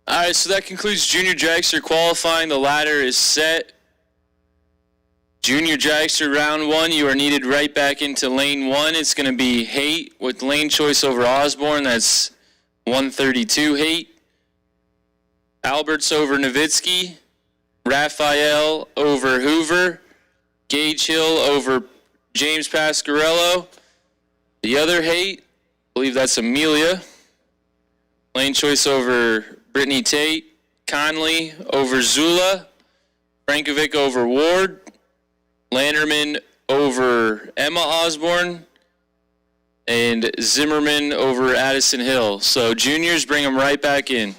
All right, so that concludes Junior Dragster qualifying. The ladder is set. Junior Dragster round 1, you are needed right back into lane 1. It's going to be Hate with lane choice over Osborne. That's 132 Hate. Alberts over Nowitzki. Raphael over Hoover. Gage Hill over James Pasquarello. The other Hate, I believe that's Amelia. Lane choice over Brittany Tate. Conley over Zula. Frankovic over Ward. Landerman over Emma Osborne. And Zimmerman over Addison Hill. So juniors, bring them right back in.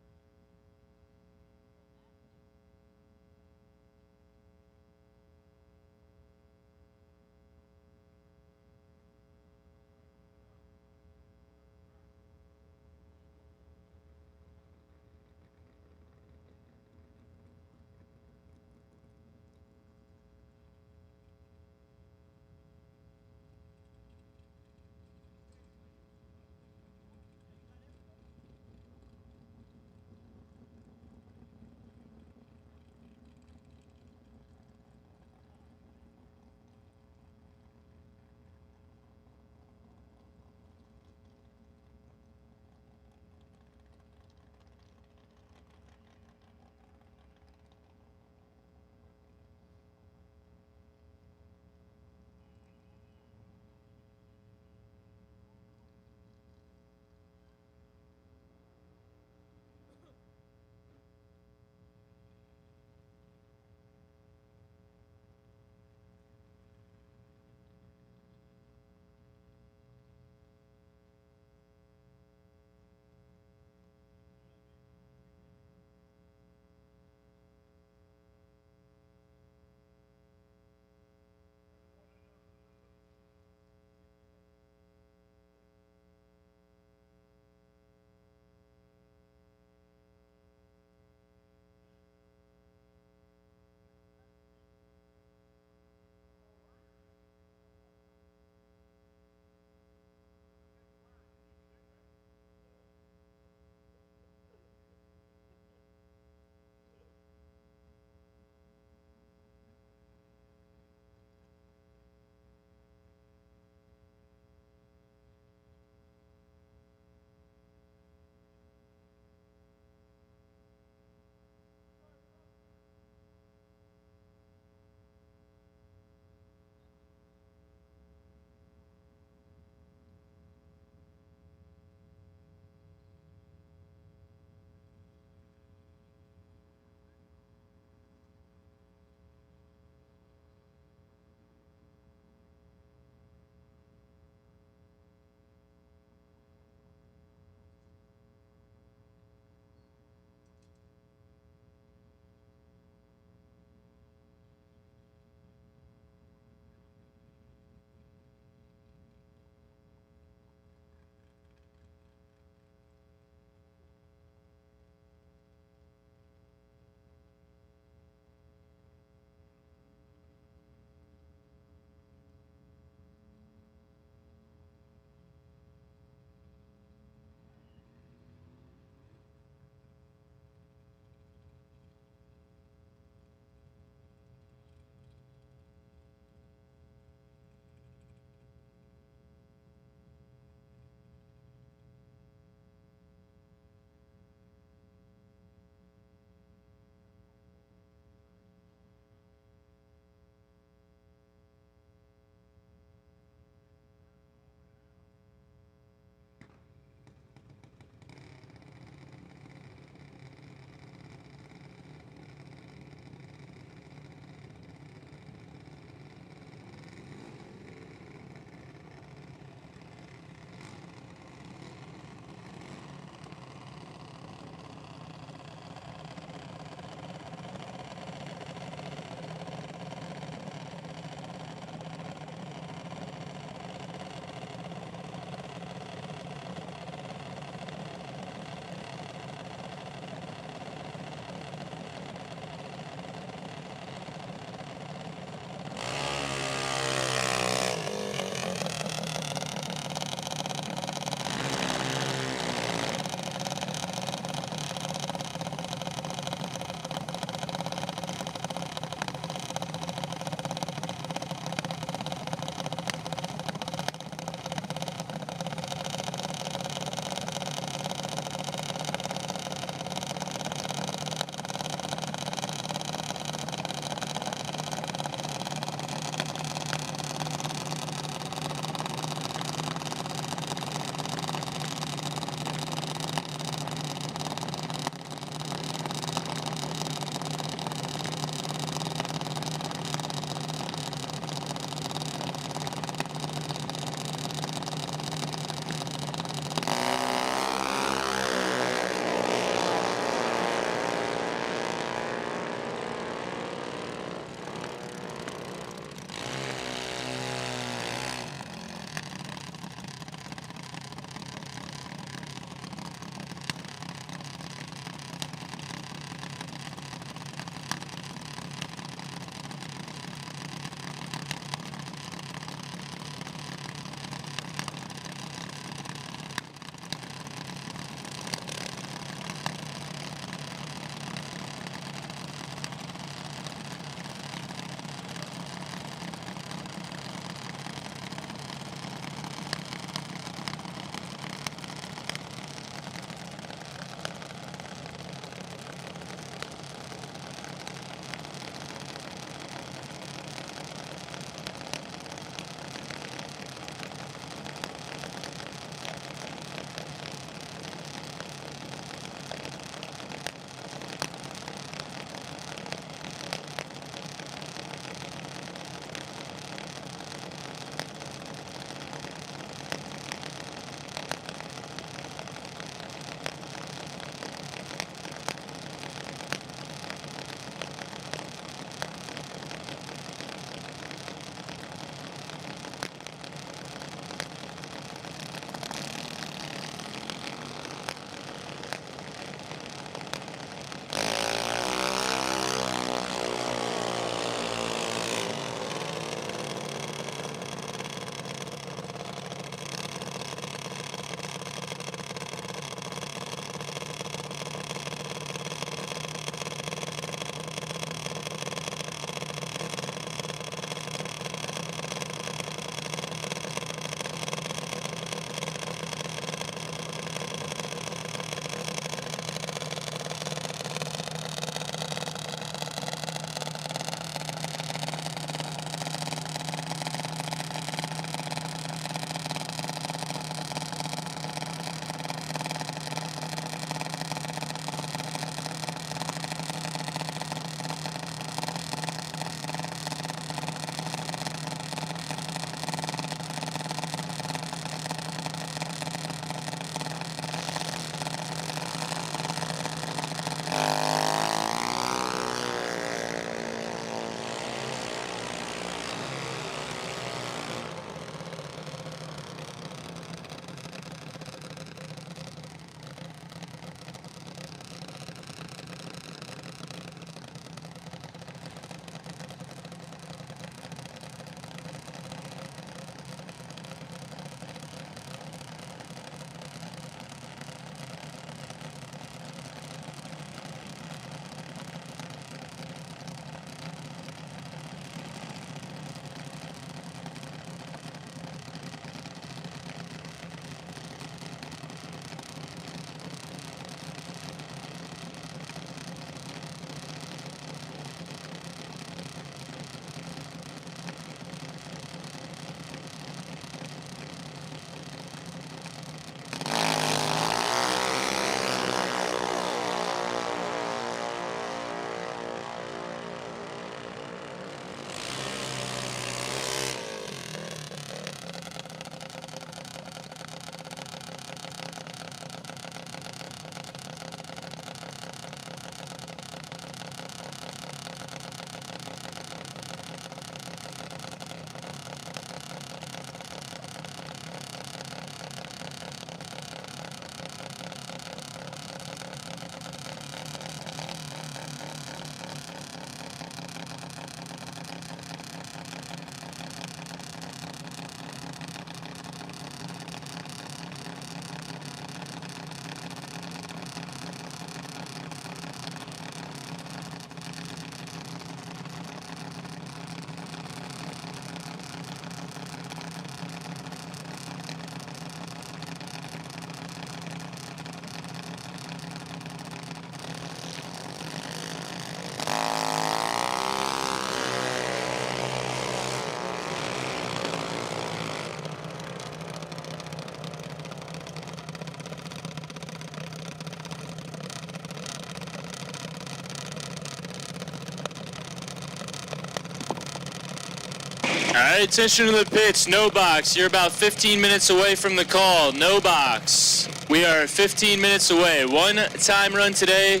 All right, attention to the pits. No box. You're about 15 minutes away from the call. No box. We are 15 minutes away. One time run today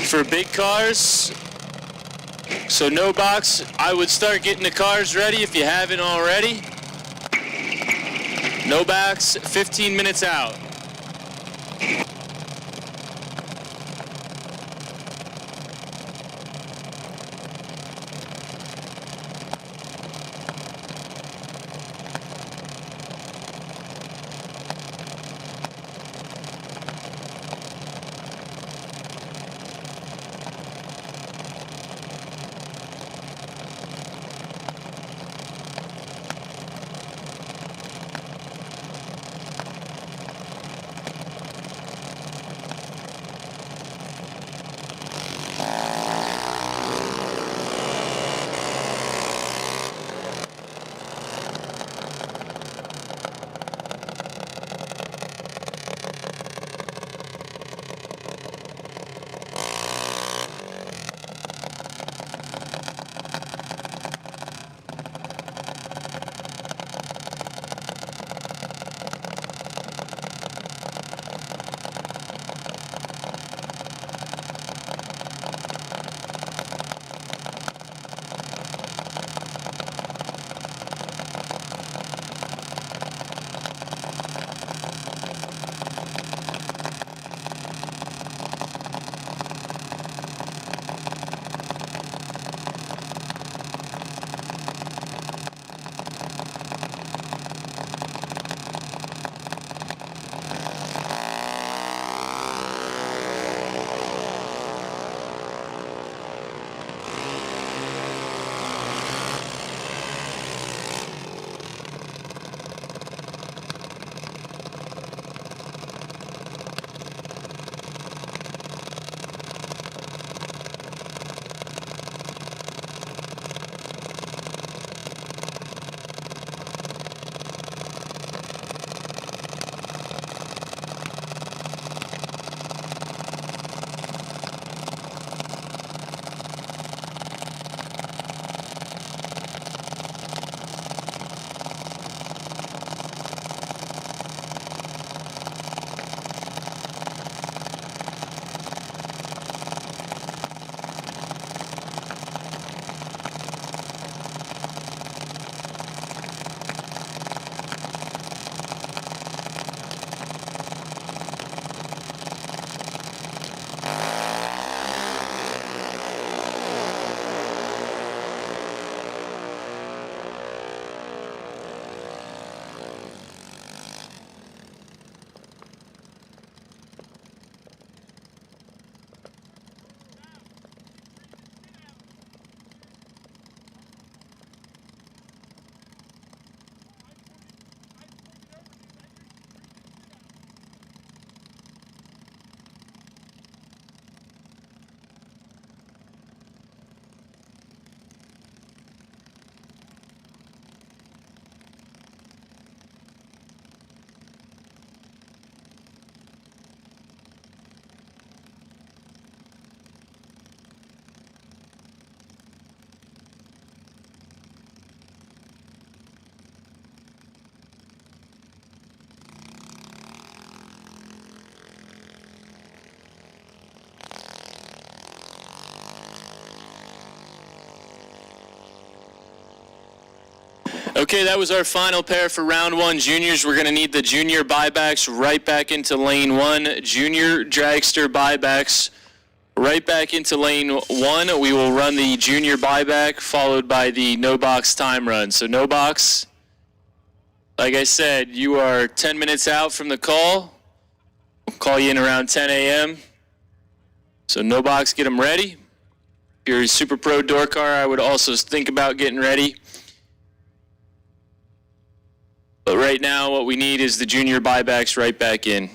for big cars. So no box. I would start getting the cars ready if you haven't already. No box. 15 minutes out. Okay, that was our final pair for round one. Juniors, we're going to need the junior buybacks right back into lane one. Junior dragster buybacks right back into lane one. We will run the junior buyback followed by the no box time run. So no box, like I said, you are 10 minutes out from the call. We'll call you in around 10 a.m. So no box, get them ready. If you're a super pro door car, I would also think about getting ready. But right now, what we need is the junior buybacks right back in.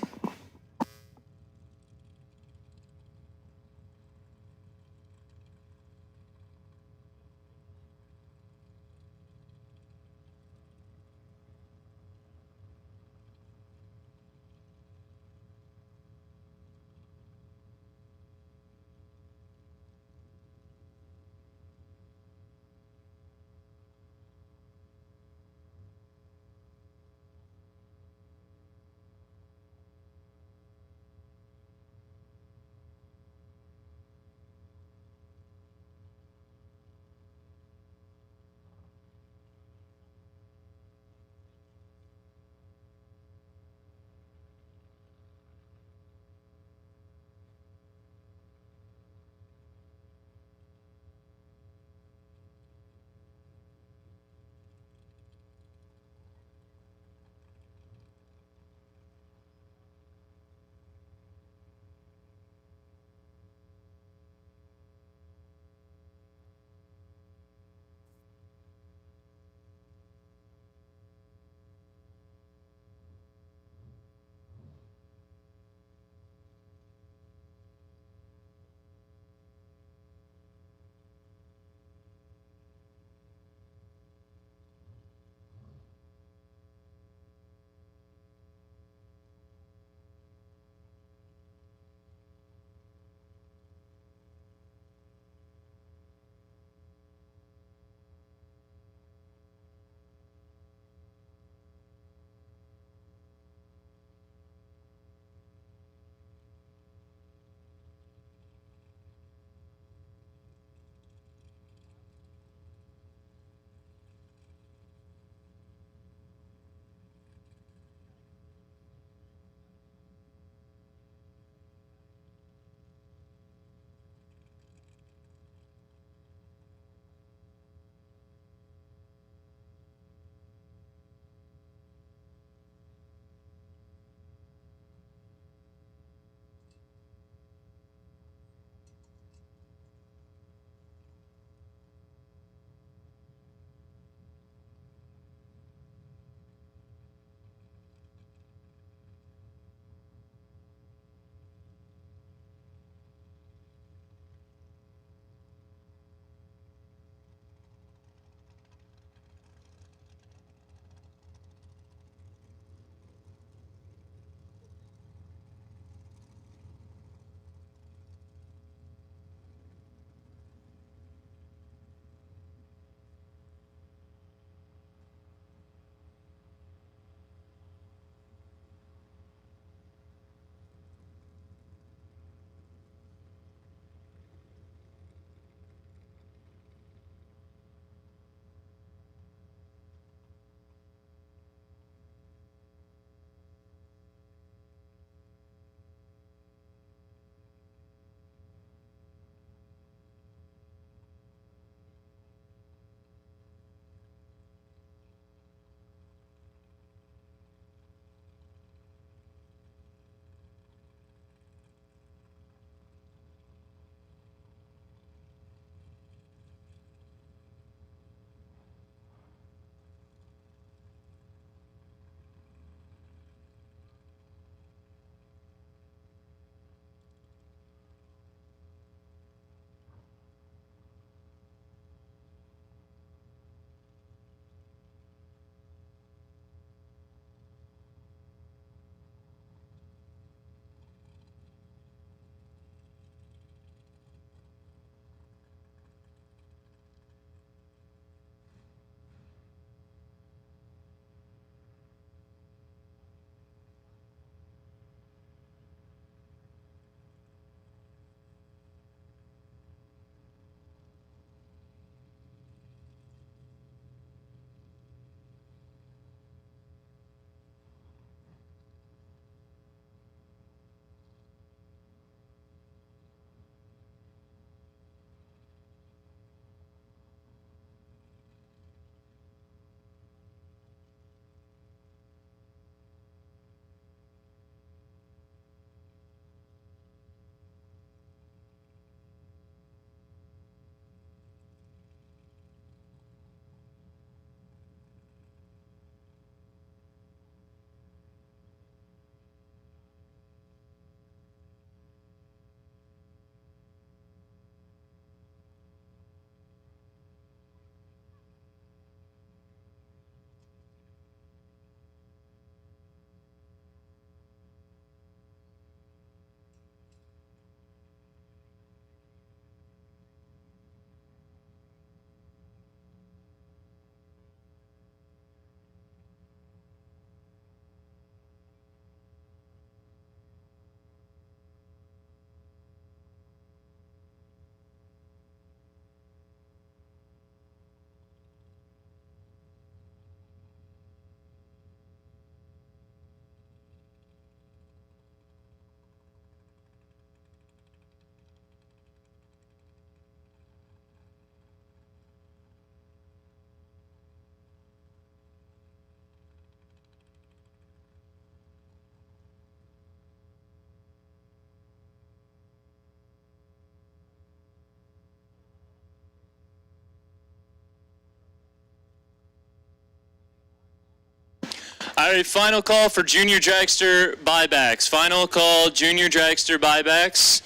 All right, final call for Junior Dragster buybacks. Final call, Junior Dragster buybacks.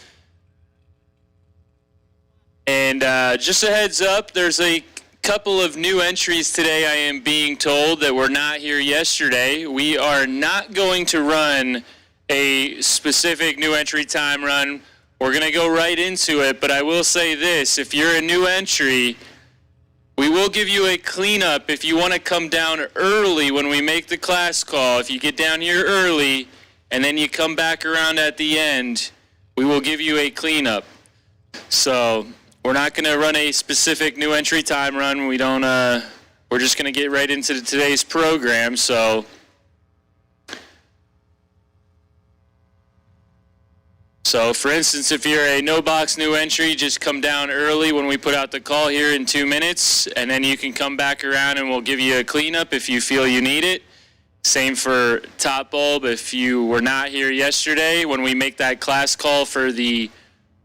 And just a heads up, there's a couple of new entries today, I am being told, that were not here yesterday. We are not going to run a specific new entry time run. We're going to go right into it, but I will say this. If you're a new entry, we will give you a cleanup if you want to come down early when we make the class call. If you get down here early and then you come back around at the end, we will give you a cleanup. So we're not going to run a specific new entry time run. We don't. We're just going to get right into today's program. So for instance, if you're a no box new entry, just come down early when we put out the call here in 2 minutes, and then you can come back around and we'll give you a cleanup if you feel you need it. Same for top bulb. If you were not here yesterday, when we make that class call for the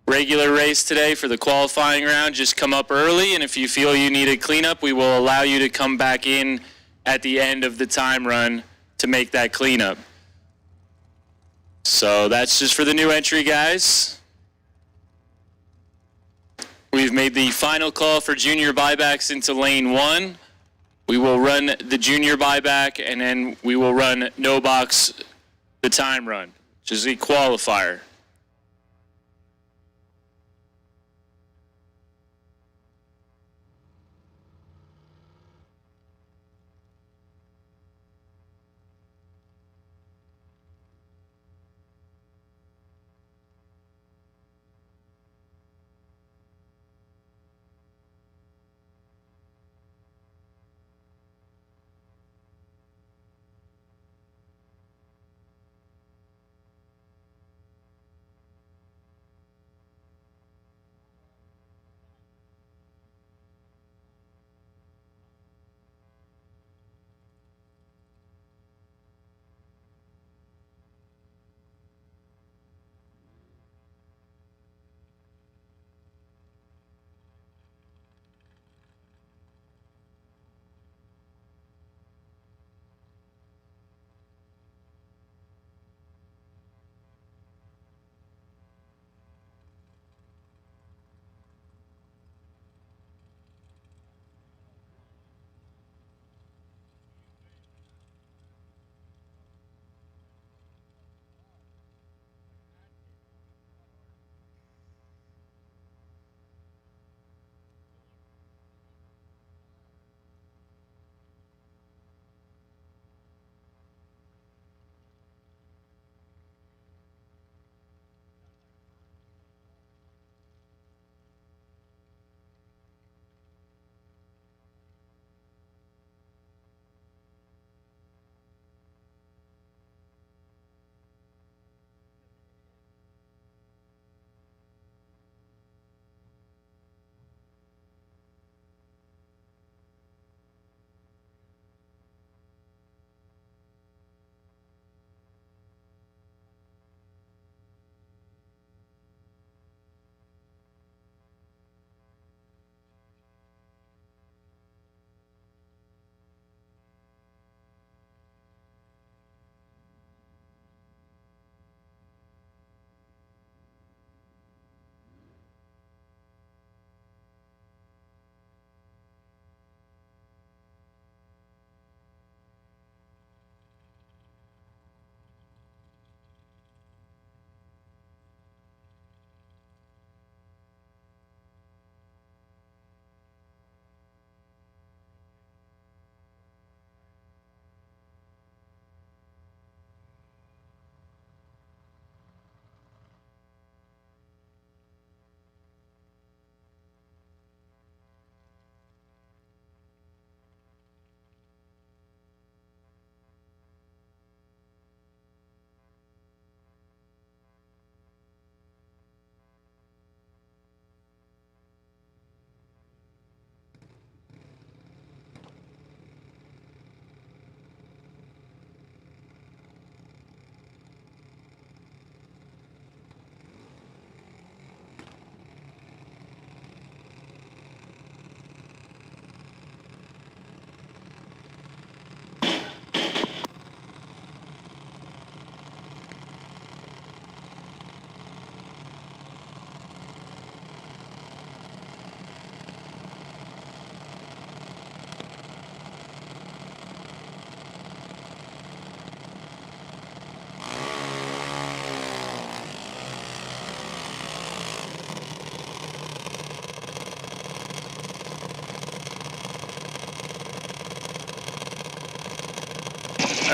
regular race today for the qualifying round, just come up early, and if you feel you need a cleanup, we will allow you to come back in at the end of the time run to make that cleanup. So that's just for the new entry guys. We've made the final call for junior buybacks into lane 1. We will run the junior buyback, and then we will run no box the time run, which is a qualifier.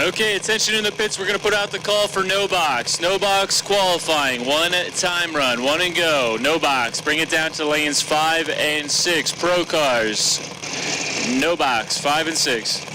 Okay, attention in the pits. We're going to put out the call for no box. No box qualifying. One time run. One and go. No box. Bring it down to lanes 5 and 6. Pro cars. No box. 5 and 6.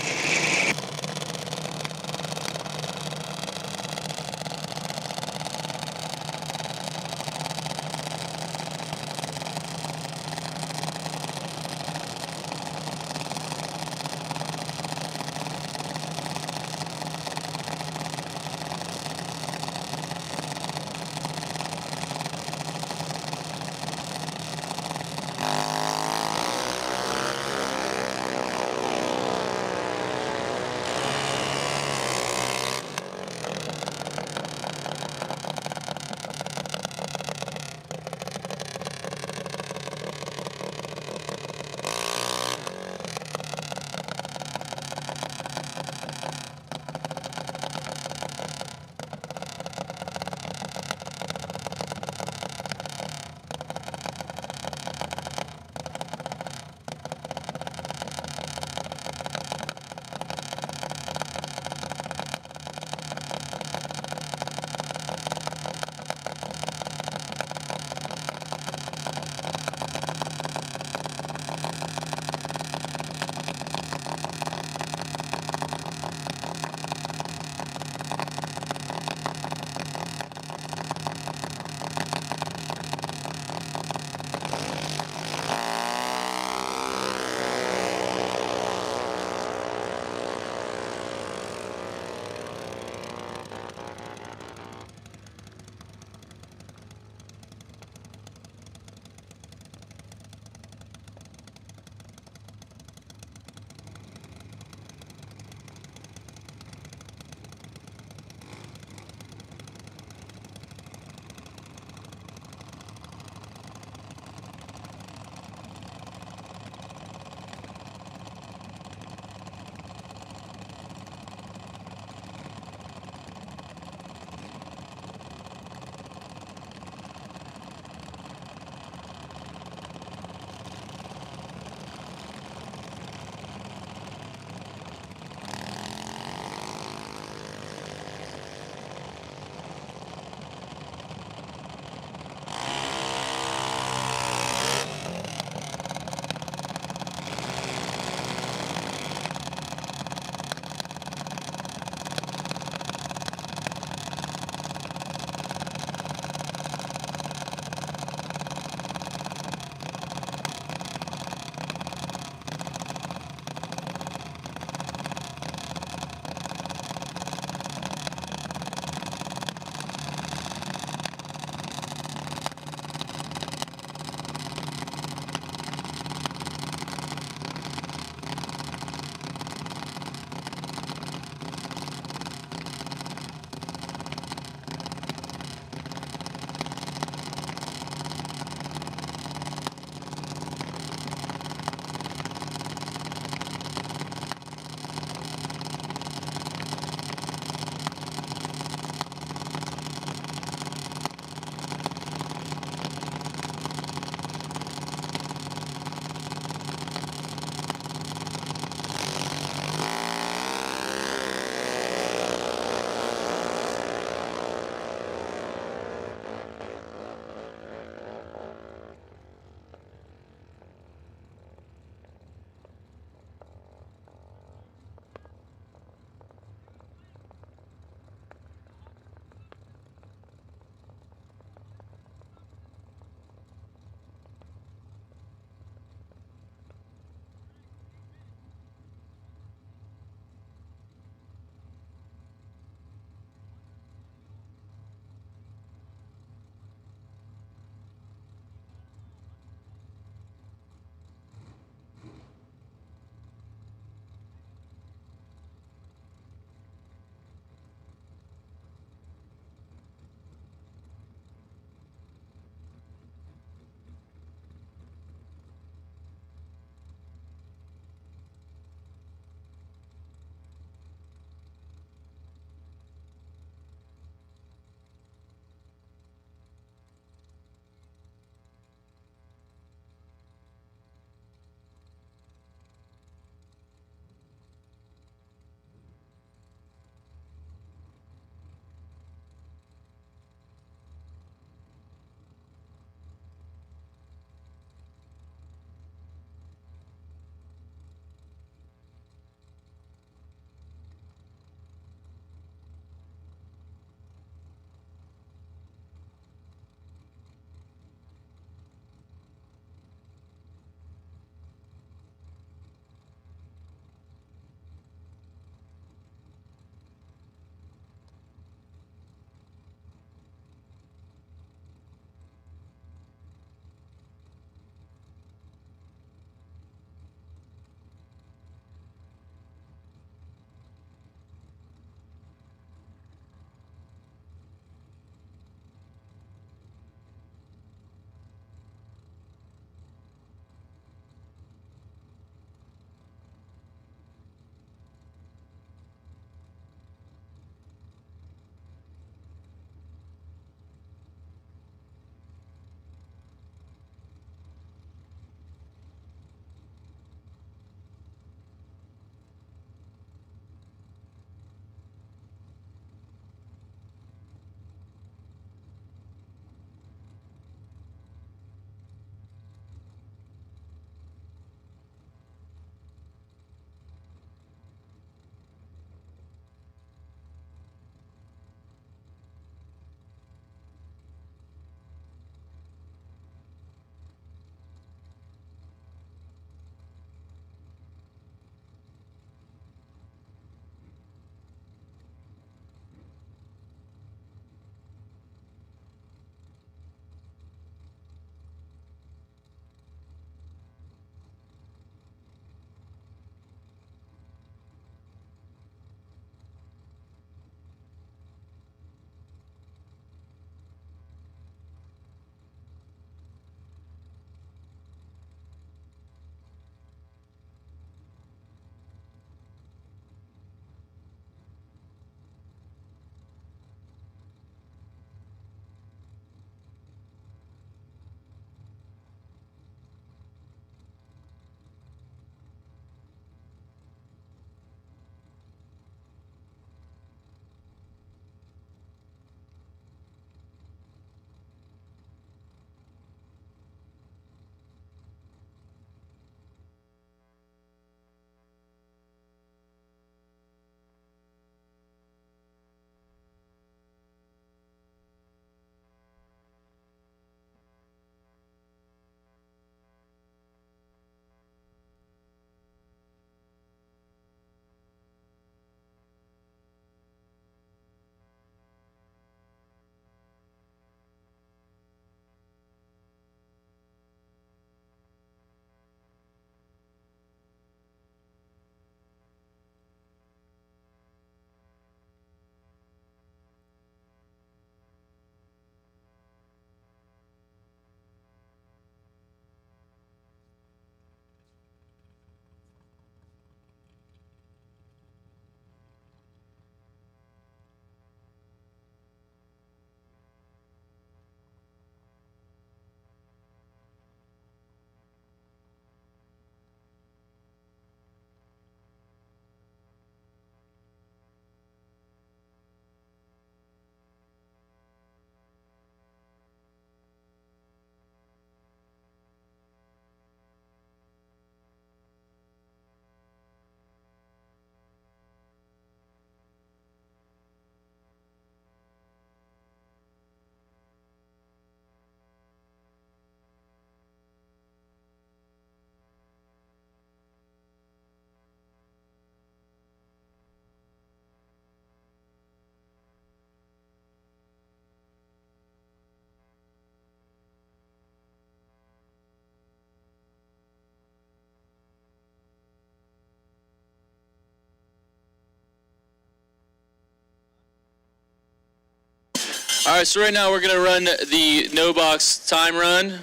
All right, so right now we're gonna run the no box time run.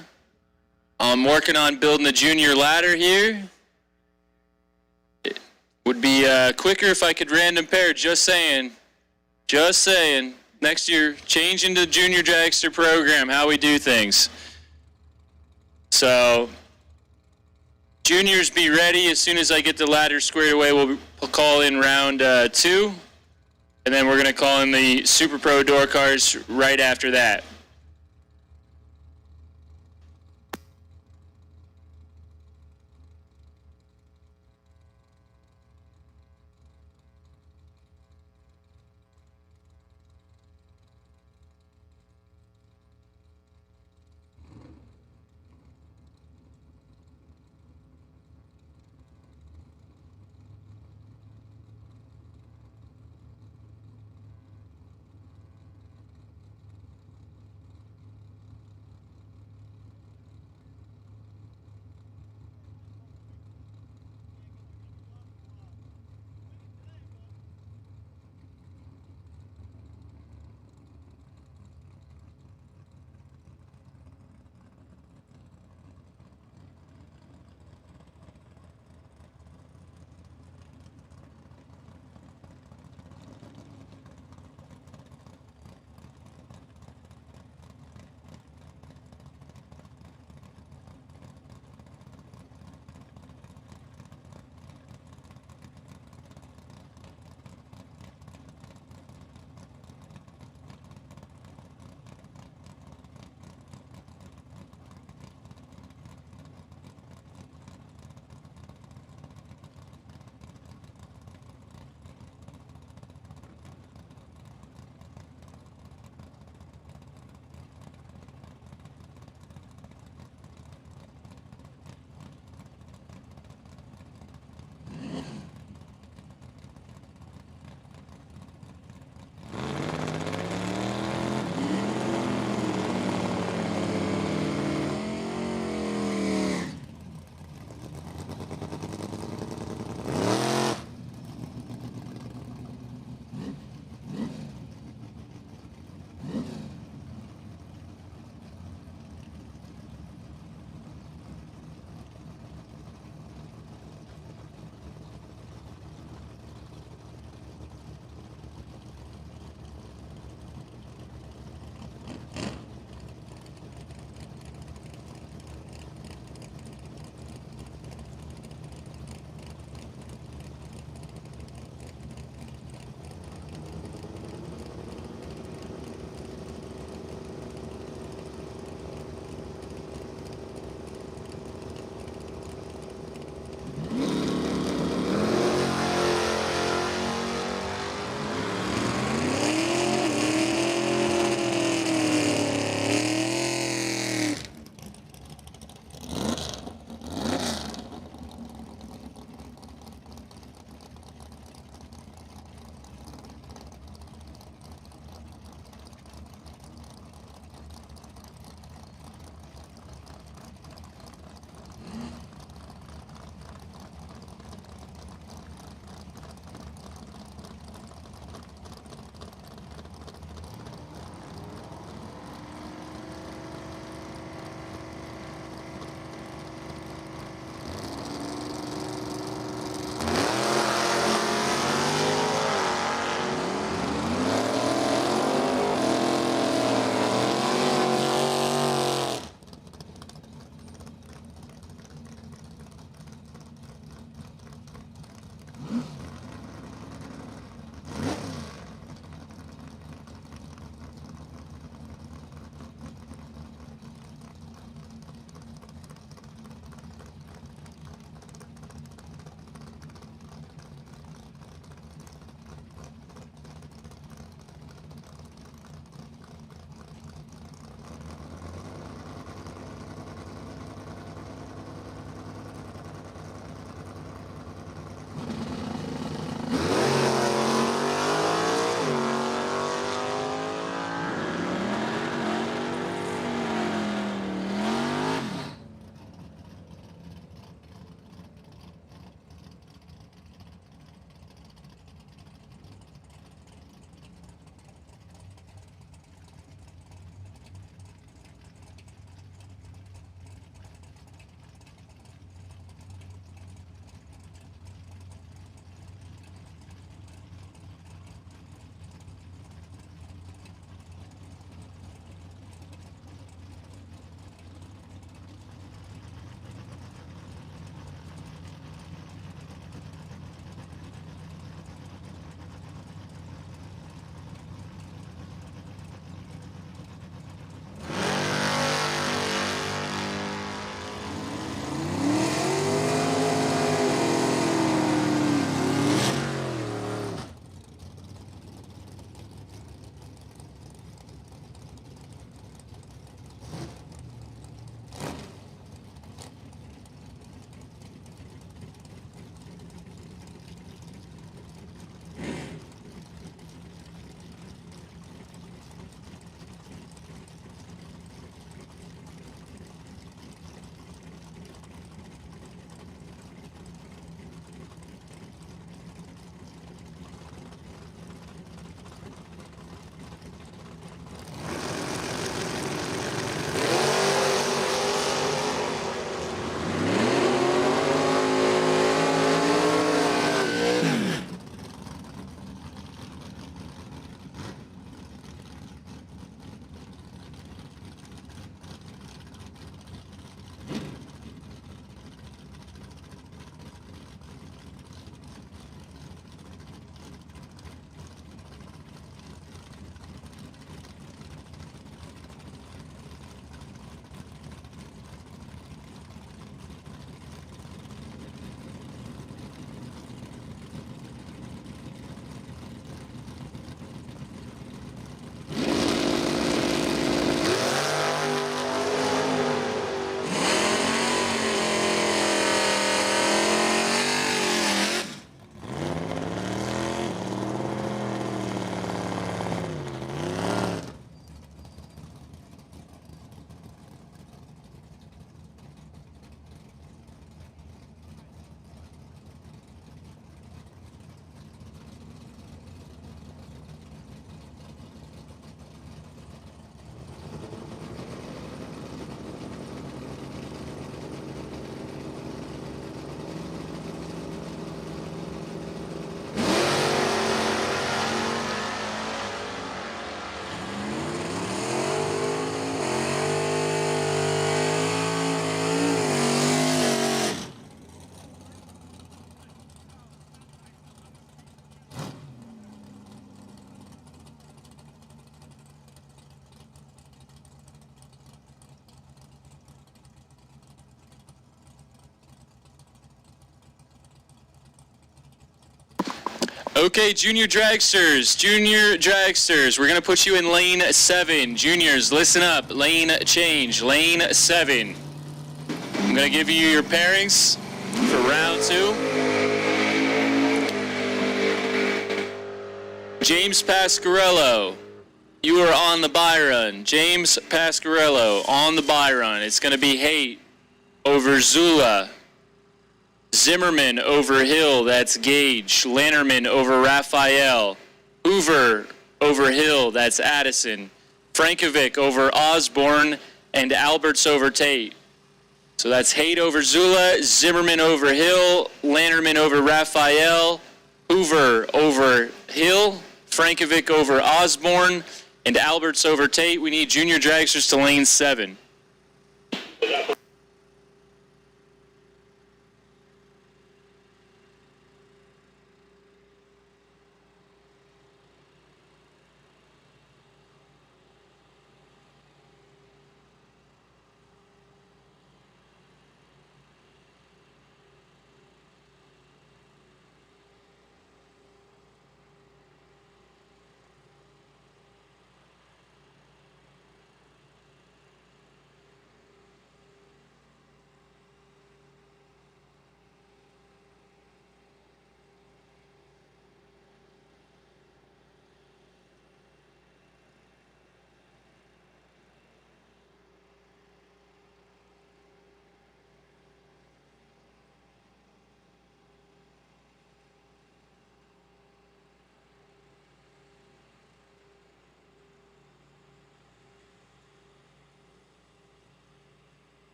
I'm working on building the junior ladder here. It would be quicker if I could random pair, just saying. Just saying. Next year, change into the junior dragster program, how we do things. So, juniors be ready. As soon as I get the ladder squared away, we'll call in round 2. And then we're going to call in the Super Pro door cards right after that. Okay, junior dragsters, we're going to put you in lane 7. Juniors, listen up. Lane change, lane 7. I'm going to give you your pairings for round 2. James Pasquarello, you are on the buy run. James Pasquarello on the buy run. It's going to be Haight over Zula. Zimmerman over Hill, that's Gage. Lannerman over Raphael. Hoover over Hill, that's Addison. Frankovic over Osborne, and Alberts over Tate. So that's Haight over Zula, Zimmerman over Hill, Lannerman over Raphael, Hoover over Hill, Frankovic over Osborne, and Alberts over Tate. We need junior dragsters to lane 7.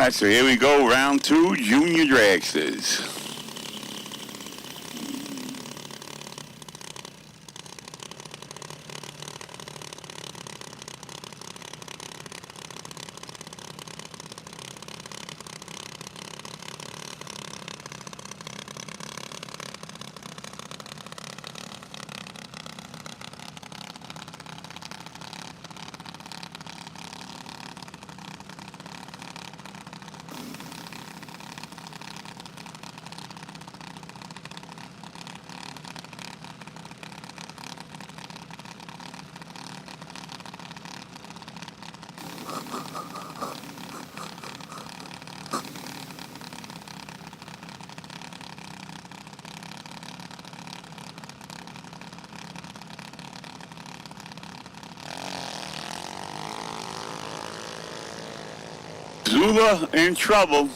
right, so here we go, round 2, Junior Dragsters. Zula in trouble.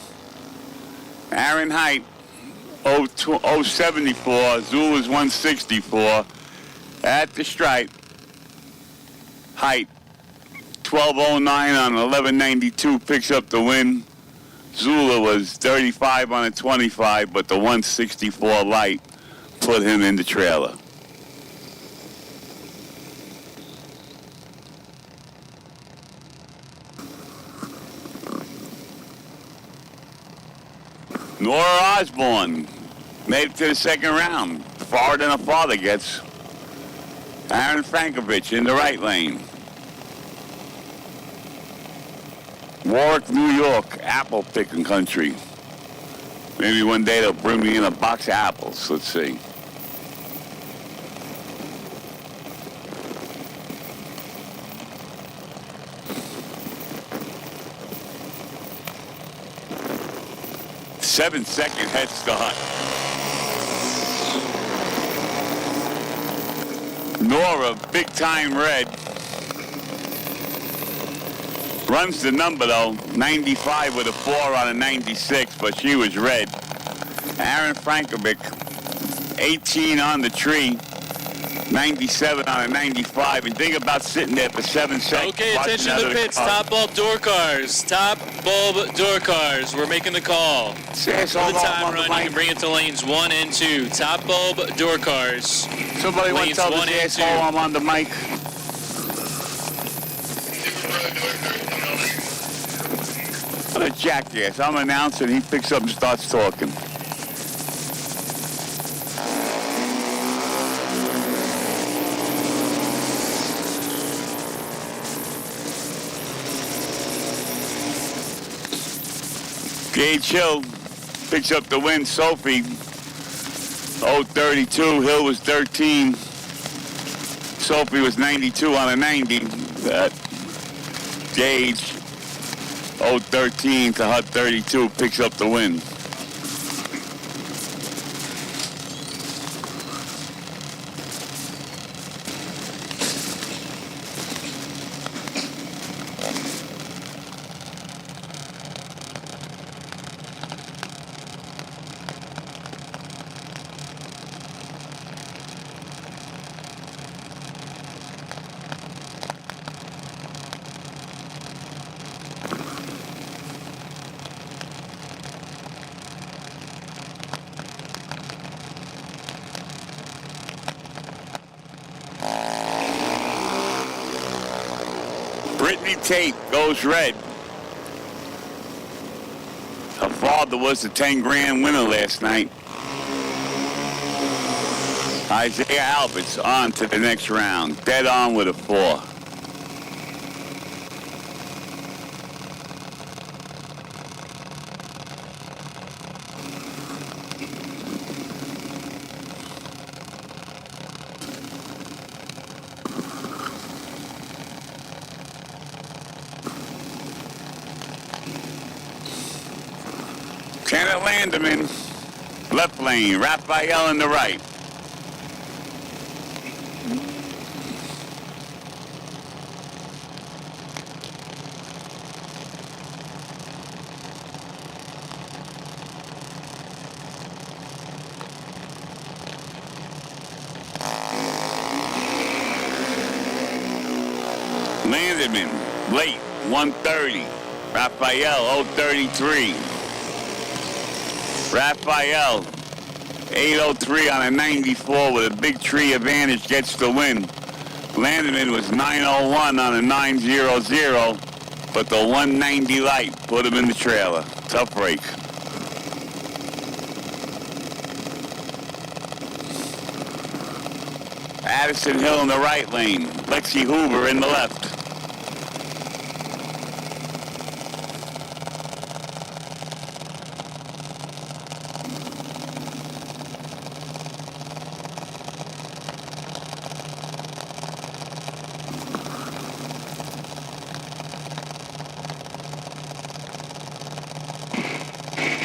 Aaron Height, 074. Zula's 164. At the stripe, Height, 1209 on 1192 picks up the win. Zula was 35 on a 25, but the 164 light put him in the trailer. Nora Osborne made it to the second round. Farther than her father gets. Aaron Frankovich in the right lane. Warwick, New York, apple picking country. Maybe one day they'll bring me in a box of apples. Let's see. Seven-second head start. Nora, big time red. Runs the number though, 95 with a 4 on a 96, but she was red. Aaron Frankovic, 18 on the tree, 97 on a 95, and think about sitting there for 7 seconds. Okay, attention to the pits. Top bulb door cars. Top bulb door cars. We're making the call. For the time run, you can bring it to lanes 1 and 2. Top bulb door cars. Somebody want to tell this asshole I'm on the mic? What a jackass. I'm announcing, he picks up and starts talking. Gage Hill picks up the win. Sophie, 032. Hill was 13. Sophie was 92 on a 90. Gage, 013 to Hut 32, picks up the win. Brittany Tate goes red. Her father was the 10 grand winner last night. Isaiah Albert's on to the next round. Dead on with a 4. Kenneth Landerman, left lane. Raphael in the right. Landerman, late, 130. Raphael, 033. Raphael, 803 on a 94 with a big tree advantage, gets the win. Landon was 901 on a 900, but the 190 light put him in the trailer. Tough break. Addison Hill in the right lane. Lexi Hoover in the left.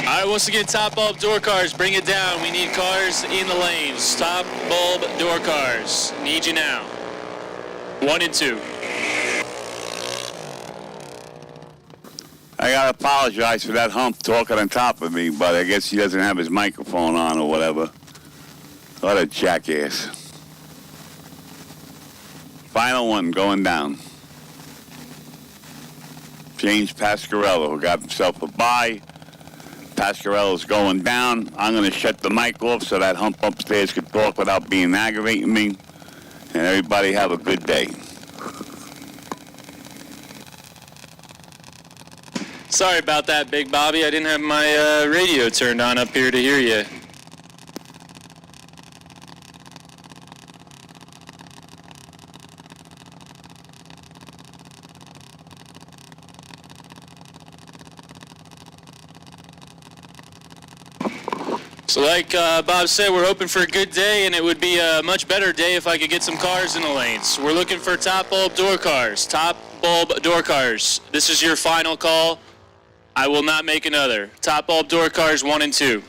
All right, once again, top bulb door cars, bring it down. We need cars in the lanes. Top bulb door cars. Need you now. 1 and 2. I gotta apologize for that hump talking on top of me, but I guess he doesn't have his microphone on or whatever. What a jackass. Final one going down. James Pasquarello, who got himself a bye. Pasquarello's going down. I'm going to shut the mic off so that hump upstairs can talk without being aggravating me. And everybody have a good day. Sorry about that, Big Bobby. I didn't have my radio turned on up here to hear you. So like Bob said, we're hoping for a good day, and it would be a much better day if I could get some cars in the lanes. We're looking for top bulb door cars. Top bulb door cars. This is your final call. I will not make another. Top bulb door cars 1 and 2.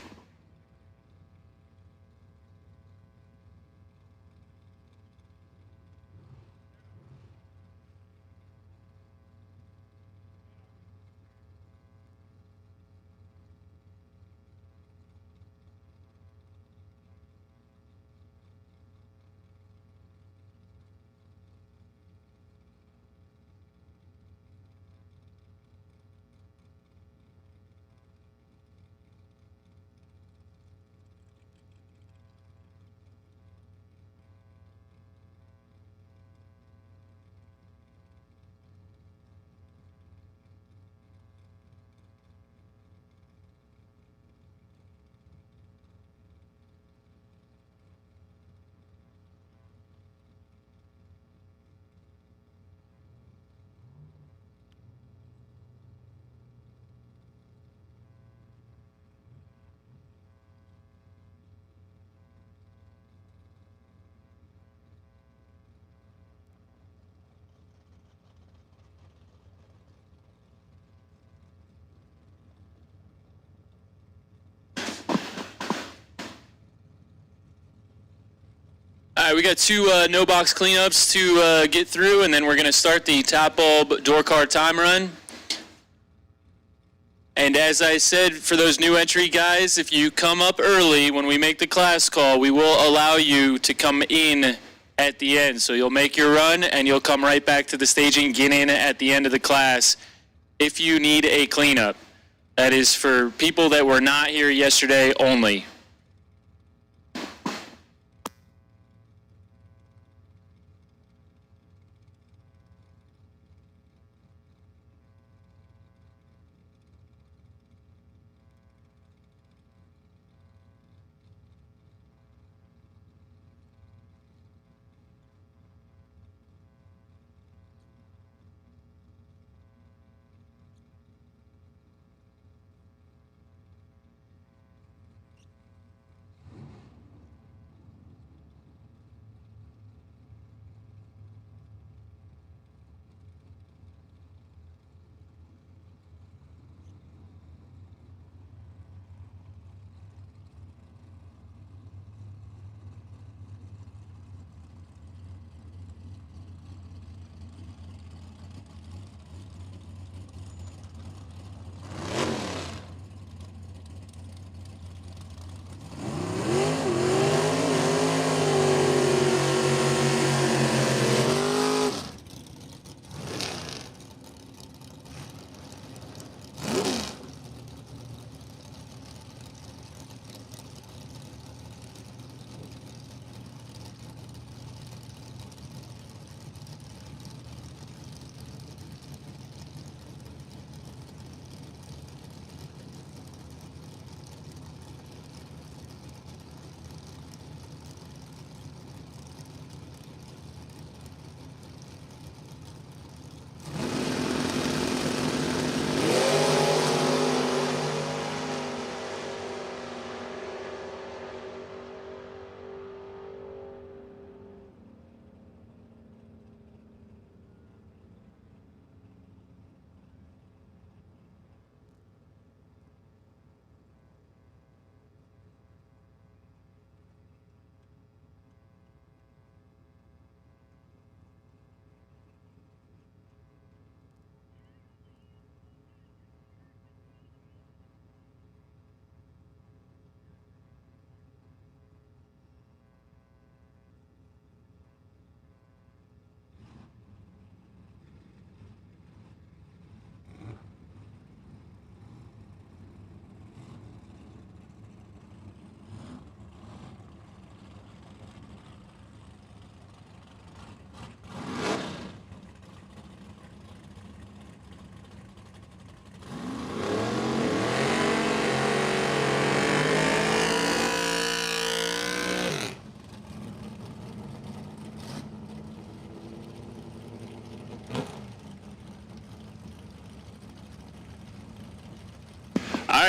All right, we got 2 no box cleanups to get through, and then we're going to start the top bulb door car time run. And as I said, for those new entry guys, if you come up early when we make the class call, we will allow you to come in at the end. So you'll make your run, and you'll come right back to the staging, get in at the end of the class if you need a cleanup. That is for people that were not here yesterday only.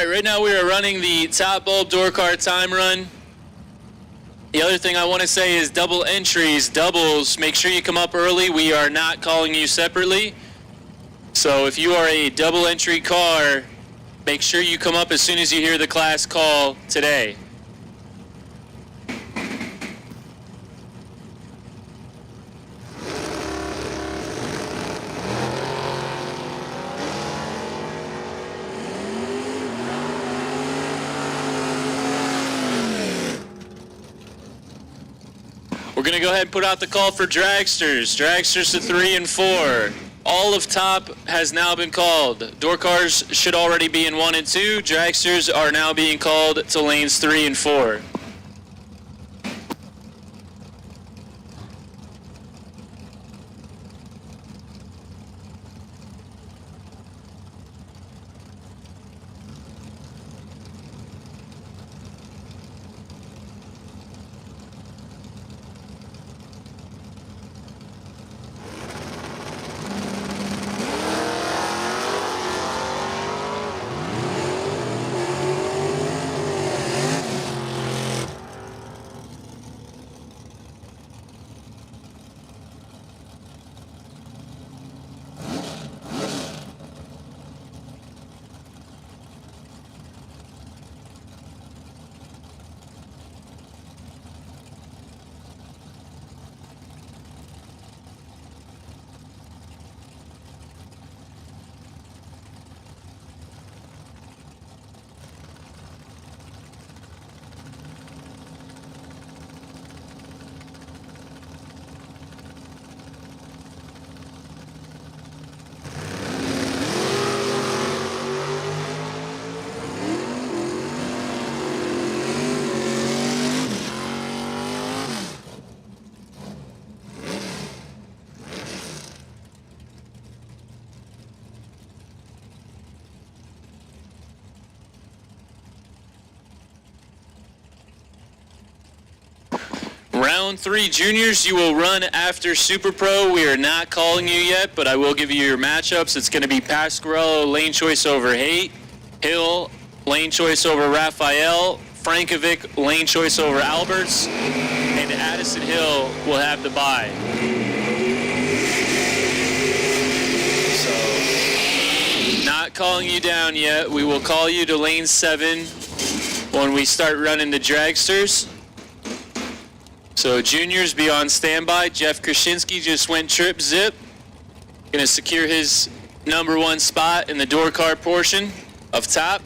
right, right now we are running the top bulb door car time run. The other thing I want to say is double entries, doubles, make sure you come up early. We are not calling you separately. So if you are a double entry car, make sure you come up as soon as you hear the class call today. We're going to go ahead and put out the call for dragsters. Dragsters to 3 and 4. All of top has now been called. Door cars should already be in 1 and 2. Dragsters are now being called to lanes 3 and 4. Round 3 juniors, you will run after Super Pro. We are not calling you yet, but I will give you your matchups. It's going to be Pasquarello, lane choice over Haight. Hill, lane choice over Raphael. Frankovic, lane choice over Alberts. And Addison Hill will have the bye. So, not calling you down yet. We will call you to lane 7 when we start running the dragsters. So juniors, be on standby. Jeff Krasinski just went trip zip. Gonna secure his number 1 spot in the door car portion of top.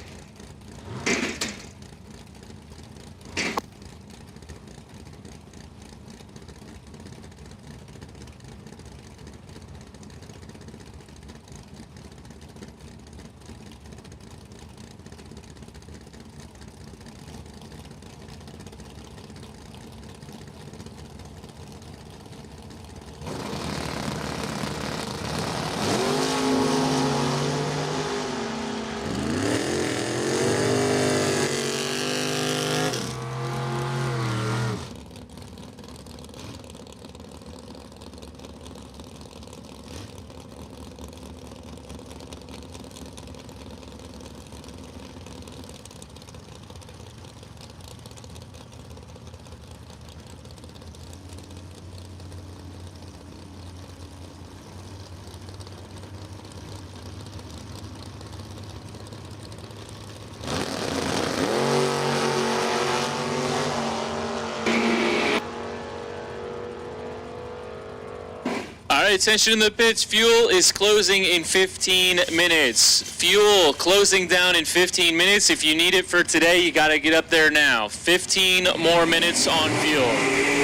All right, attention in the pits. Fuel is closing in 15 minutes. Fuel closing down in 15 minutes. If you need it for today, you got to get up there now. 15 more minutes on fuel.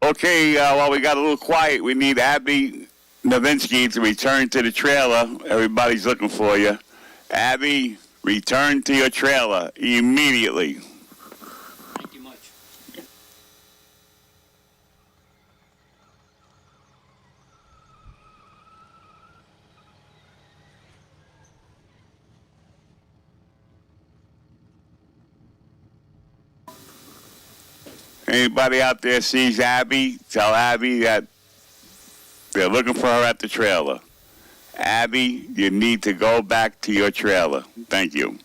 Okay, while we got a little quiet, we need Abby Novinsky to return to the trailer. Everybody's looking for you. Abby, return to your trailer immediately. Thank you much. Anybody out there sees Abby, tell Abby that they're looking for her at the trailer. Abby, you need to go back to your trailer. Thank you.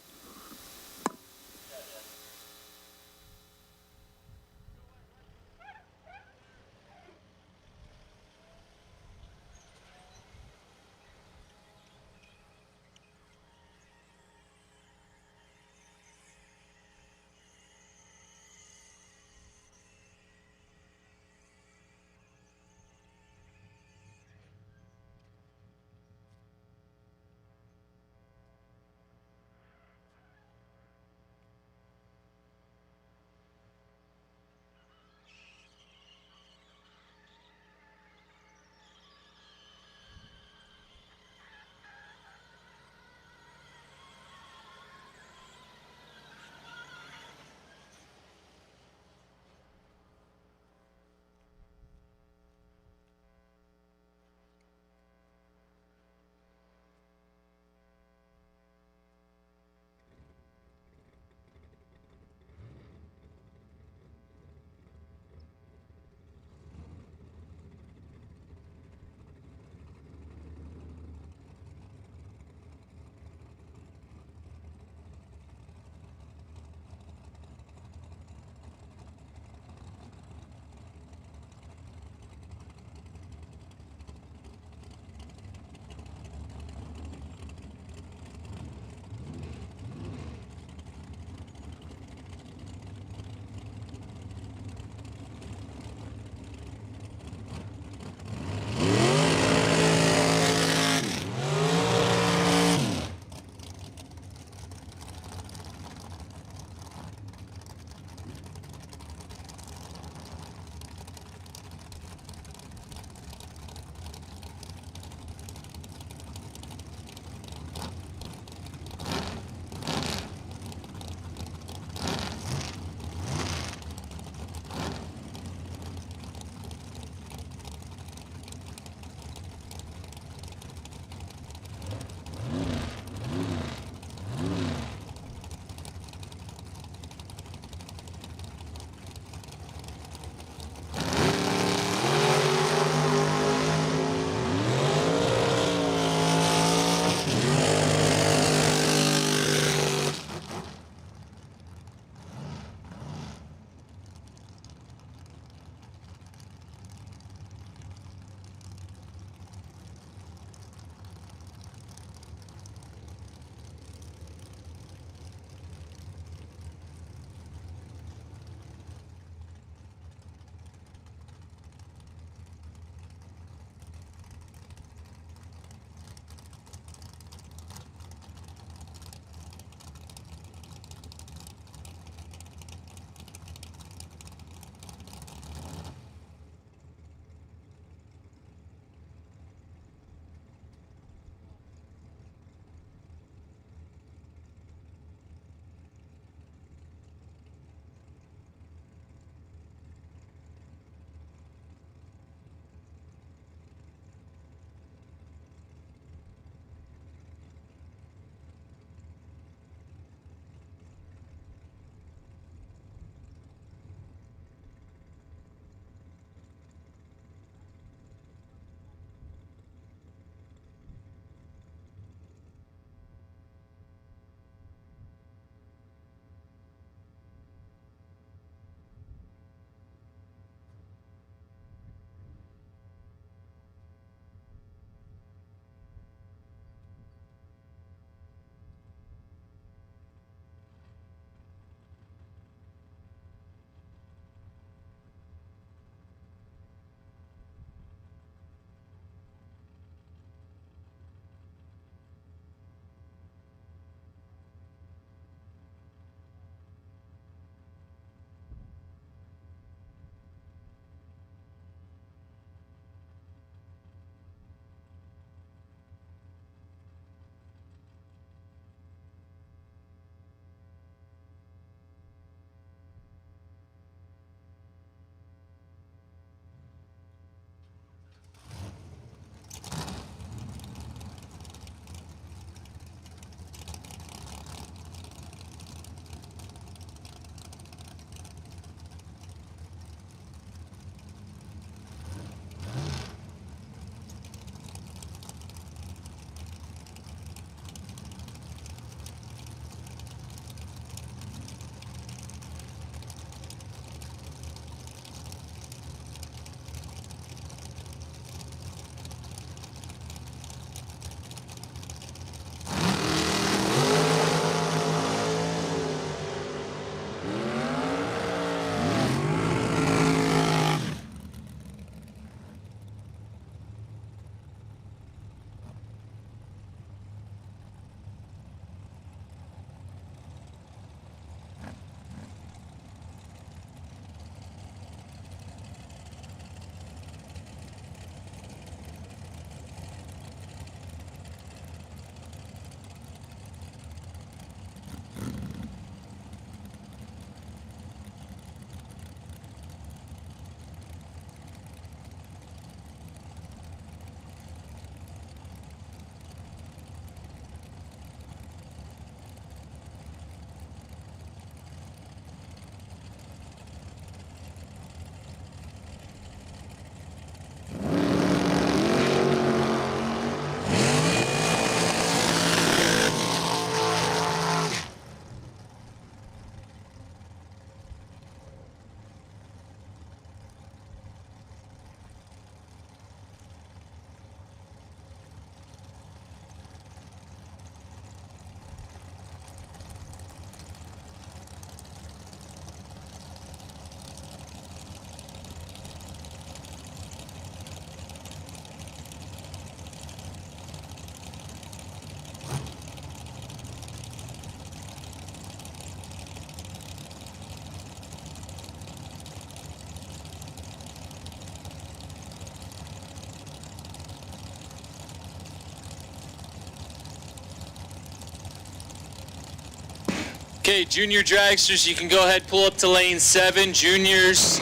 Okay, junior dragsters, you can go ahead, pull up to lane 7. Juniors,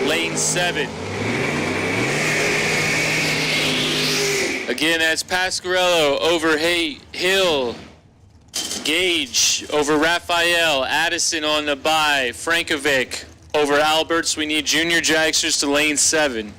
lane 7. Again, that's Pasquarello over Hill, Gage over Raphael, Addison on the bye, Frankovic over Alberts. We need junior dragsters to lane 7.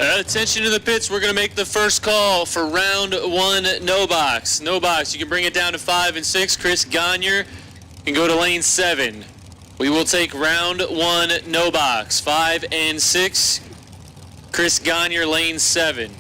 Attention to the pits. We're going to make the first call for round 1 no box. No box. You can bring it down to 5 and 6. Chris Gagne can go to lane 7. We will take round 1 no box. 5 and 6. Chris Gagne, lane 7.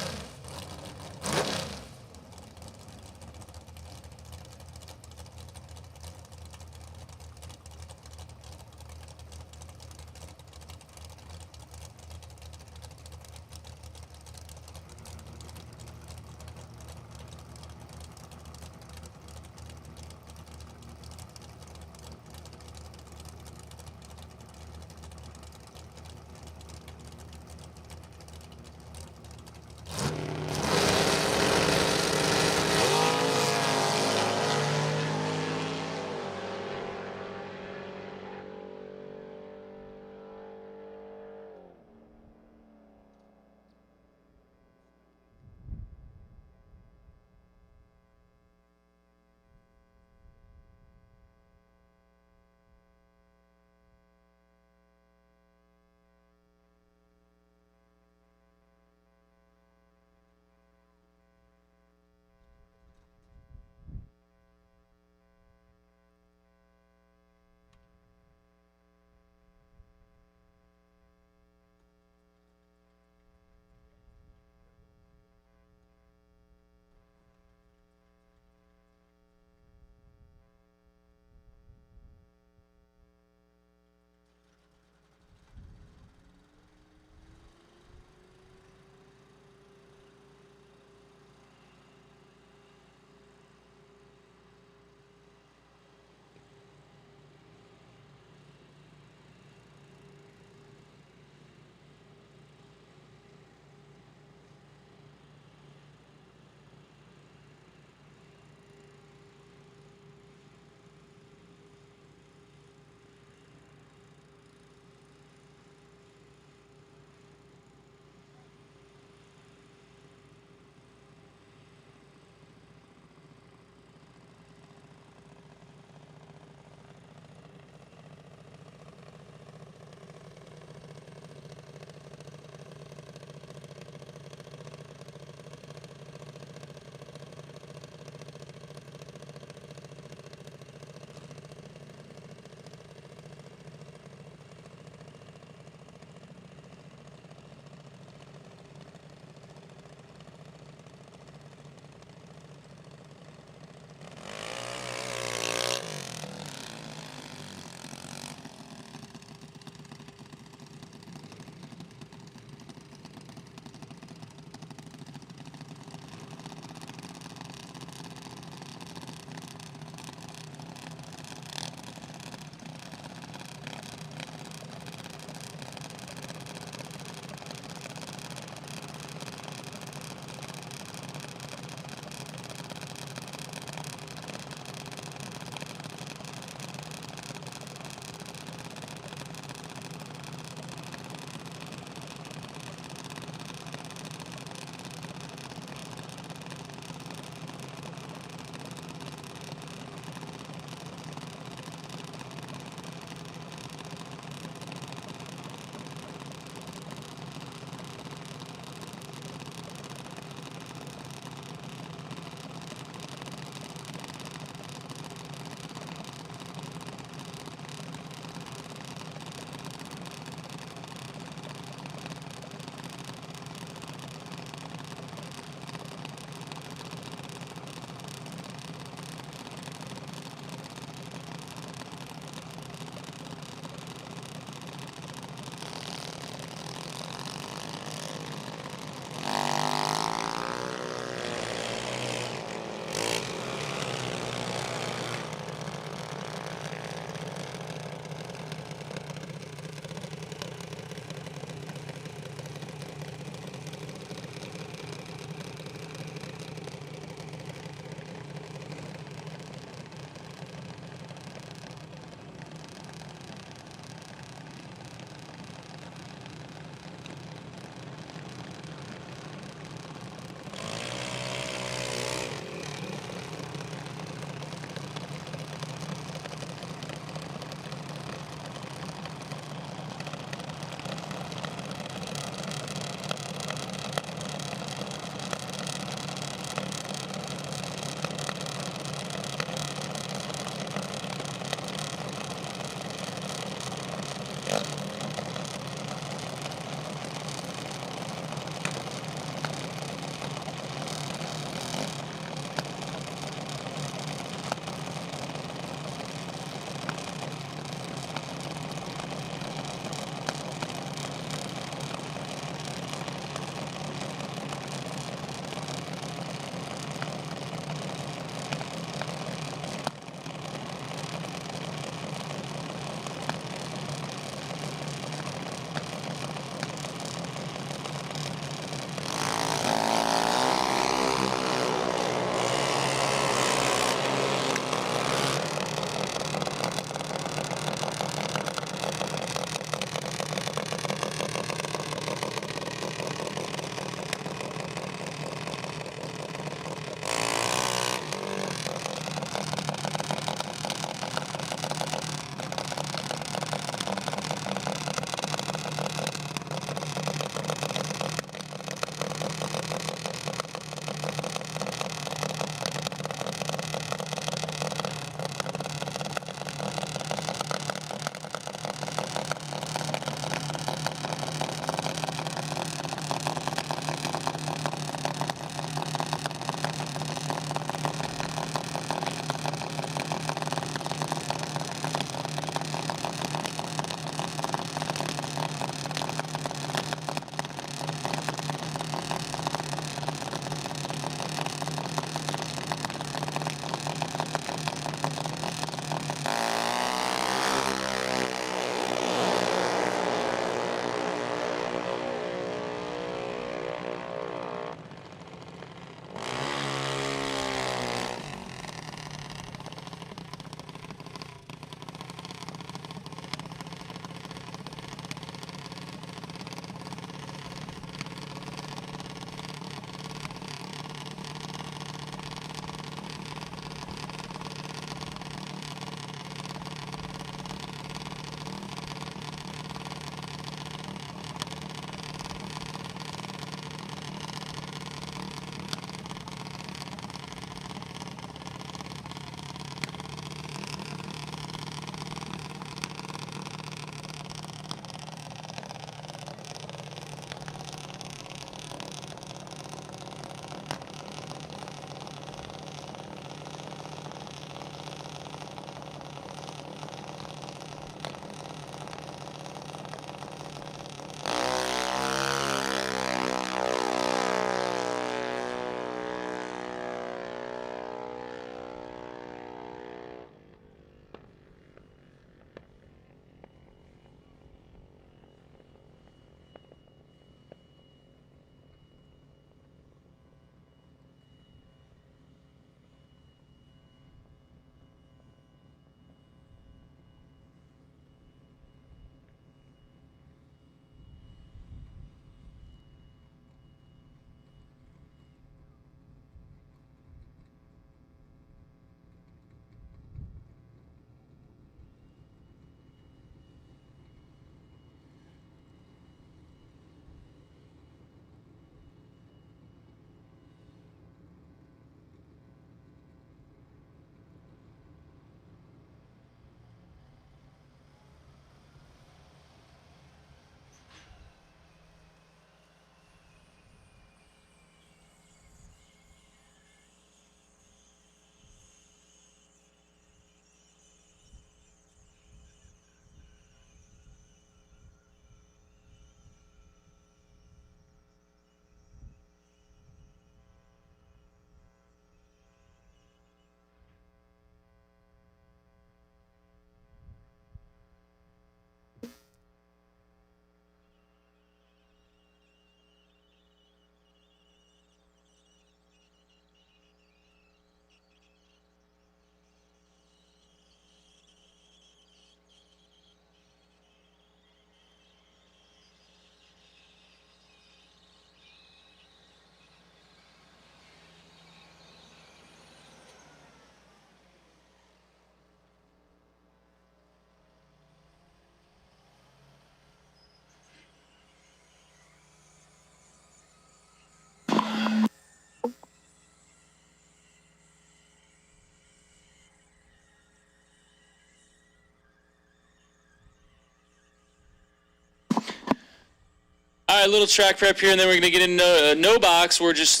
a little track prep here, and then we're going to get into no box. We're just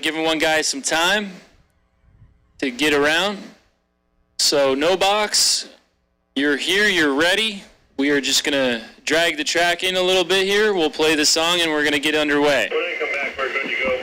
giving one guy some time to get around. So no box, you're here, you're ready. We are just going to drag the track in a little bit here. We'll play the song, and we're going to get underway. When you come back, we're good to go.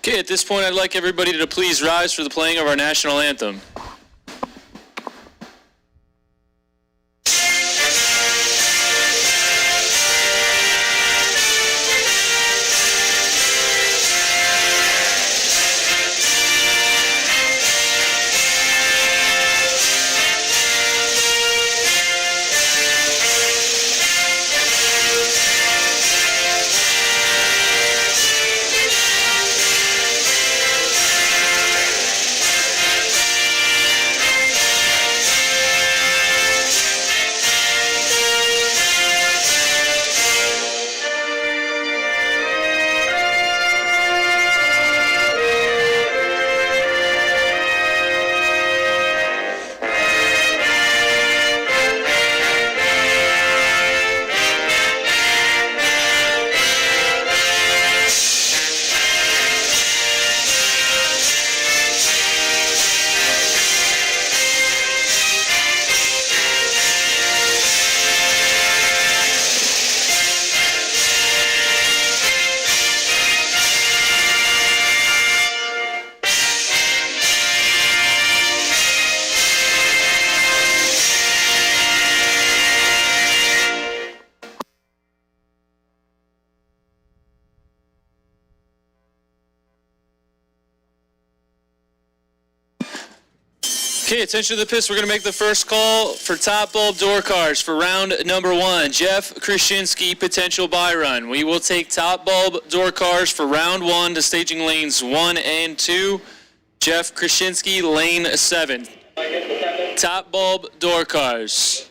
Okay, at this point, I'd like everybody to please rise for the playing of our national anthem. Okay, attention to the pits. We're going to make the first call for top bulb door cars for round number 1. Jeff Krasinski, potential buy run. We will take top bulb door cars for round 1 to staging lanes 1 and 2. Jeff Krasinski, lane 7. Top bulb door cars.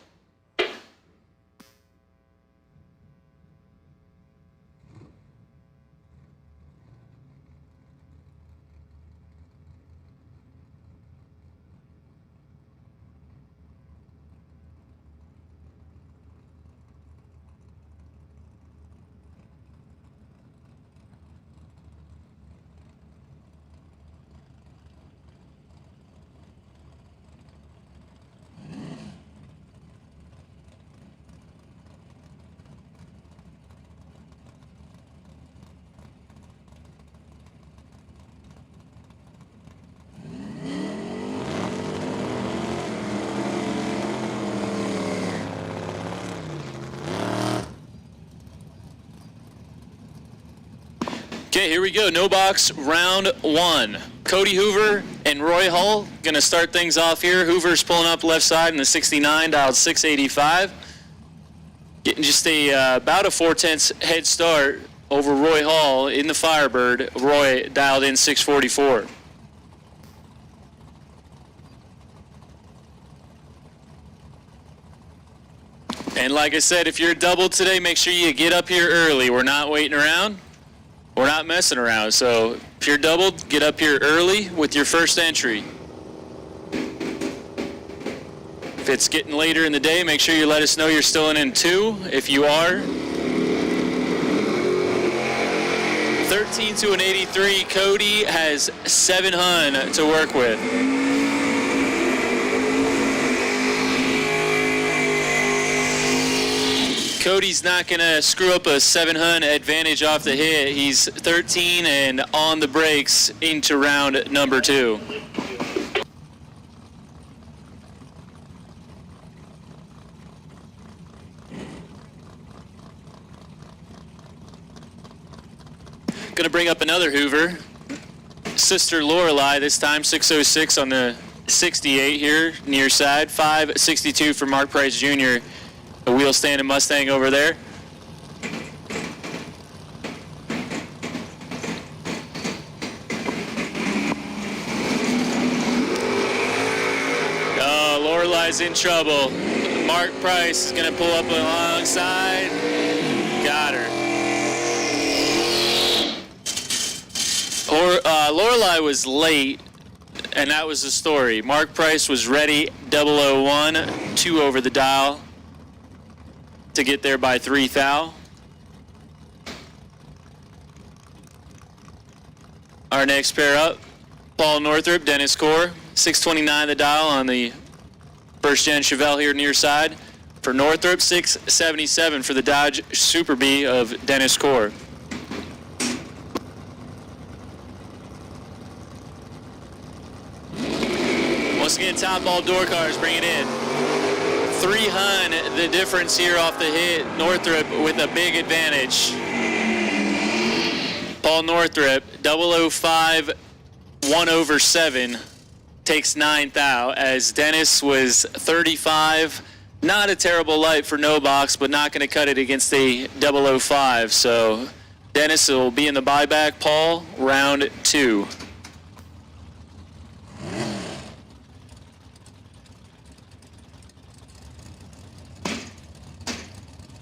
Okay, here we go. No box, round 1. Cody Hoover and Roy Hull going to start things off here. Hoover's pulling up left side in the 69, dialed 685. Getting just about a 4/10 head start over Roy Hull in the Firebird. Roy dialed in 644. And like I said, if you're doubled today, make sure you get up here early. We're not waiting around. We're not messing around. So if you're doubled, get up here early with your first entry. If it's getting later in the day, make sure you let us know you're still in 2. If you are, 13 to an 83. Cody has 7 hun to work with. Cody's not going to screw up a 7 hun advantage off the hit. He's 13 and on the brakes into round number 2. Going to bring up another Hoover. Sister Lorelei this time, 606 on the 68 here, near side. 562 for Mark Price Jr., a wheel standing Mustang over there. Oh, Lorelei's in trouble. Mark Price is going to pull up alongside. Got her. Lorelei was late, and that was the story. Mark Price was ready, 001, 2 over the dial to get there by 3 thou. Our next pair up, Paul Northrup, Dennis Core, 629 the dial on the first-gen Chevelle here near side. For Northrup, 677 for the Dodge Super B of Dennis Core. Once again, top all door cars, bring it in. 3 hun, the difference here off the hit. Northrup with a big advantage. Paul Northrup, 005, 1 over 7, takes 9 thou, as Dennis was 35. Not a terrible light for no box, but not going to cut it against a 005. So Dennis will be in the buyback. Paul, round 2.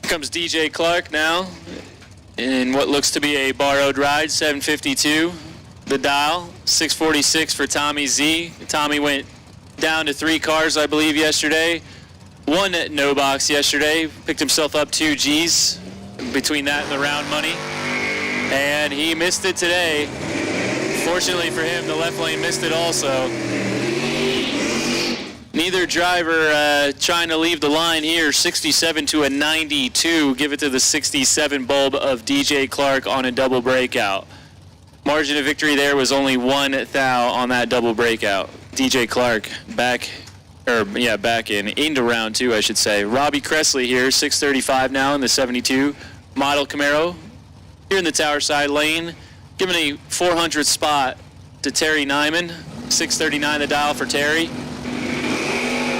Comes DJ Clark now in what looks to be a borrowed ride, 752 the dial, 646 for Tommy Z. Tommy went down to 3 cars, I believe, yesterday. 1 no box yesterday, picked himself up 2 G's between that and the round money, and he missed it today. Fortunately for him, the left lane missed it also. Neither driver trying to leave the line here. 67 to a 92. Give it to the 67 bulb of DJ Clark on a double breakout. Margin of victory there was only 1 thou on that double breakout. DJ Clark back into round 2, I should say. Robbie Cressley here, 635 now in the 72 model Camaro. Here in the tower side lane, giving a 400 spot to Terry Nyman. 639 the dial for Terry,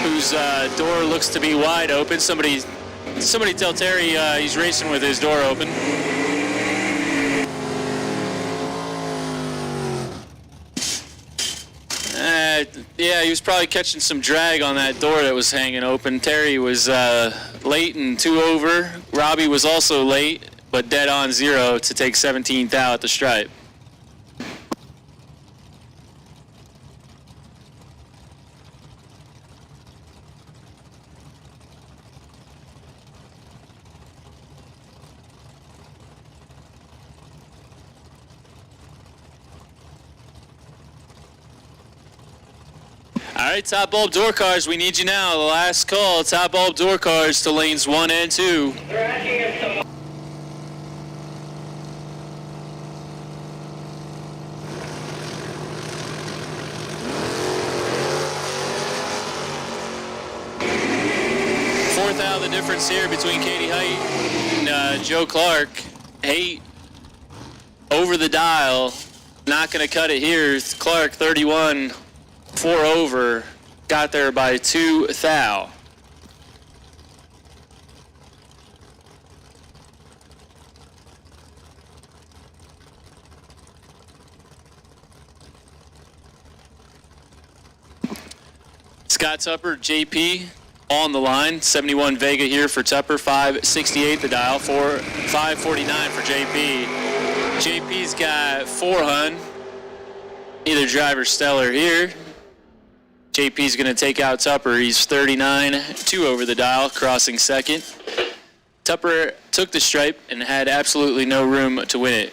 whose door looks to be wide open. Somebody tell Terry he's racing with his door open. Yeah, he was probably catching some drag on that door that was hanging open. Terry was late and 2 over. Robbie was also late, but dead on 0 to take 17 thou at the stripe. All right, top bulb door cars, we need you now. The last call, top bulb door cars to lanes 1 and 2. Fourth out, the difference here between Katie Height and Joe Clark. Height over the dial, not going to cut it here. Clark 31. 4 over, got there by 2 thou. Scott Tupper, JP, on the line. 71 Vega here for Tupper, 568 the dial, 549 for JP. JP's got 400. Either driver stellar here. JP's going to take out Tupper. He's 39-2 over the dial, crossing second. Tupper took the stripe and had absolutely no room to win it.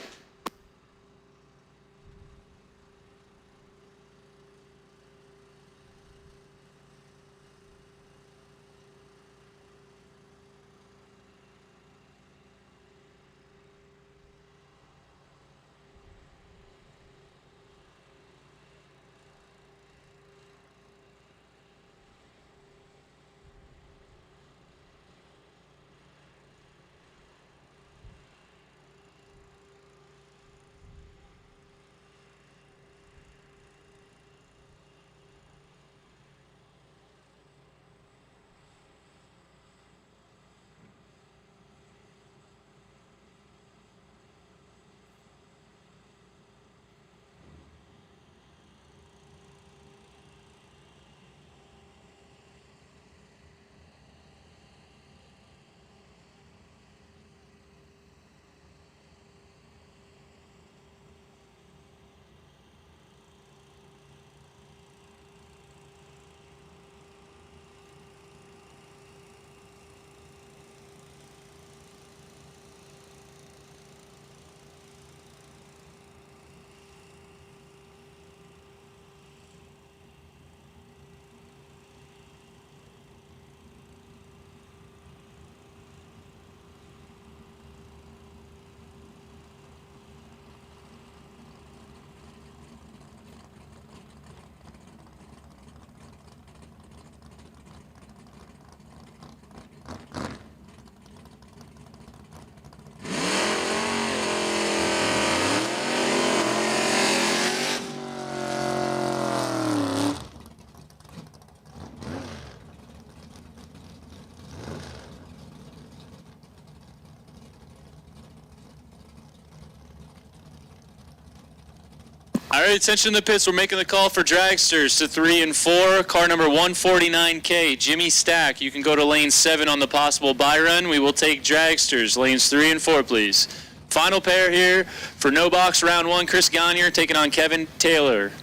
All right, attention in the pits. We're making the call for dragsters to 3 and 4. Car number 149K, Jimmy Stack. You can go to lane 7 on the possible buy run. We will take dragsters, lanes 3 and 4, please. Final pair here for no box round 1. Chris Gagne taking on Kevin Taylor.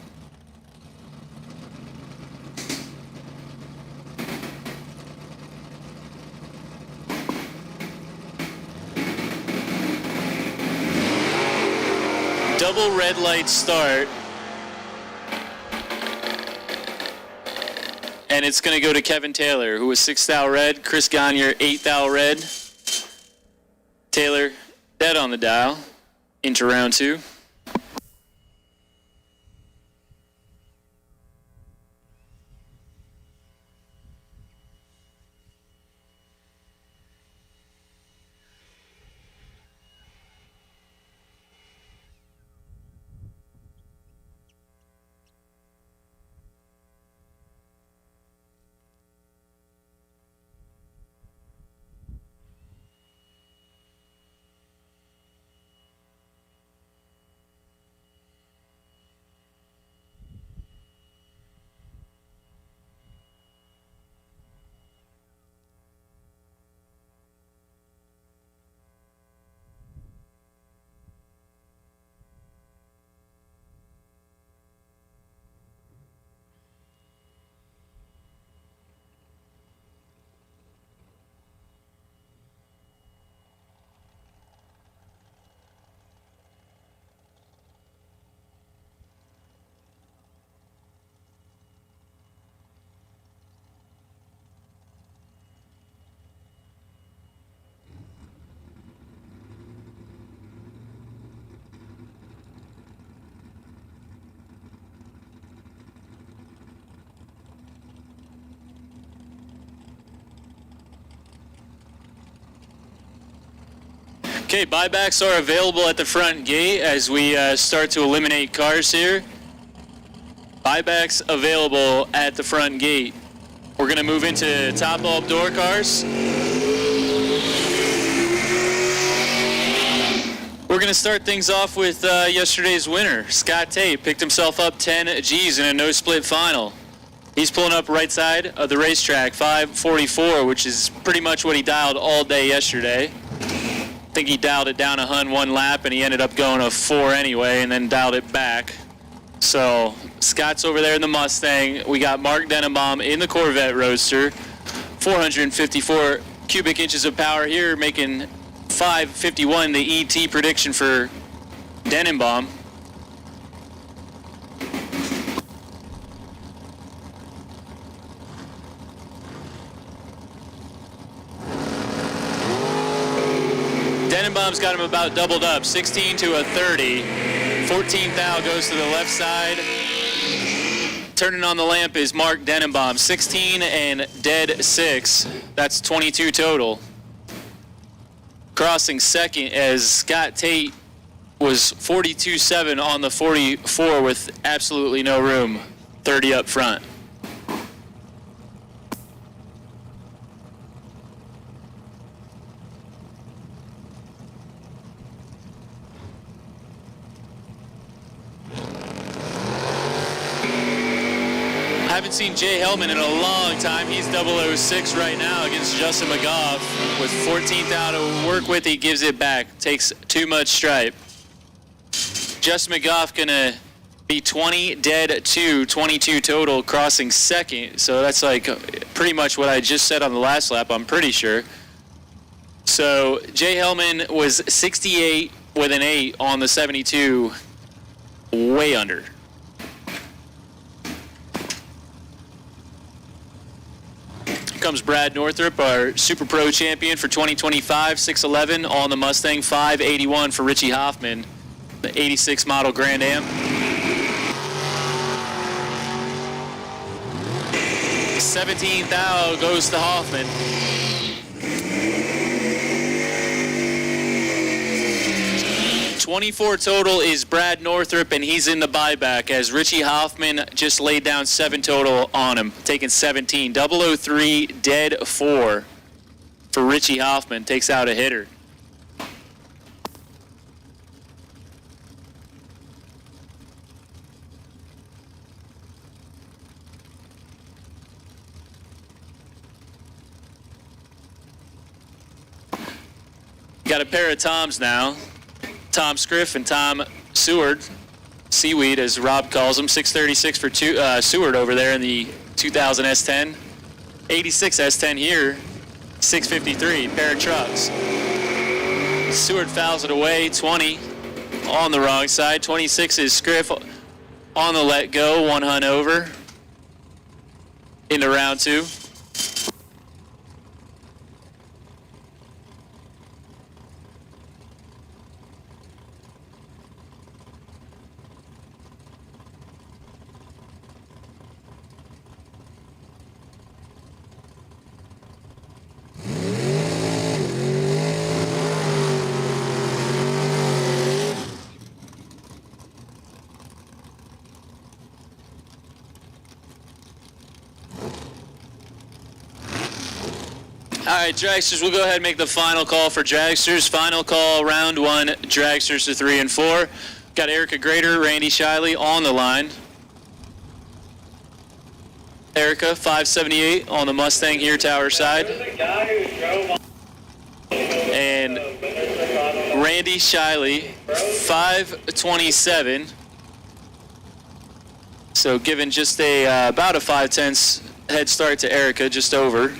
Double red light start. And it's going to go to Kevin Taylor, who was 6th thou red. Chris Gagne, 8th thou red. Taylor dead on the dial into round 2. Okay, buybacks are available at the front gate as we start to eliminate cars here. Buybacks available at the front gate. We're going to move into top bulb door cars. We're going to start things off with yesterday's winner. Scott Tate picked himself up 10 G's in a no-split final. He's pulling up right side of the racetrack, 544, which is pretty much what he dialed all day yesterday. I think he dialed it down a hun one lap, and he ended up going a 4 anyway, and then dialed it back. So Scott's over there in the Mustang. We got Mark Denenbaum in the Corvette Roadster. 454 cubic inches of power here, making 551 the ET prediction for Denenbaum. Denenbaum's got him about doubled up, 16 to a 30. 14 thou goes to the left side. Turning on the lamp is Mark Denenbaum, 16 and dead 6. That's 22 total. Crossing second as Scott Tate was 42.7 on the 44 with absolutely no room, 30 up front. I haven't seen Jay Hellman in a long time. He's 006 right now against Justin McGough. With 14th out to work with, he gives it back. Takes too much stripe. Justin McGough gonna be 20, dead 2, 22 total, crossing second. So that's like pretty much what I just said on the last lap, I'm pretty sure. So Jay Hellman was 68 with an 8 on the 72, way under. Comes Brad Northrup, our Super Pro champion for 2025, 6'11", on the Mustang, 581 for Richie Hoffman, the 86 model Grand Am. 17th out goes to Hoffman. 24 total is Brad Northrup, and he's in the buyback as Richie Hoffman just laid down 7 total on him, taking 17. 003, dead 4 for Richie Hoffman, takes out a hitter. Got a pair of Toms now. Tom Scriff and Tom Seward, Seaweed as Rob calls him, 636 for Seward over there in the 2000 S10. 86 S10 here, 653, pair of trucks. Seward fouls it away, 20 on the wrong side. 26 is Scriff on the let go, 1 hun over into round 2. All right, Dragsters, we'll go ahead and make the final call for Dragsters. Final call, round 1, Dragsters to 3 and 4. Got Erica Grader, Randy Shiley on the line. Erica, 578 on the Mustang here, tower side. And Randy Shiley, 527. So giving just about a 5/10 head start to Erica, just over.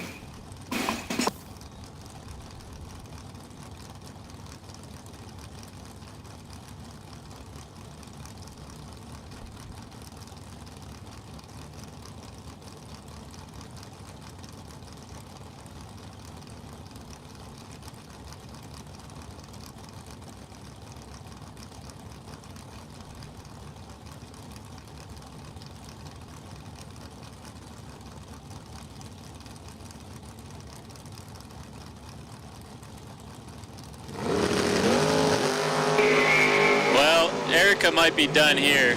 Erica might be done here.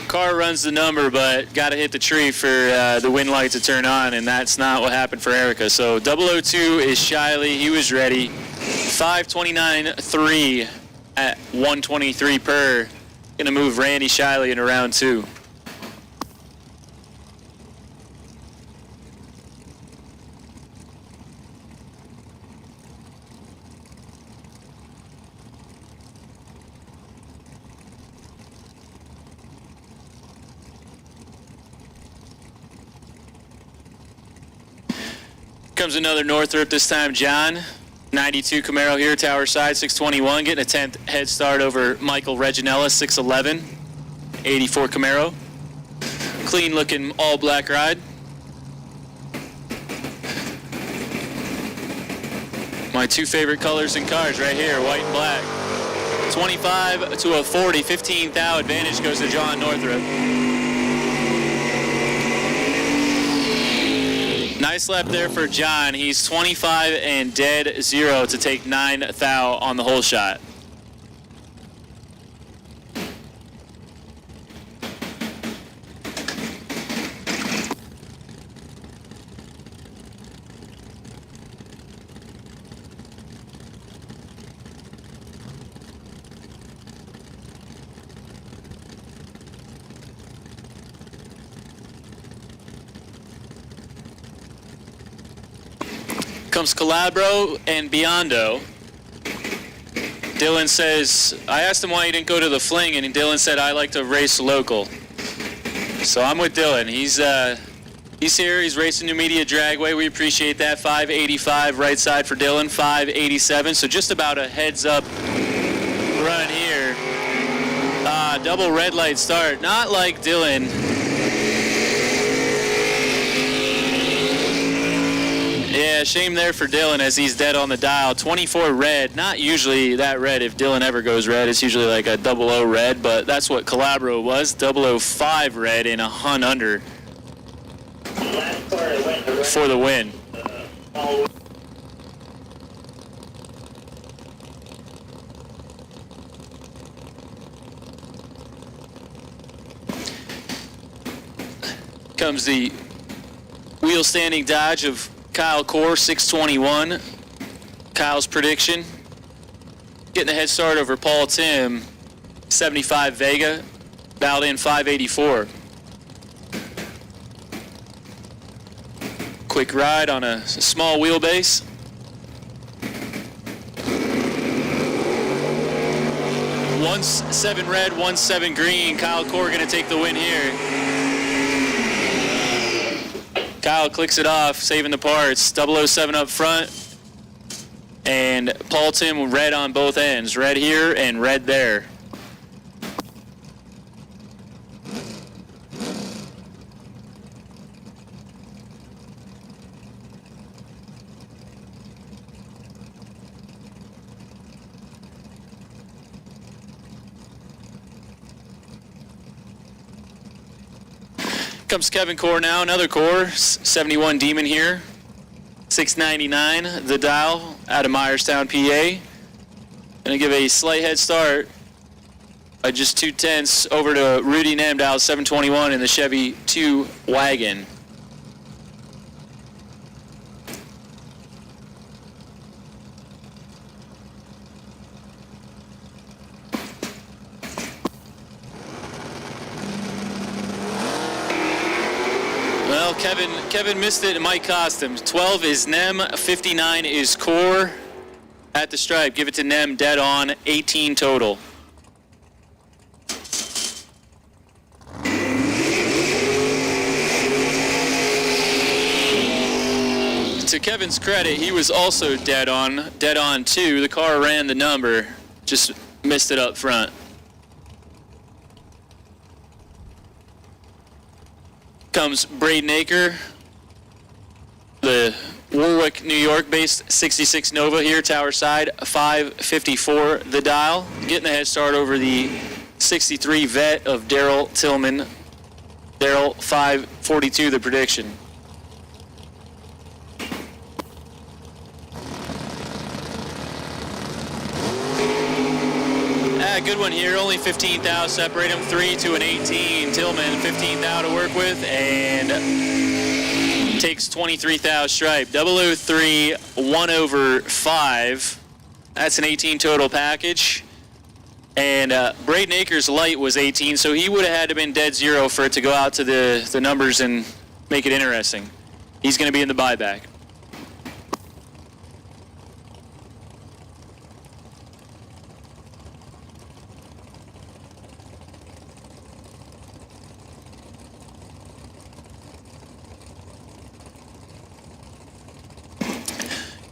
Car runs the number, but got to hit the tree for the wind light to turn on, and that's not what happened for Erica. So 002 is Shiley. He was ready. 529.3 at 123 per. Going to move Randy Shiley into round 2. Comes another Northrop, this time John. 92 Camaro here, tower side, 621, getting a 10th head start over Michael Reginella, 611. 84 Camaro. Clean looking all black ride. My two favorite colors in cars right here, white and black. 25 to a 40, 15 thou advantage goes to John Northrop. Nice lap there for John. He's 25 and dead 0 to take 9 thou on the whole shot. Comes Calabro and Biondo. Dylan says, I asked him why he didn't go to the fling, and Dylan said, I like to race local. So I'm with Dylan. He's here. He's racing Numidia Dragway. We appreciate that. 585 right side for Dylan, 587. So just about a heads up run here. Double red light start. Not like Dylan. Yeah, shame there for Dylan as he's dead on the dial. 24 red, not usually that red if Dylan ever goes red. It's usually like a 00 red, but that's what Calabro was. 005 red in a hun under for the win. Comes the wheel standing dodge of Kyle Core, 621. Kyle's prediction. Getting a head start over Paul Tim, 75 Vega. Bowed in 584. Quick ride on a small wheelbase. One's 7 red, 1 7 green. Kyle Core gonna take the win here. Kyle clicks it off, saving the parts. 007 up front. And Paul Tim red on both ends. Red here and red there. Comes Kevin Core now, another Core, 71 Demon here, 699 the dial out of Myerstown, PA. Gonna give a slight head start by just 2/10 over to Rudy Namdow, 721 in the Chevy 2 wagon. Well, Kevin missed it. It might cost him. 12 is Nem, 59 is Core at the stripe. Give it to Nem, dead on, 18 total. To Kevin's credit, he was also dead on too. The car ran the number, just missed it up front. Comes Braden Aker, the Warwick, New York-based 66 Nova here, tower side, 554 the dial. Getting the head start over the 63 vet of Daryl Tillman. Daryl, 542 the prediction. Good one here, only 15 thou separate them, 3 to an 18. Tillman, 15 thou to work with, and takes 23 thou stripe. 003, 1/5. That's an 18 total package. And Braden Akers light was 18, so he would have had to been dead 0 for it to go out to the numbers and make it interesting. He's going to be in the buyback.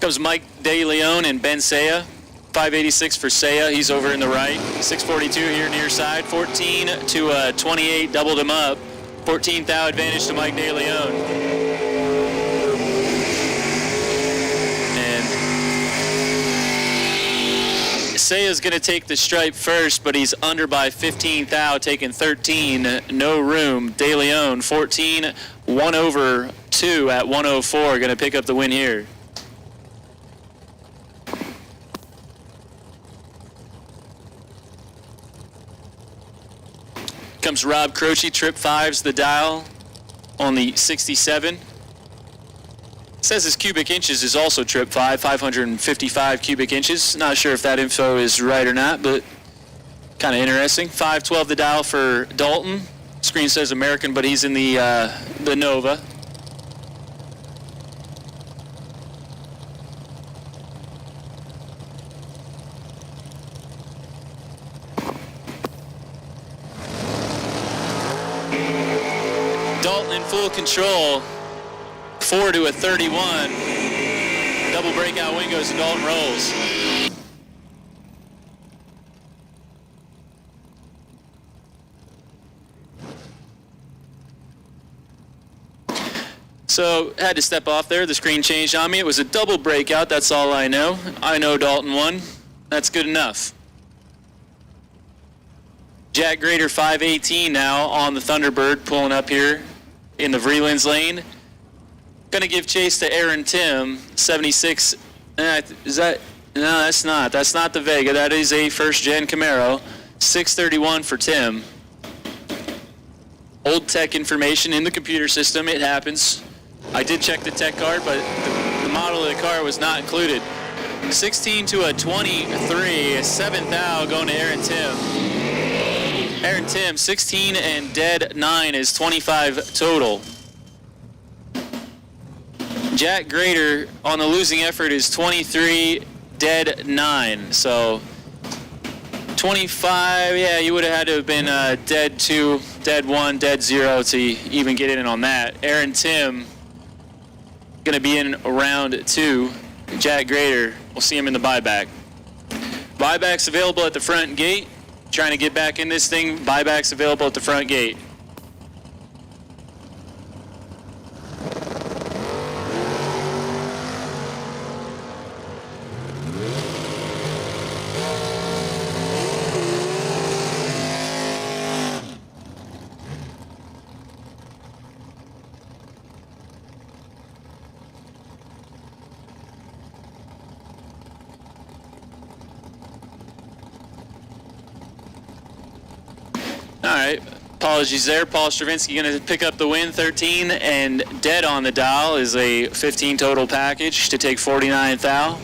Comes Mike De Leon and Ben Saya. 586 for Saya. He's over in the right. 642 here near side. 14 to 28. Doubled him up. 14 thou advantage to Mike De Leon. And Saya's going to take the stripe first, but he's under by 15 thou, taking 13. No room. De Leon 14. 1 over 2 at 104. Going to pick up the win here. Comes Rob Croce, trip 5's the dial on the 67. Says his cubic inches is also trip 5, 555 cubic inches. Not sure if that info is right or not, but kind of interesting. 512 the dial for Dalton. Screen says American, but he's in the Nova. Dalton in full control, 4 to a 31. Double breakout win goes to Dalton rolls. So had to step off there. The screen changed on me. It was a double breakout. That's all I know. I know Dalton won. That's good enough. Jack Grader 518 now on the Thunderbird, pulling up here in the Vreelands lane. Going to give chase to Aaron Tim, 76. Is that? No, that's not. That's not the Vega. That is a first-gen Camaro. 631 for Tim. Old tech information in the computer system. It happens. I did check the tech card, but the model of the car was not included. 16 to a 23. 7 thou going to Aaron Tim. Aaron Tim, 16 and dead 9 is 25 total. Jack Grader on the losing effort is 23, dead 9. So 25, yeah, you would have had to have been dead 2, dead 1, dead 0 to even get in on that. Aaron Tim going to be in round 2. Jack Grader, we'll see him in the buyback. Buyback's available at the front gate. Trying to get back in this thing, buyback's available at the front gate. All right, apologies there. Paul Stravinsky going to pick up the win, 13, and dead on the dial is a 15 total package to take 49 thou.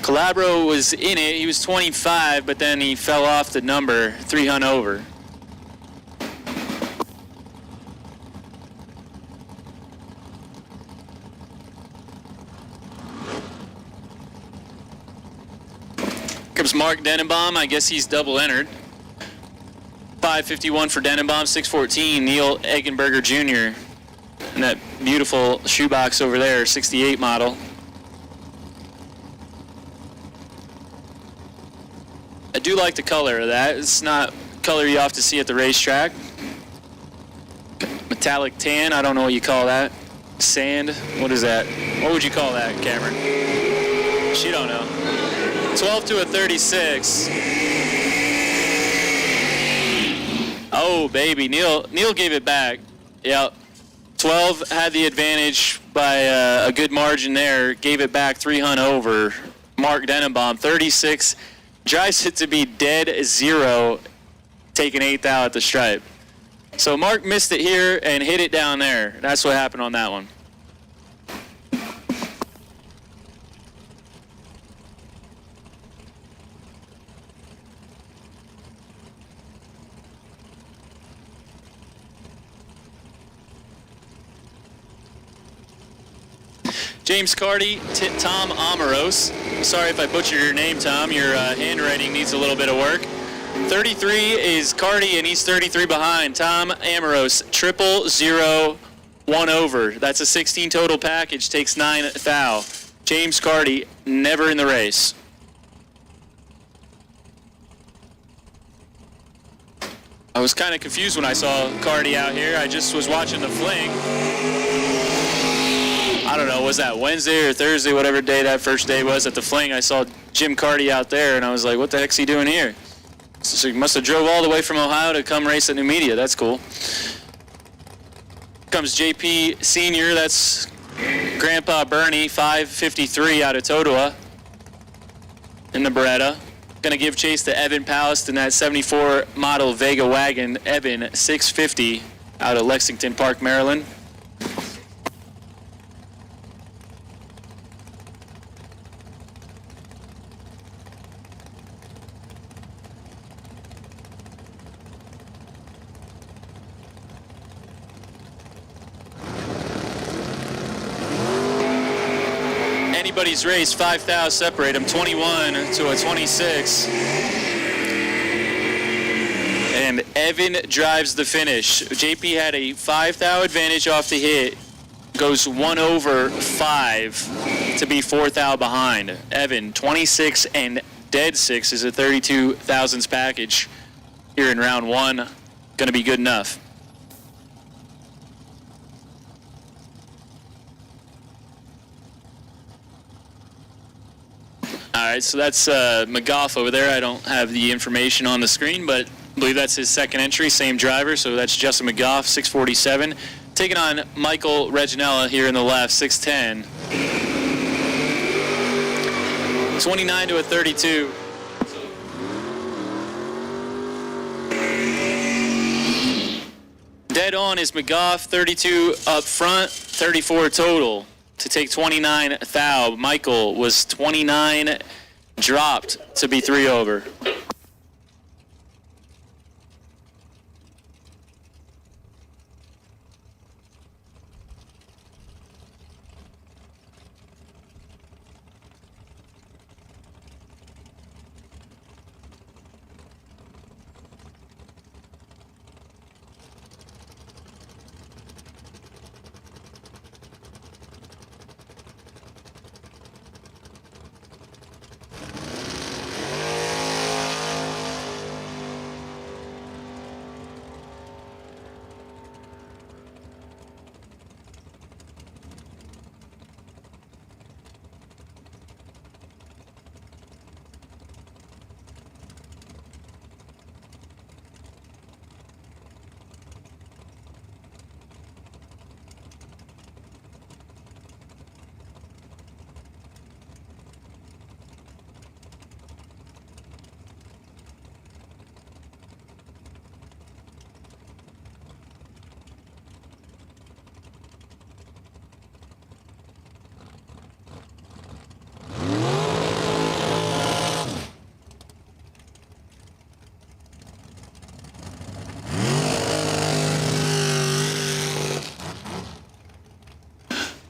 Calabro was in it. He was 25, but then he fell off the number, 300 over. Comes Mark Denenbaum. I guess he's double entered. 551 for Denenbaum, 614 Neil Eggenberger Jr. And that beautiful shoebox over there, 68 model. I do like the color of that. It's not color you often see at the racetrack. Metallic tan, I don't know what you call that. Sand, what is that? What would you call that, Cameron? She don't know. 12 to a 36. Oh, baby. Neil gave it back. Yep. 12 had the advantage by a good margin there. Gave it back 300 over. Mark Denenbaum, 36. Drives it to be dead 0, taking 8 thou at the stripe. So Mark missed it here and hit it down there. That's what happened on that one. James Carty, Tom Amoros. Sorry if I butchered your name, Tom. Your handwriting needs a little bit of work. 33 is Carty, and he's 33 behind. Tom Amoros, 000 1 over. That's a 16 total package, takes 9 thou. James Carty, never in the race. I was kind of confused when I saw Carty out here. I just was watching the fling. I don't know, was that Wednesday or Thursday, whatever day that first day was at the fling? I saw Jim Carty out there, and I was like, what the heck's he doing here? So he must have drove all the way from Ohio to come race at Numidia. That's cool. Comes JP Senior, that's Grandpa Bernie, 553 out of Totowa in the Beretta. Gonna give chase to Evan Palast in that 74 model Vega wagon. Evan, 650 out of Lexington Park, Maryland. Anybody's race, 5,000 separate them, 21 to a 26. And Evan drives the finish. JP had a 5,000 advantage off the hit, goes 1 over 5 to be 4,000 behind. Evan, 26 and dead 6 is a 32 thousandths package here in round 1. Gonna be good enough. All right, so that's McGough over there. I don't have the information on the screen, but I believe that's his second entry, same driver, so that's Justin McGough, 647. Taking on Michael Reginella here in the left, 610. 29 to a 32. Dead on is McGough, 32 up front, 34 total to take 29 thou. Michael was 29 dropped to be 3 over.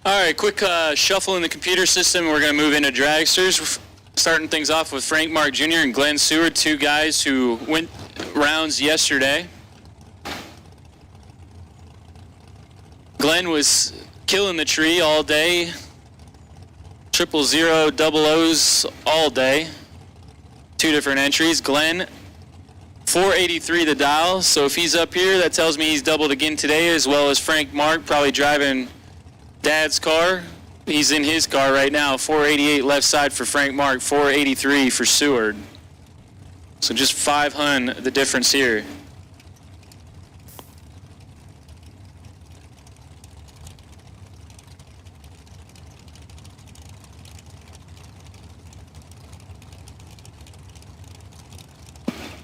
All right, quick shuffle in the computer system. We're going to move into dragsters. Starting things off with Frank Mark Jr. and Glenn Seward, 2 guys who went rounds yesterday. Glenn was killing the tree all day. 000, double O's all day. 2 different entries. Glenn, 483 the dial. So if he's up here, that tells me he's doubled again today, as well as Frank Mark, probably driving Dad's car. He's in his car right now. 488 left side for Frank Mark, 483 for Seward. So just 500 the difference here.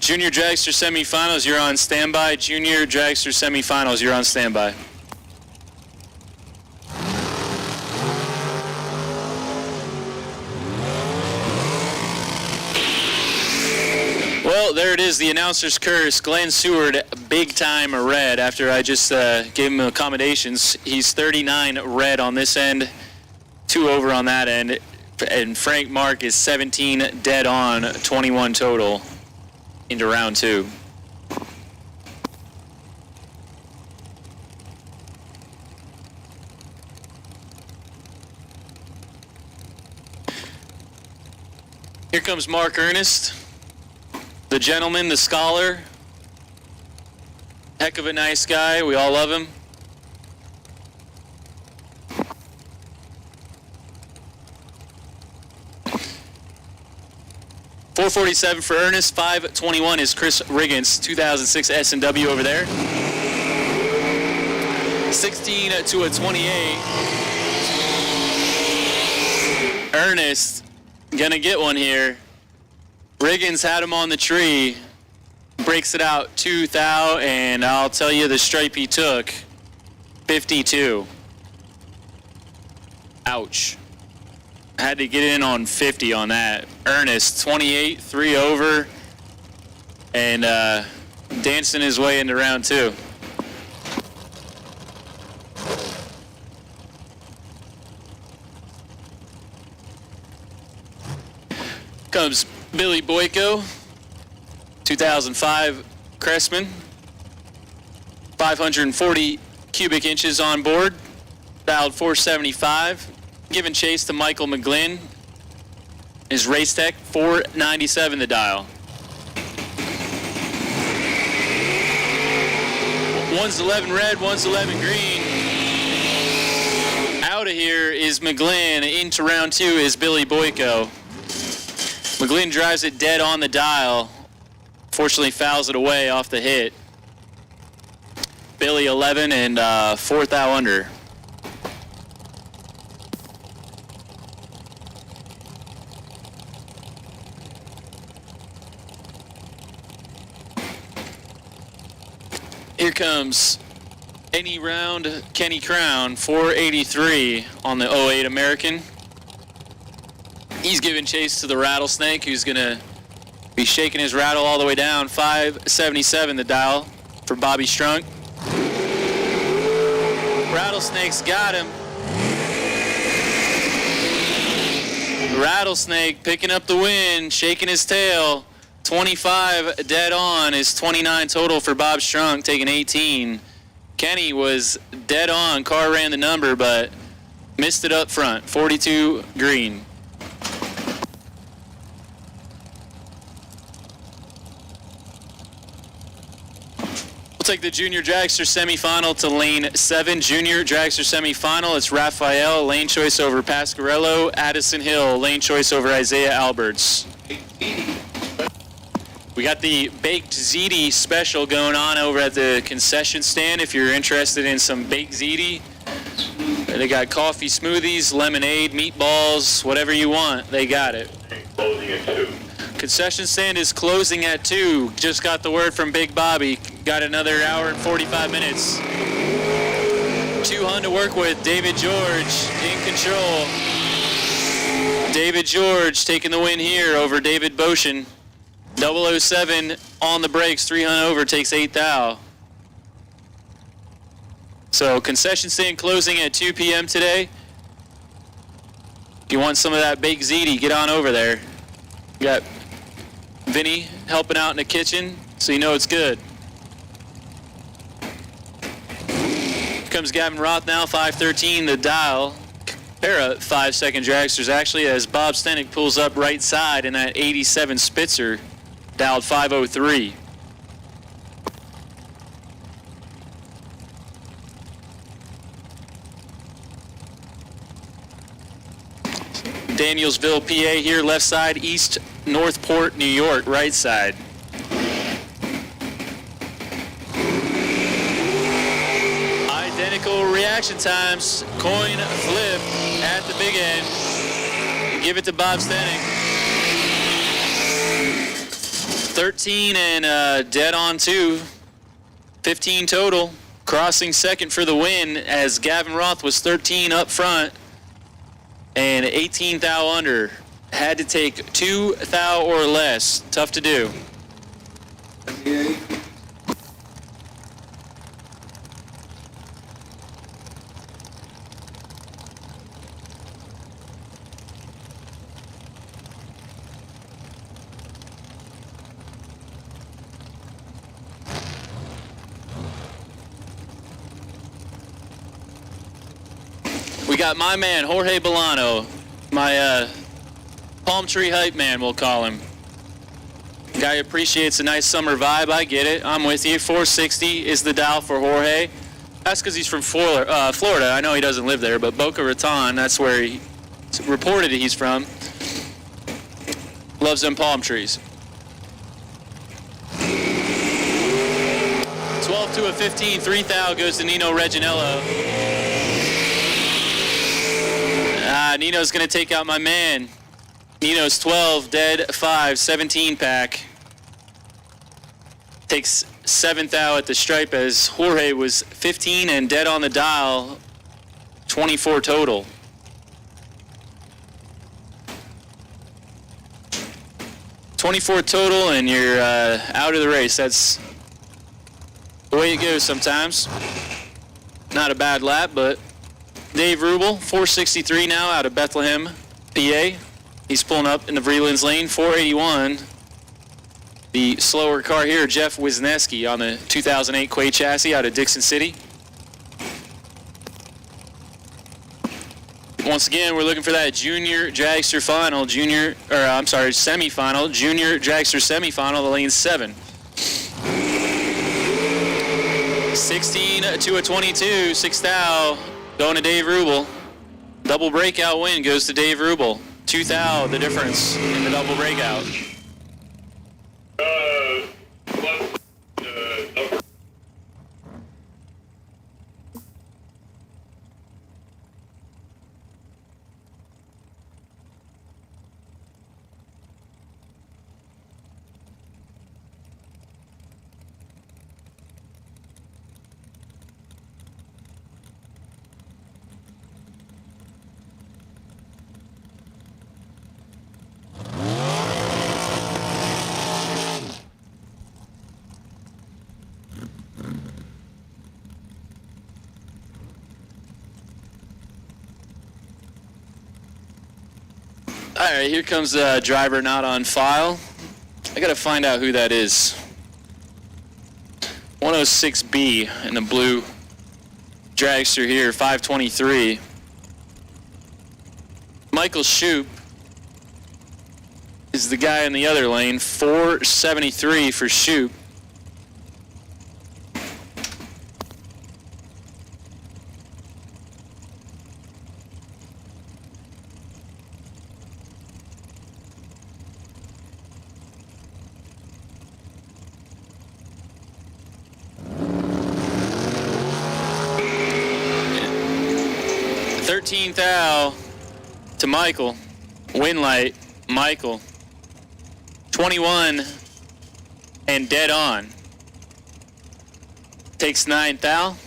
Junior Dragster semifinals, you're on standby. Junior Dragster semifinals, you're on standby. Well, there it is, the announcer's curse. Glenn Seward, big time red after I just gave him accommodations. He's 39 red on this end, 2 over on that end. And Frank Mark is 17 dead on, 21 total into round 2. comes Mark Ernest, the gentleman, the scholar. Heck of a nice guy. We all love him. .447 for Ernest. 5:21 is Chris Riggins, 2006 S&W over there. 16 to a 28. Ernest gonna get one here. Riggins had him on the tree. Breaks it out 2 thou, and I'll tell you the stripe he took. 52. Ouch. Had to get in on 50 on that. Ernest, 28, 3 over, and dancing his way into round 2. Comes Billy Boyko, 2005 Crestman, 540 cubic inches on board, dialed 475. Giving chase to Michael McGlynn. His race tech, 497 the dial. One's 11 red, one's 11 green. Out of here is McGlynn. Into round 2 is Billy Boyko. McGlynn drives it dead on the dial. Fortunately fouls it away off the hit. Billy 11 and 4 thou under. Here comes any round Kenny Crown, 483 on the 08 American. He's giving chase to the Rattlesnake, who's gonna be shaking his rattle all the way down. 577 the dial for Bobby Strunk. Rattlesnake's got him. Rattlesnake picking up the win, shaking his tail. 25 dead on is 29 total for Bob Strunk, taking 18. Kenny was dead on. Car ran the number, but missed it up front. 42 green. We'll take the Junior Dragster semifinal to lane 7. Junior Dragster semifinal. It's Raphael, lane choice over Pasquarello. Addison Hill, lane choice over Isaiah Alberts. We got the baked ziti special going on over at the concession stand if you're interested in some baked ziti. They got coffee smoothies, lemonade, meatballs, whatever you want, they got it. Closing at 2. Concession stand is closing at 2. Just got the word from Big Bobby. Got another hour and 45 minutes. 200 to work with. David George in control. David George taking the win here over David Boshin. 007 on the brakes, 300 over, takes 8 thou. So concession stand closing at 2 p.m. today. If you want some of that baked ziti, get on over there. You got Vinny helping out in the kitchen, so you know it's good. Here comes Gavin Roth now, 513 the dial. Pair of 5-second dragsters actually, as Bob Stenick pulls up right side in that 87 Spitzer. Dialed 503. Danielsville, PA here, left side, East Northport, New York, right side. Identical reaction times. Coin flip at the big end. Give it to Bob Stenick. 13 and dead on 2. 15 total. Crossing second for the win as Gavin Roth was 13 up front and 18 thou under. Had to take 2 thou or less. Tough to do. We got my man Jorge Bolano, my Palm Tree Hype Man, we'll call him. Guy appreciates a nice summer vibe. I get it. I'm with you. 460 is the dial for Jorge. That's because he's from Florida. I know he doesn't live there, but Boca Raton, that's where it's reported he's from. Loves them palm trees. 12 to a 15. 3,000 goes to Nino Reginello. Nino's going to take out my man. Nino's 12, dead 5, 17 pack. Takes 7,000 at the stripe as Jorge was 15 and dead on the dial, 24 total. $24 total and you're out of the race. That's the way it goes sometimes. Not a bad lap, but Dave Rubel, 463 now out of Bethlehem, PA. He's pulling up in the Vreelands lane, 481. The slower car here, Jeff Wisniewski on the 2008 Quay chassis out of Dixon City. Once again, we're looking for that junior dragster final, semifinal, junior dragster semifinal, the lane 7. 16 to a 22, 6,000 going to Dave Rubel. Double breakout win goes to Dave Rubel. 2,000, the difference in the double breakout. All right, here comes the driver not on file. I got to find out who that is. 106B in the blue dragster here, 523. Michael Shoup is the guy in the other lane, 473 for Shoup. $13,000 to Michael. Win light, Michael. 21 and dead on. Takes 9,000.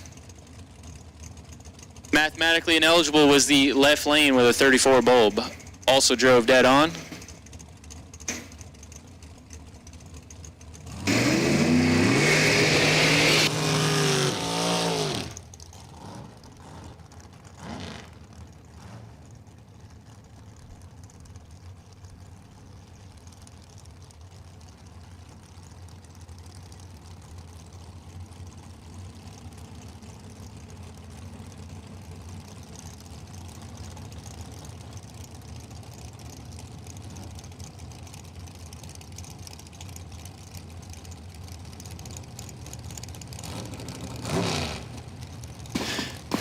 Mathematically ineligible was the left lane with a 34 bulb. Also drove dead on.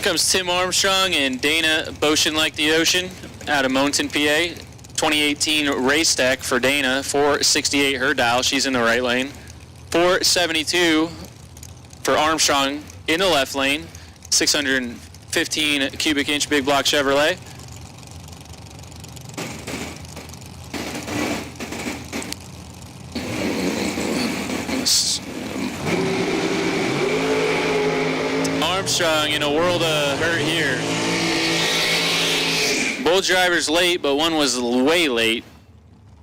Comes Tim Armstrong and Dana Boshin Like the Ocean out of Mountain, PA. 2018 race deck for Dana, 468 her dial, she's in the right lane. 472 for Armstrong in the left lane, 615 cubic inch big block Chevrolet. Armstrong in a world of hurt here. Both drivers late, but one was way late.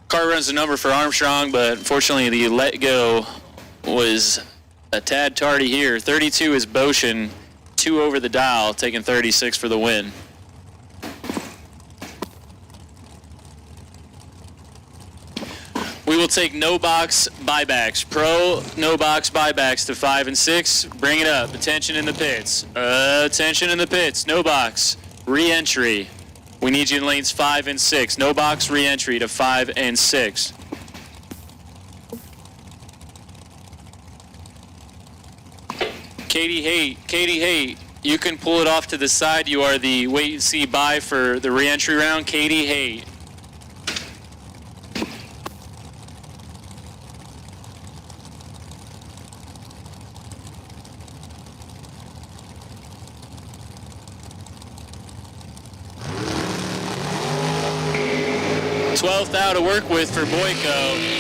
Car runs the number for Armstrong, but unfortunately the let go was a tad tardy here. 32 is Boshin, 2 over the dial, taking 36 for the win. We will take no box buybacks. Pro no box buybacks to 5 and 6. Bring it up. Attention in the pits. Attention in the pits. No box. Re-entry. We need you in lanes 5 and 6. No box re-entry to 5 and 6. Katie Haight, you can pull it off to the side. You are the wait and see buy for the re-entry round. Katie Haight. Twelfth out to work with for Boyko.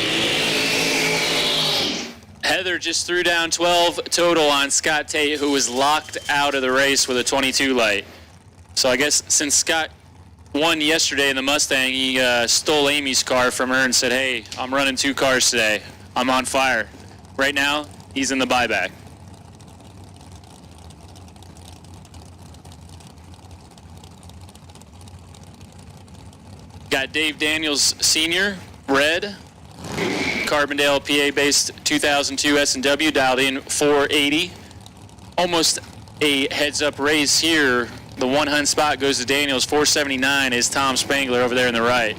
Heather just threw down 12 total on Scott Tate, who was locked out of the race with a 22 light. So I guess since Scott won yesterday in the Mustang, he stole Amy's car from her and said, hey, I'm running 2 cars today. I'm on fire. Right now, he's in the buyback. Got Dave Daniels Sr., red. Carbondale, PA-based 2002 S&W, dialed in 480. Almost a heads-up race here. The 100 spot goes to Daniels. 479 is Tom Spangler over there in the right.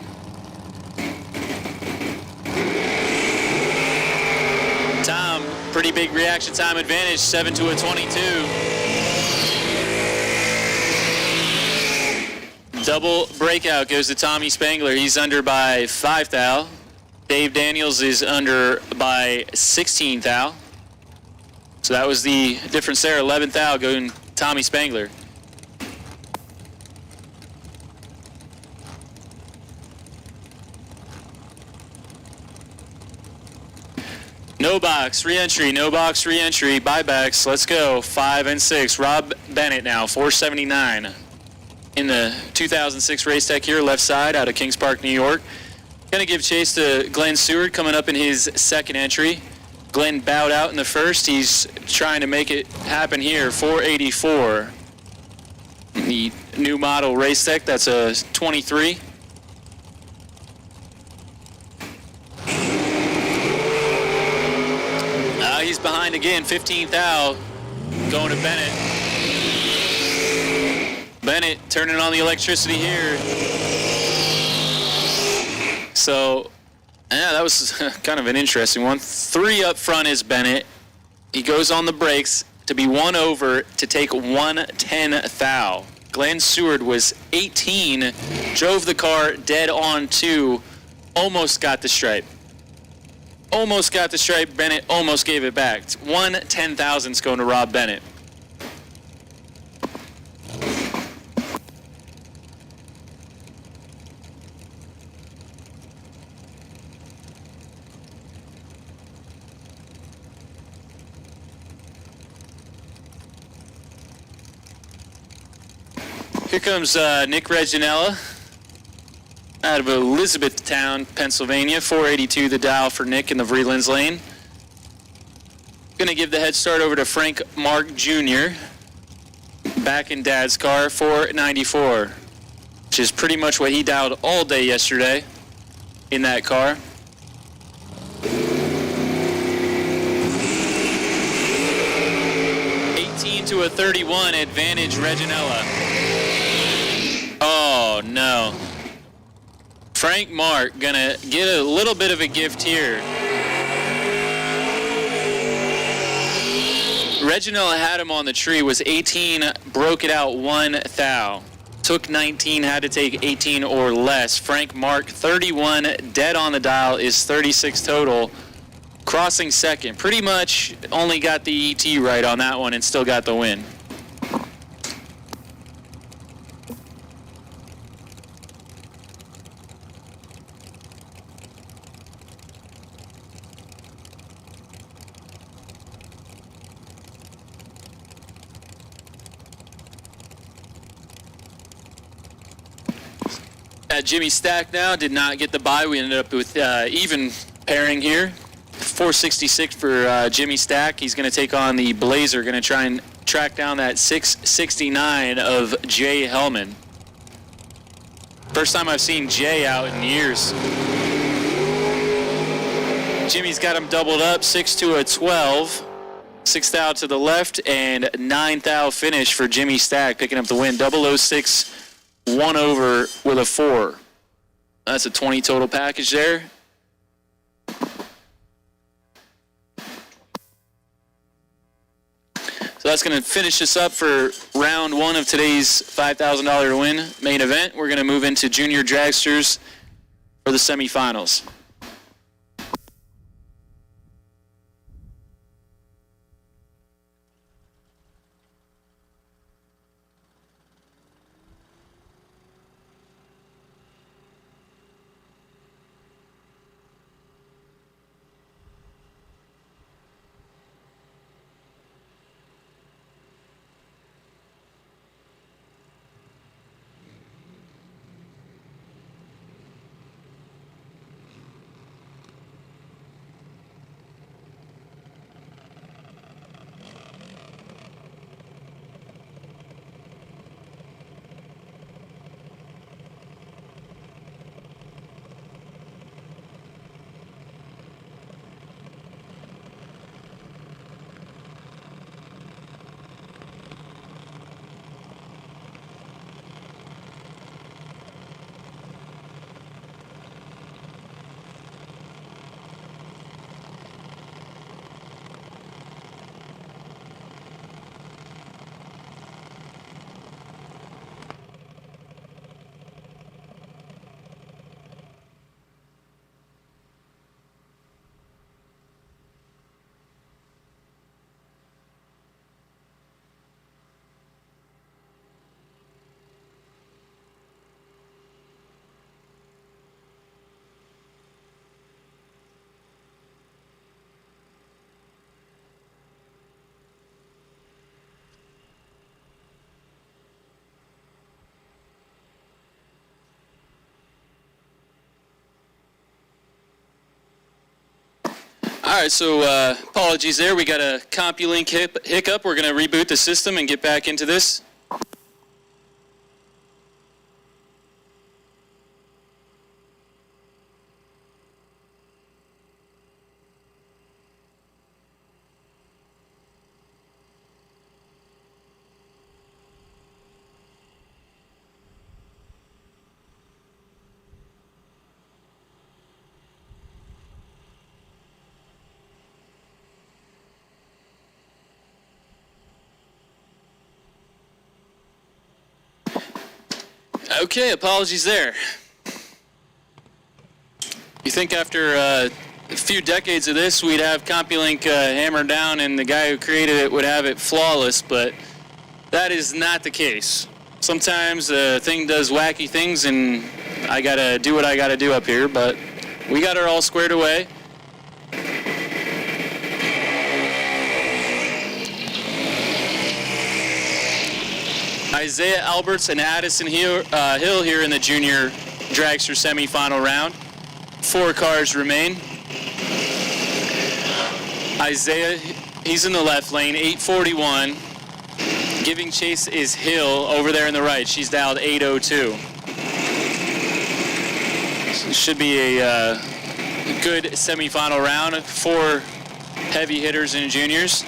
Tom, pretty big reaction time advantage, 7 to a 22. Double breakout goes to Tommy Spangler. He's under by 5 thou. Dave Daniels is under by 16 thou. So that was the difference there. 11 thou going Tommy Spangler. No box, re-entry, no box, re-entry, buybacks. Let's go. 5 and 6. Rob Bennett now, 479. In the 2006 race tech here, left side out of Kings Park, New York. Going to give chase to Glenn Seward coming up in his second entry. Glenn bowed out in the first. He's trying to make it happen here. 484. The new model race tech, that's a 23. He's behind again, 15th thou, going to Bennett. Bennett turning on the electricity here. So, yeah, that was kind of an interesting one. 3 up front is Bennett. He goes on the brakes to be 1 over to take 110 thou. Glenn Seward was 18, drove the car dead on 2, almost got the stripe. Almost got the stripe. Bennett almost gave it back. 1/10,000's going to Rob Bennett. Here comes Nick Reginella out of Elizabethtown, Pennsylvania. 482 the dial for Nick in the Vreelands lane. Going to give the head start over to Frank Mark Jr. back in Dad's car, 494, which is pretty much what he dialed all day yesterday in that car. To a 31 advantage Reginella. Oh no. Frank Mark gonna get a little bit of a gift here. Reginella had him on the tree, was 18, broke it out 1 thou. Took 19, had to take 18 or less. Frank Mark 31, dead on the dial, is 36 total. Crossing second, pretty much only got the ET right on that one and still got the win. Jimmy Stack now did not get the bye. We ended up with even pairing here. 466 for Jimmy Stack. He's going to take on the Blazer. Going to try and track down that 669 of Jay Hellman. First time I've seen Jay out in years. Jimmy's got him doubled up, 6 to a 12. 6 thou to the left and 9 thou finish for Jimmy Stack, picking up the win. 006 1 over with a 4. That's a 20 total package there. So that's going to finish us up for round 1 of today's $5,000 to win main event. We're going to move into junior dragsters for the semifinals. All right, so apologies there. We got a CompuLink hiccup. We're going to reboot the system and get back into this. Okay, apologies there. You think after a few decades of this, we'd have CompuLink hammered down and the guy who created it would have it flawless, but that is not the case. Sometimes the thing does wacky things and I gotta do what I gotta do up here, but we got her all squared away. Isaiah Alberts and Addison Hill here in the junior dragster semifinal round. 4 cars remain. Isaiah, he's in the left lane, 841. Giving chase is Hill over there in the right. She's dialed 802. So it should be a good semifinal round. 4 heavy hitters in juniors.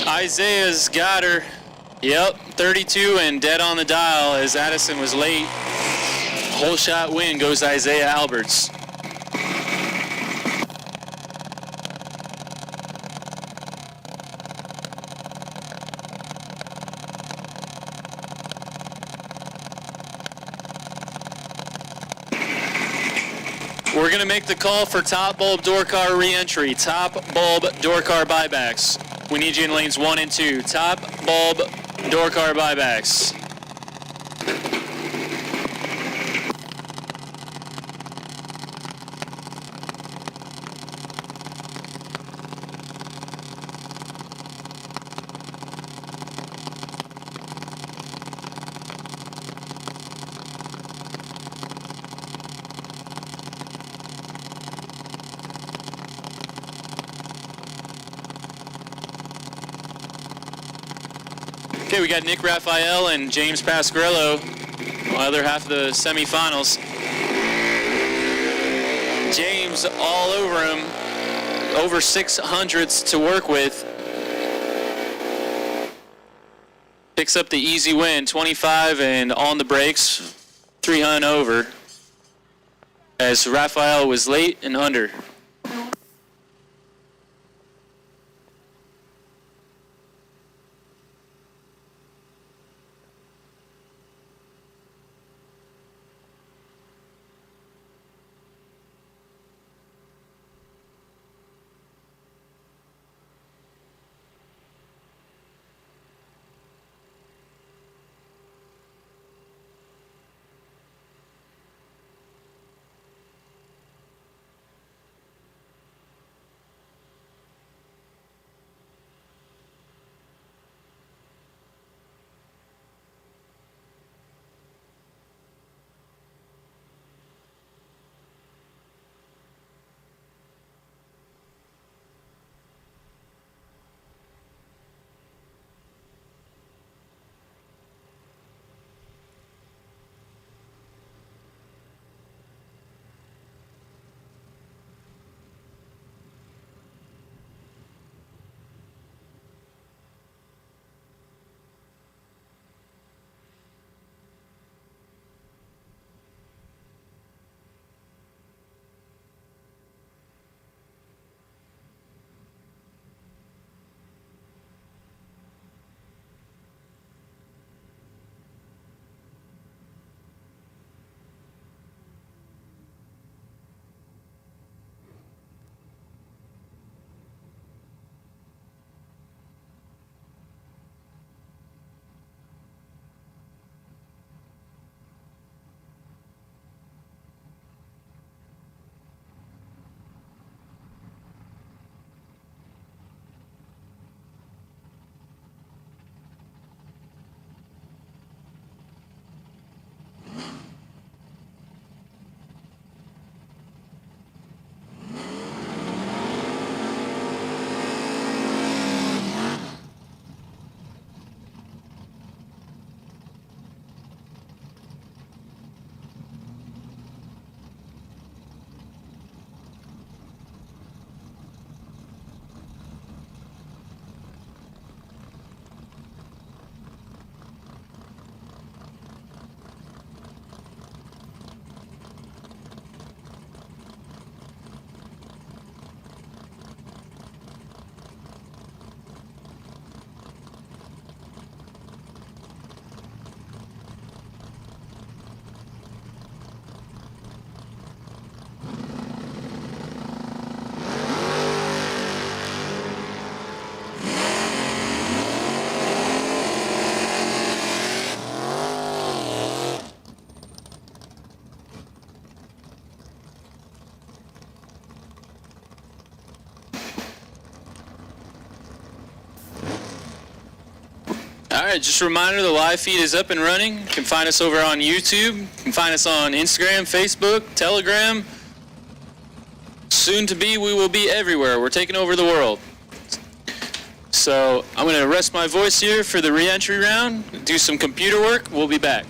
Isaiah's got her. Yep, 32 and dead on the dial as Addison was late. Whole shot win goes Isaiah Alberts. We're going to make the call for top bulb door car re-entry. Top bulb door car buybacks. We need you in lanes 1 and 2. Top bulb door car buybacks. Okay, we got Nick Raphael and James Pasquarello, the other half of the semifinals. James all over him, over 600s to work with. Picks up the easy win, 25 and on the brakes, 300 over, as Raphael was late and under. All right, just a reminder, the live feed is up and running. You can find us over on YouTube. You can find us on Instagram, Facebook, Telegram. Soon to be, we will be everywhere. We're taking over the world. So I'm going to rest my voice here for the re-entry round, do some computer work. We'll be back.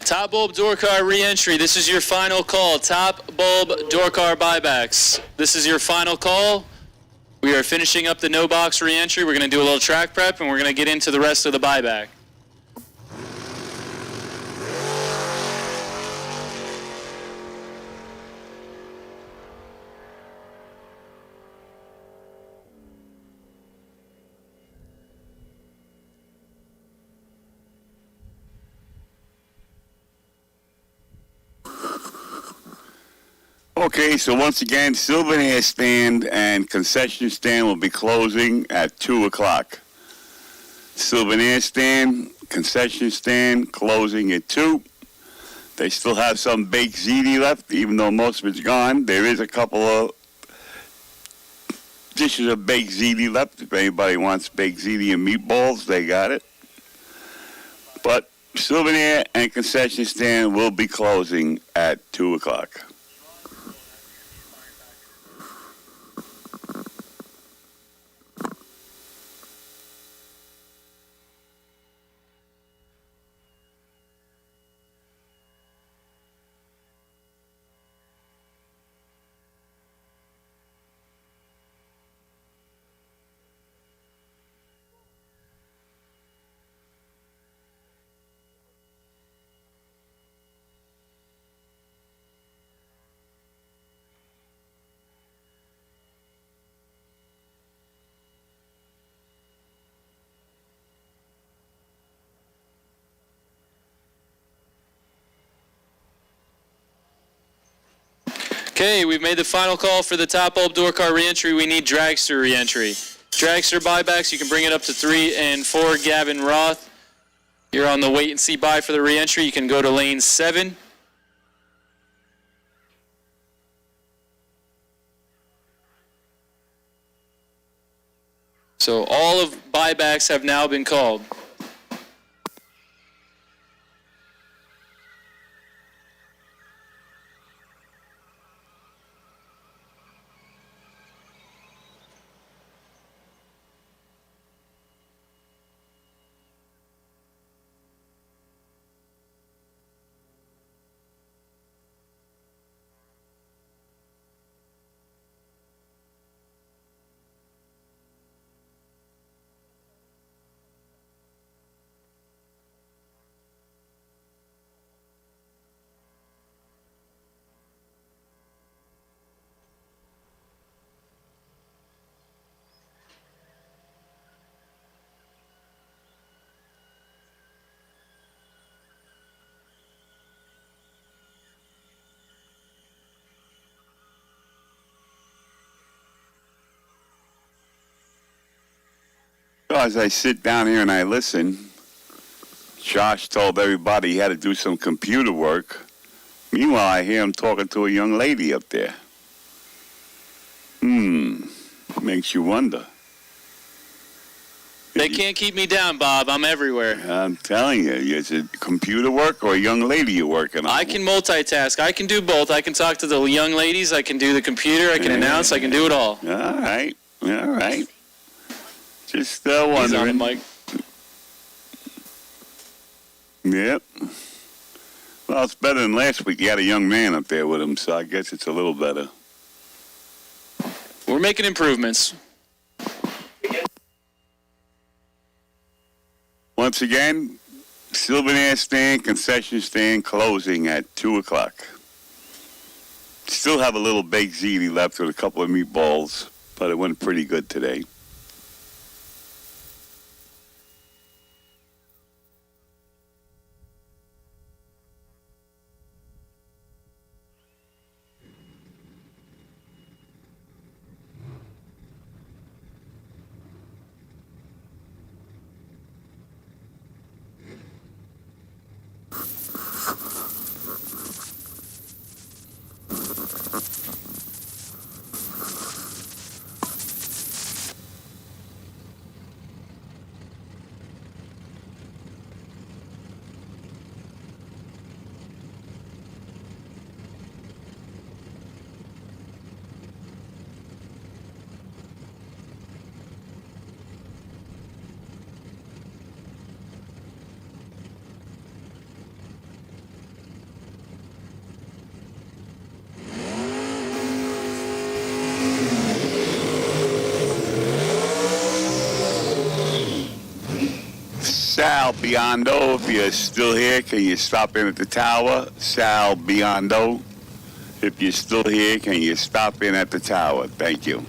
Top bulb door car re-entry. This is your final call. Top bulb door car buybacks. This is your final call. We are finishing up the no box re-entry. We're going to do a little track prep and we're going to get into the rest of the buyback. Okay, so once again, souvenir stand and concession stand will be closing at 2 o'clock. Souvenir stand, concession stand closing at 2. They still have some baked ziti left, even though most of it's gone. There is a couple of dishes of baked ziti left. If anybody wants baked ziti and meatballs, they got it. But souvenir and concession stand will be closing at 2 o'clock. Okay, we've made the final call for the top bulb door car re-entry. We need Dragster re-entry. Dragster buybacks, you can bring it up to 3 and 4. Gavin Roth, you're on the wait and see buy for the re-entry. You can go to lane 7. So all of buybacks have now been called. As I sit down here and I listen, Josh told everybody he had to do some computer work. Meanwhile, I hear him talking to a young lady up there. Makes you wonder. They can't keep me down, Bob. I'm everywhere. I'm telling you, is it computer work or a young lady you're working on? I can multitask. I can do both. I can talk to the young ladies. I can do the computer. I can announce. I can do it all. All right. Just He's on the wondering. mic. Yep. Well, it's better than last week. You had a young man up there with him, so I guess it's a little better. We're making improvements. Once again, souvenir stand, concession stand closing at 2 o'clock. Still have a little baked ziti left with a couple of meatballs, but it went pretty good today. Sal Biondo, if you're still here, can you stop in at the tower? Sal Biondo, if you're still here, can you stop in at the tower? Thank you.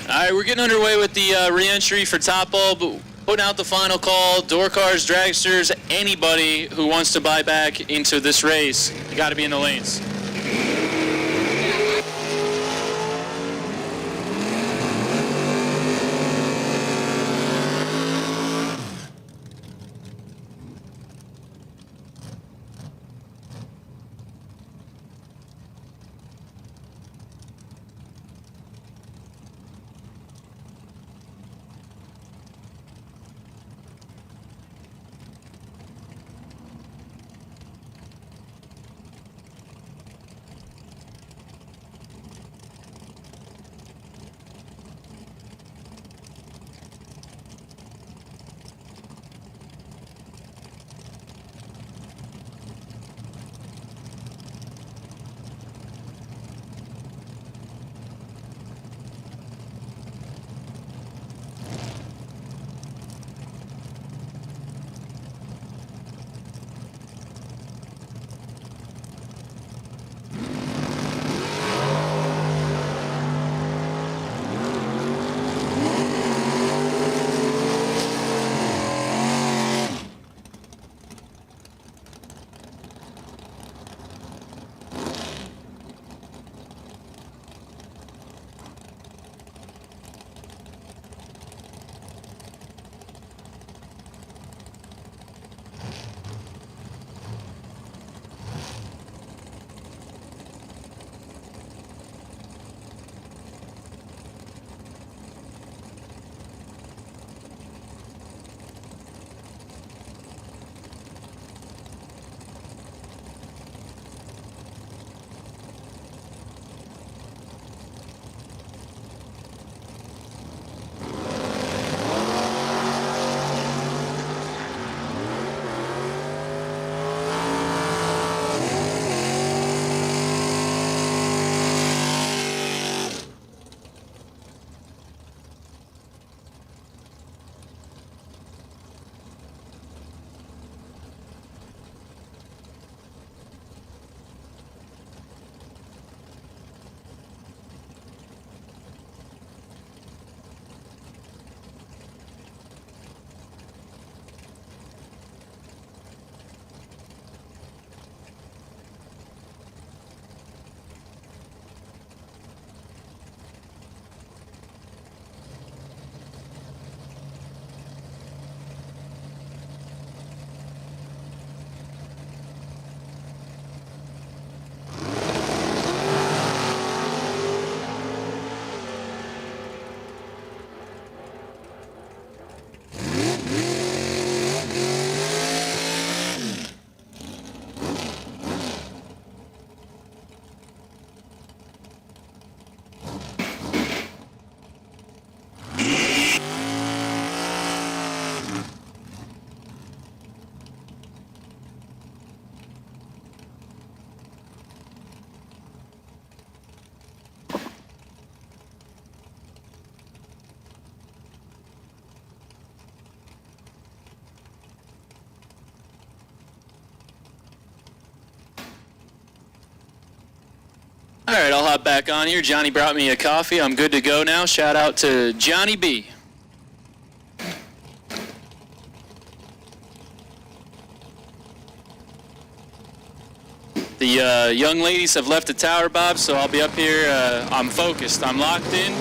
All right, we're getting underway with the re-entry for top bulb. Putting out the final call. Door cars, dragsters, anybody who wants to buy back into this race, you got to be in the lanes. All right, I'll hop back on here. Johnny brought me a coffee. I'm good to go now. Shout out to Johnny B. The young ladies have left the tower, Bob, so I'll be up here. I'm focused. I'm locked in.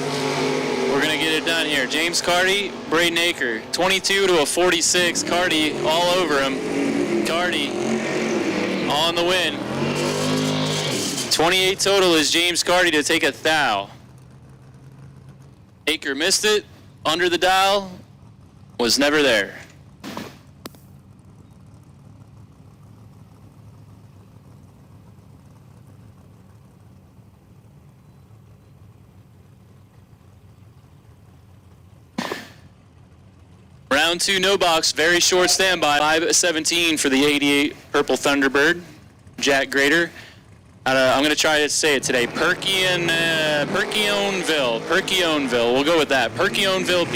We're going to get it done here. James Carty, Braden Aker, 22 to a 46. Carty all over him. Carty on the win. 28 total is James Carty to take a thou. Aker missed it. Under the dial. Was never there. Round 2, no box, very short standby. 5:17 for the 88 Purple Thunderbird, Jack Grader. I'm going to try to say it today. Perkionville. We'll go with that. Perkionville, PA.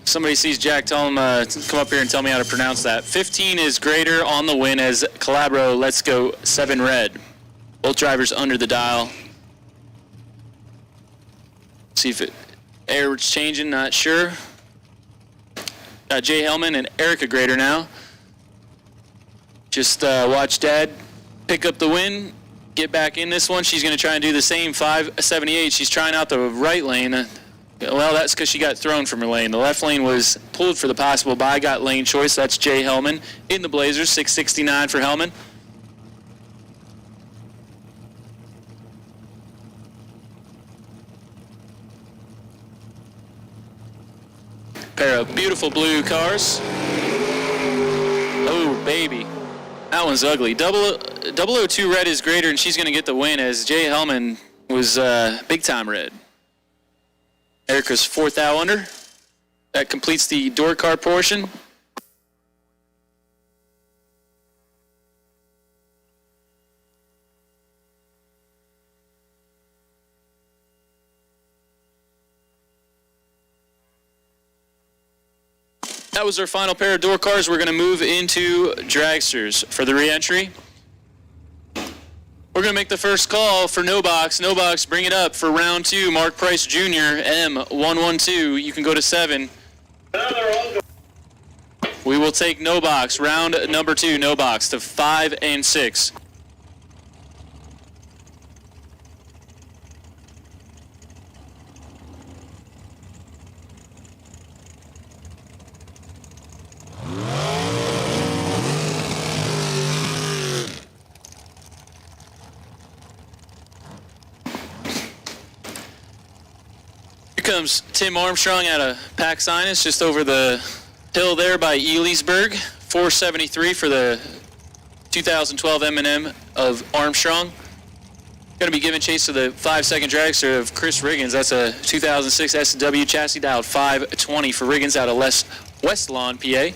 Somebody sees Jack, tell him to come up here and tell me how to pronounce that. 15 is Grader on the win as Calabro, let's go 7 red. Both drivers under the dial. See if air's changing, not sure. Got Jay Hellman and Erica Grader now. Just watch Dad pick up the win, get back in this one. She's going to try and do the same, 578. She's trying out the right lane. Well, that's because she got thrown from her lane. The left lane was pulled for the possible bye, got lane choice. That's Jay Hellman in the Blazers, 669 for Hellman. Pair of beautiful blue cars. Oh, baby. That one's ugly. 002 red is Grader, and she's going to get the win as Jay Hellman was big-time red. Erica's 4th thou under. That completes the door car portion. That was our final pair of door cars. We're going to move into dragsters for the re-entry. We're going to make the first call for no box. No box, bring it up for round 2. Mark Price Jr., M112. You can go to 7. We will take no box. Round number 2, no box to 5 and 6. Comes Tim Armstrong out of Pack Sinus, just over the hill there by Elysburg. 473 for the 2012 M&M of Armstrong. Going to be giving chase to the 5-second dragster of Chris Riggins. That's a 2006 SW chassis dialed 520 for Riggins out of West Lawn, PA.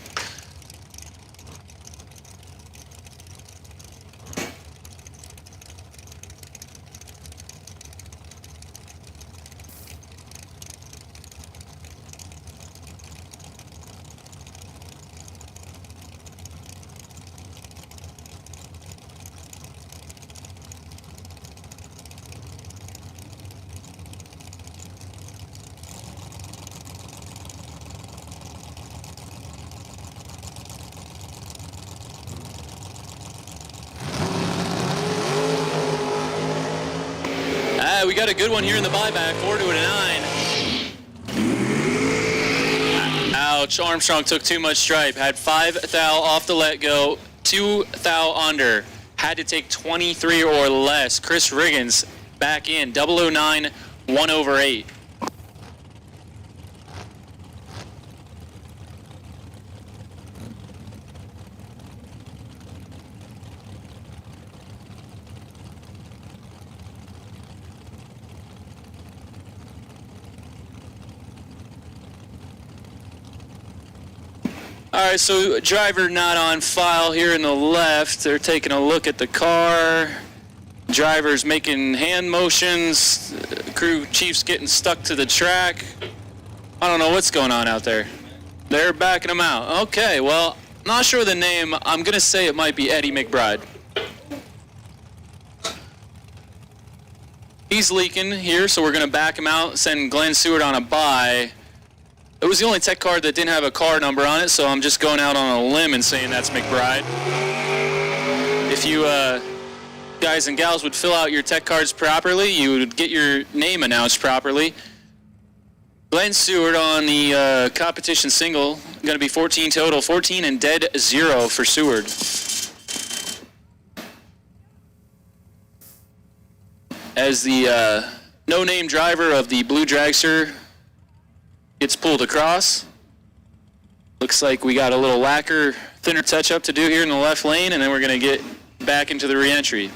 We got a good one here in the buyback, 4 to a 9. Ouch, Armstrong took too much stripe. Had 5 thou off the let go, 2 thou under. Had to take 23 or less. Chris Riggins back in, 009, 1/8. All right, so driver not on file here in the left. They're taking a look at the car. Driver's making hand motions. Crew chief's getting stuck to the track. I don't know what's going on out there. They're backing him out. Okay, well, not sure the name. I'm going to say it might be Eddie McBride. He's leaking here, so we're going to back him out, send Glenn Seward on a bye. It was the only tech card that didn't have a car number on it, so I'm just going out on a limb and saying that's McBride. If you guys and gals would fill out your tech cards properly, you would get your name announced properly. Glenn Stewart on the competition single, going to be 14 total, 14 and dead 0 for Seward. As the no-name driver of the blue dragster gets pulled across. Looks like we got a little lacquer thinner touch-up to do here in the left lane, and then we're going to get back into the re-entry.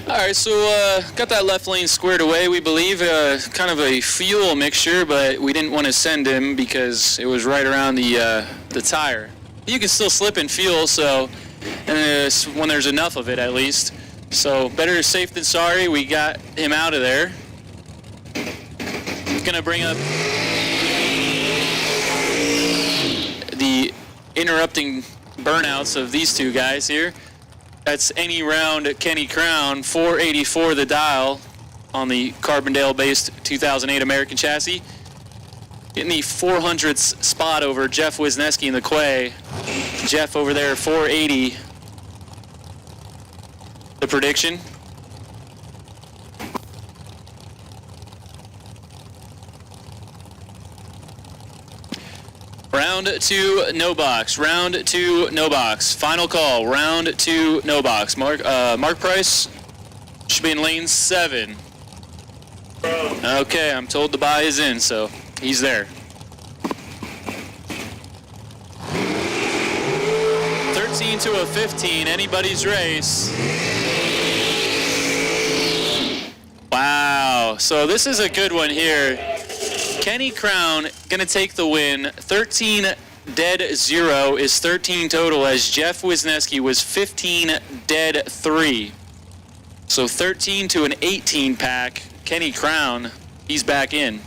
All right, so got that left lane squared away, we believe. Kind of a fuel mixture, but we didn't want to send him because it was right around the tire. You can still slip in fuel, so and when there's enough of it at least. So better safe than sorry. We got him out of there. Gonna bring up the interrupting burnouts of these two guys here. That's any round at Kenny Crown, 484 the dial on the Carbondale-based 2008 American chassis. Getting the 400th spot over Jeff Wisniewski in the Quay. Jeff over there, 480. The prediction. Round 2, no box. Round 2, no box. Final call. Round 2, no box. Mark Price should be in lane 7. Okay, I'm told the buy is in, so he's there. 13 to a 15. Anybody's race. Wow. So this is a good one here. Kenny Crown gonna take the win. 13 dead 0 is 13 total, as Jeff Wisniewski was 15 dead 3. So 13 to an 18 pack. Kenny Crown, he's back in.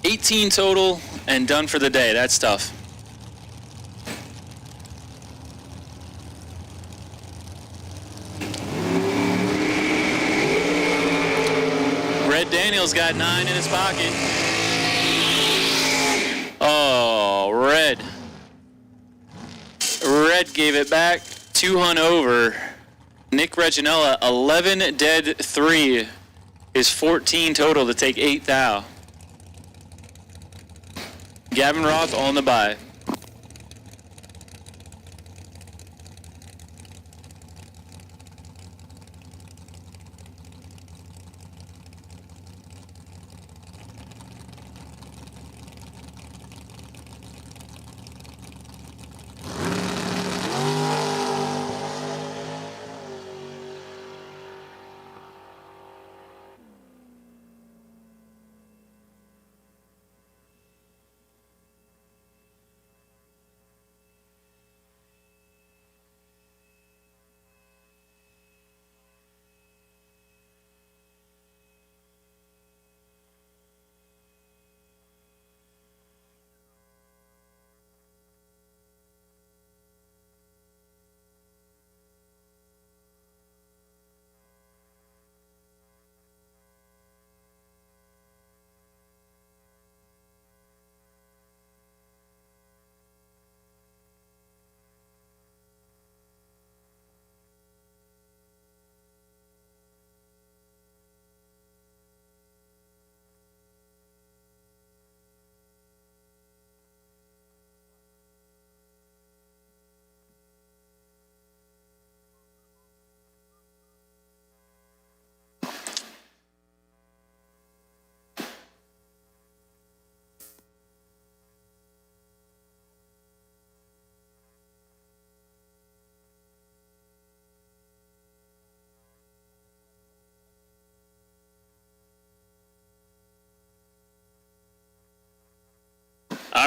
$18 total and done for the day. That's tough. Red Daniels got 9 in his pocket. Oh, Red. Red gave it back. 2 hunt over. Nick Reginella, 11 dead 3 is 14 total to take 8 thou. Gavin Roth on the buy.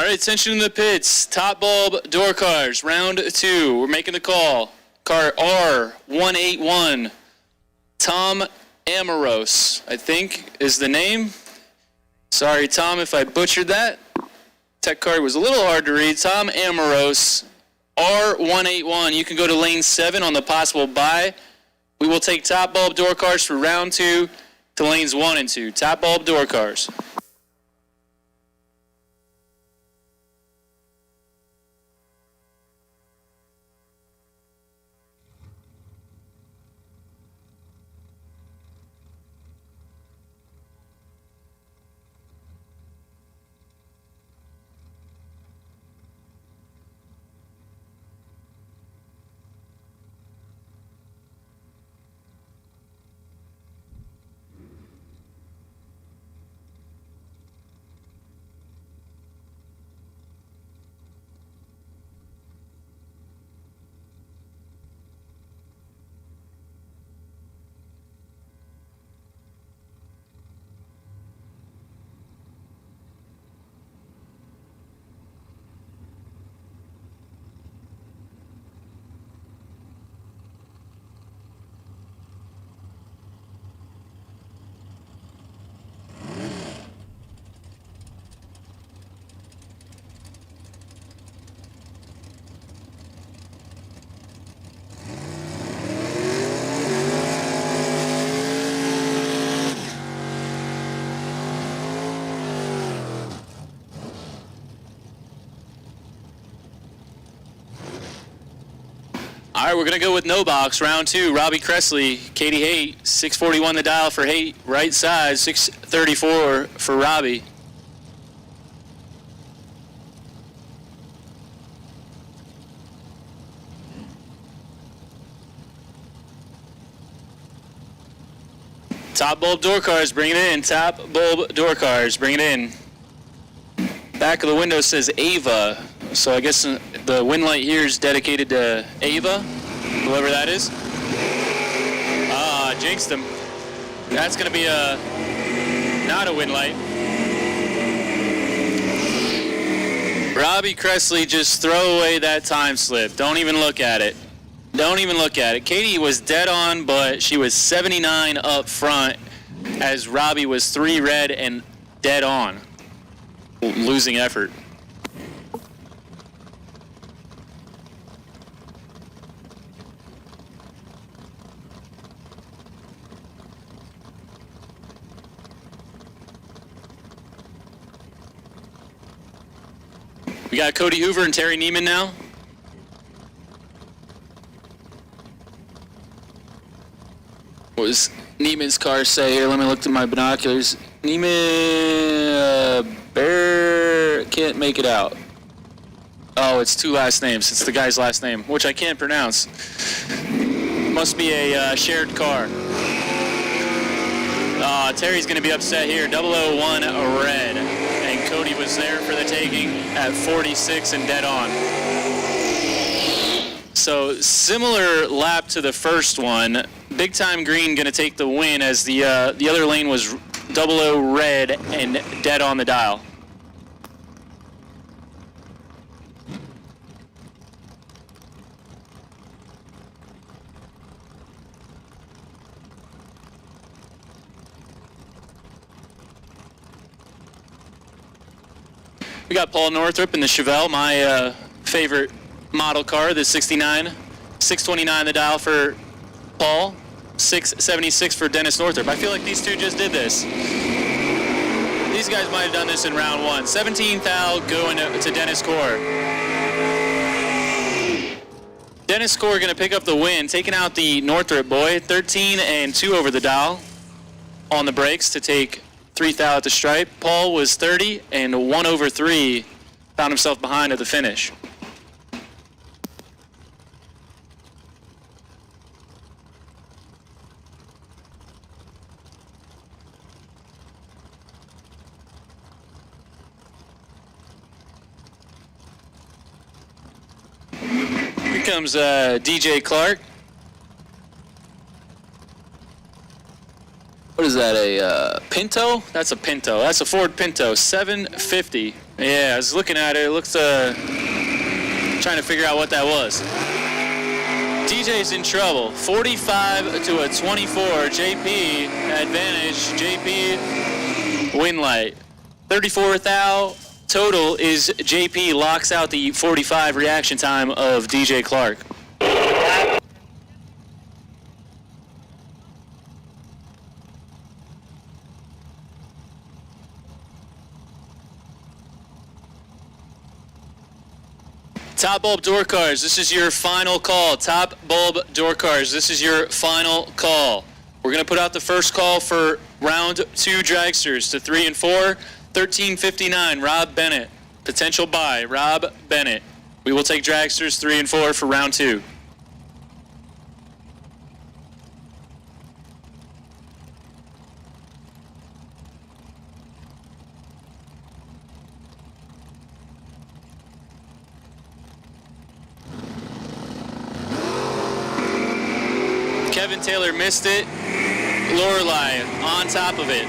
right, attention in the pits. Top bulb door cars, round 2. We're making the call. Car R181. Tom Amoros, I think, is the name. Sorry, Tom, if I butchered that. Tech card was a little hard to read. Tom Amoros, R181. You can go to lane 7 on the possible buy. We will take top bulb door cars for round 2 to lanes 1 and 2. Top bulb door cars. All right, we're going to go with no box. Round 2, Robbie Cressley, Katie Haight, 641 the dial for Haight. Right side, 634 for Robbie. Top bulb door cars, bring it in. Top bulb door cars, bring it in. Back of the window says Ava, so I guess the win light here is dedicated to Ava, whoever that is. Jinxed him. That's going to be not a win light. Robbie Cressley, just throw away that time slip. Don't even look at it. Don't even look at it. Katie was dead on, but she was 79 up front as Robbie was 3 red and dead on. Losing effort. We got Cody Hoover and Terry Neiman now. What does Neiman's car say here? Let me look through my binoculars. Neiman, Bear, can't make it out. Oh, it's 2 last names. It's the guy's last name, which I can't pronounce. Must be a shared car. Terry's going to be upset here. 001 red. And Cody was there for the taking at 46 and dead on. So similar lap to the first one. Big Time Green going to take the win as the other lane was 00 red and dead on the dial. We got Paul Northrup in the Chevelle, my favorite model car, the 69. 629 the dial for Paul, 676 for Dennis Northrup. I feel like these two just did this. These guys might have done this in round 1. 17 thou going to Dennis Core. Dennis Core going to pick up the win, taking out the Northrup boy. 13 and 2 over the dial on the brakes to take 3 thou at the stripe. Paul was 30 and 1 over 3, found himself behind at the finish. Here comes DJ Clark. What is that, a Pinto? That's a Pinto. That's a Ford Pinto, 750. Yeah, I was looking at it. It looks, trying to figure out what that was. DJ's in trouble. 45 to a 24. JP advantage. JP win light. 34 thou total is JP locks out the 45 reaction time of DJ Clark. Top bulb door cars, this is your final call. Top bulb door cars, this is your final call. We're going to put out the first call for round 2 dragsters to 3 and 4. 1359, Rob Bennett. Potential buy, Rob Bennett. We will take dragsters 3 and 4 for round 2. Kevin Taylor missed it. Lorelei on top of it.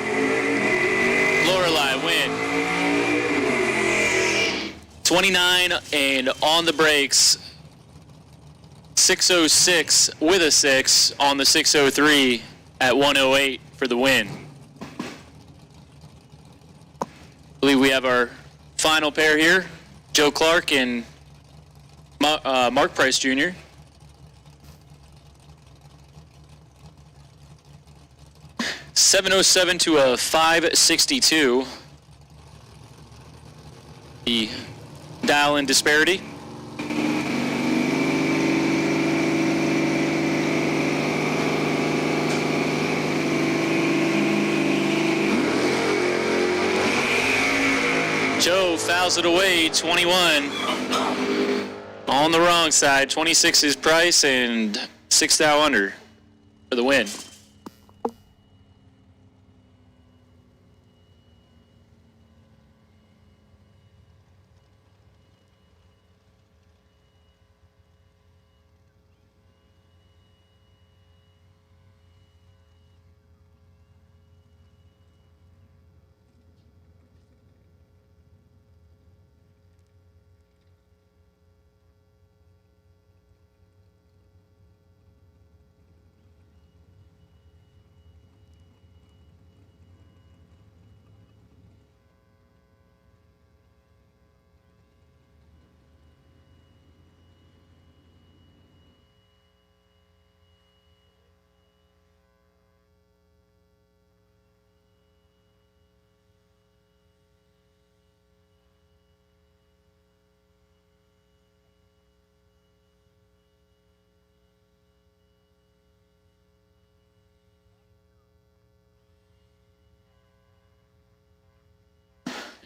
Lorelei win. 29 and on the brakes. 606 with a 6 on the 603 at 108 for the win. I believe we have our final pair here. Joe Clark and Mark Price Jr. .707 to a 562. The dial-in disparity. Joe fouls it away, 21. On the wrong side, 26 is Price and 6 thou under for the win.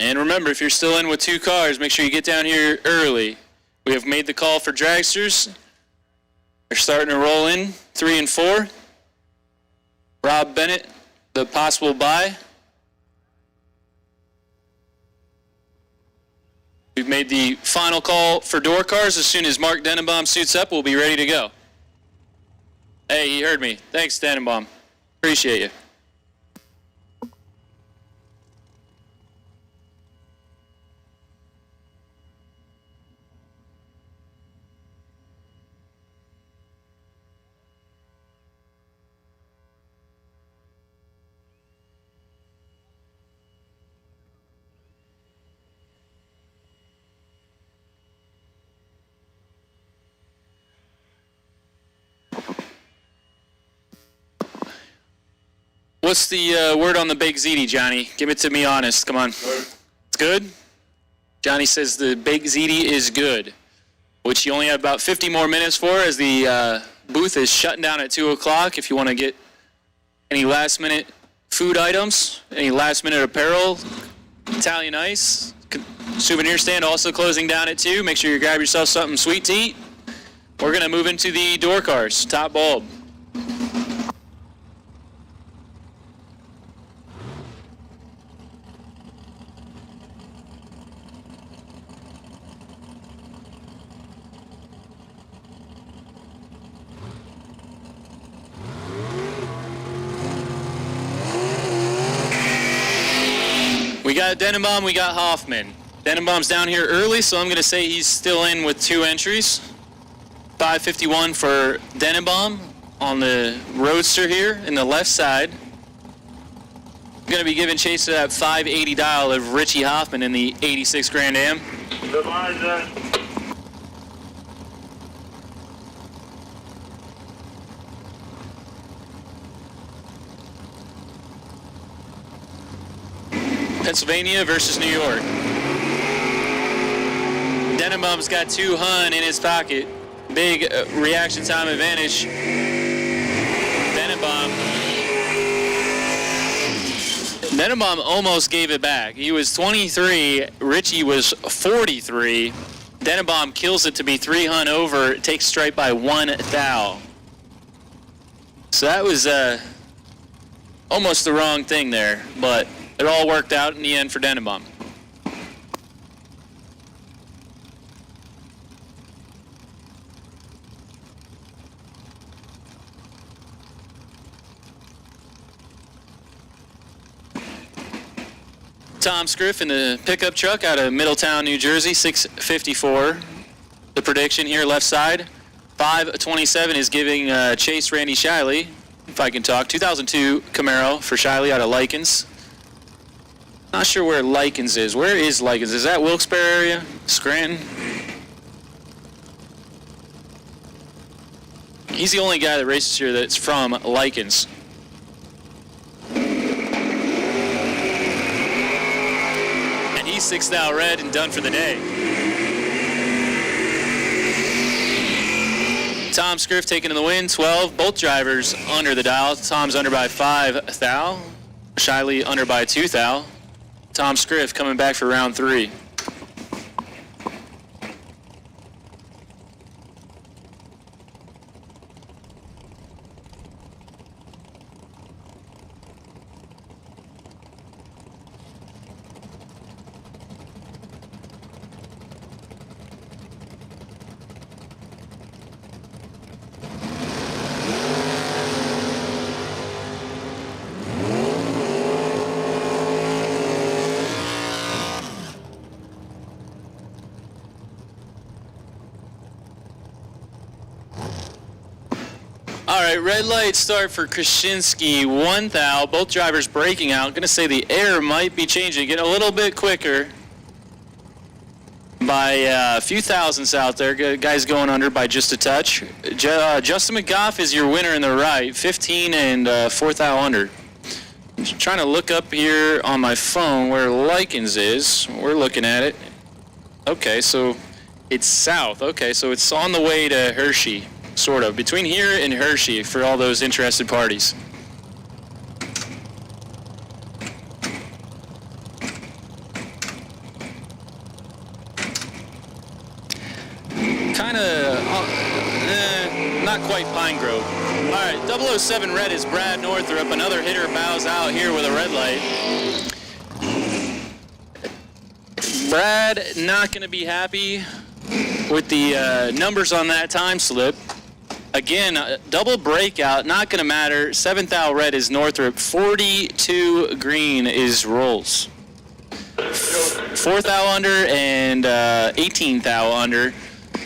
And remember, if you're still in with 2 cars, make sure you get down here early. We have made the call for dragsters. They're starting to roll in, 3 and 4. Rob Bennett, the possible buy. We've made the final call for door cars. As soon as Mark Denenbaum suits up, we'll be ready to go. Hey, he heard me. Thanks, Denenbaum. Appreciate you. What's the word on the baked ziti, Johnny? Give it to me honest. Come on. It's good? Johnny says the baked ziti is good, which you only have about 50 more minutes for as the booth is shutting down at 2 o'clock. If you want to get any last-minute food items, any last-minute apparel, Italian ice, souvenir stand also closing down at 2. Make sure you grab yourself something sweet to eat. We're going to move into the door cars, top bulb. We got Denenbaum, we got Hoffman. Denenbaum's down here early, so I'm going to say he's still in with 2 entries. 551 for Denenbaum on the Roadster here in the left side. Going to be giving chase to that 580 dial of Richie Hoffman in the 86 Grand Am. Pennsylvania versus New York. Denenbaum's got 2 Hun in his pocket. Big reaction time advantage. Denenbaum almost gave it back. He was 23, Richie was 43. Denenbaum kills it to be 3 Hun over, takes strike by 1 thou. So that was almost the wrong thing there, but it all worked out in the end for Denenbaum. Tom Scriff in the pickup truck out of Middletown, New Jersey, 654. The prediction here, left side. 527 is giving Chase Randy Shiley, if I can talk. 2002 Camaro for Shiley out of Likens. Not sure where Likens is. Where is Likens? Is that Wilkes-Barre area? Scranton? He's the only guy that races here that's from Likens. And he's 6 thou red and done for the day. Tom Scriff taking in the win, 12. Both drivers under the dial. Tom's under by 5 thou. Shiley under by 2 thou. Tom Scriff coming back for round 3. All right, red light start for Krasinski, 1 thou. Both drivers braking out. Going to say the air might be changing, getting a little bit quicker by a few thousandths out there. Guys going under by just a touch. Justin McGough is your winner in the right, 15 and 4 thou under. Just trying to look up here on my phone where Likens is. We're looking at it. Okay, so it's south. Okay, so it's on the way to Hershey. Sort of. Between here and Hershey for all those interested parties. Kind of, not quite Pine Grove. All right, 007 red is Brad Northrup. Another hitter bows out here with a red light. Brad not going to be happy with the numbers on that time slip. Again, double breakout, not going to matter. 7 thou red is Northrup. 42 green is Rolls. 4 thou under and 18 thou under.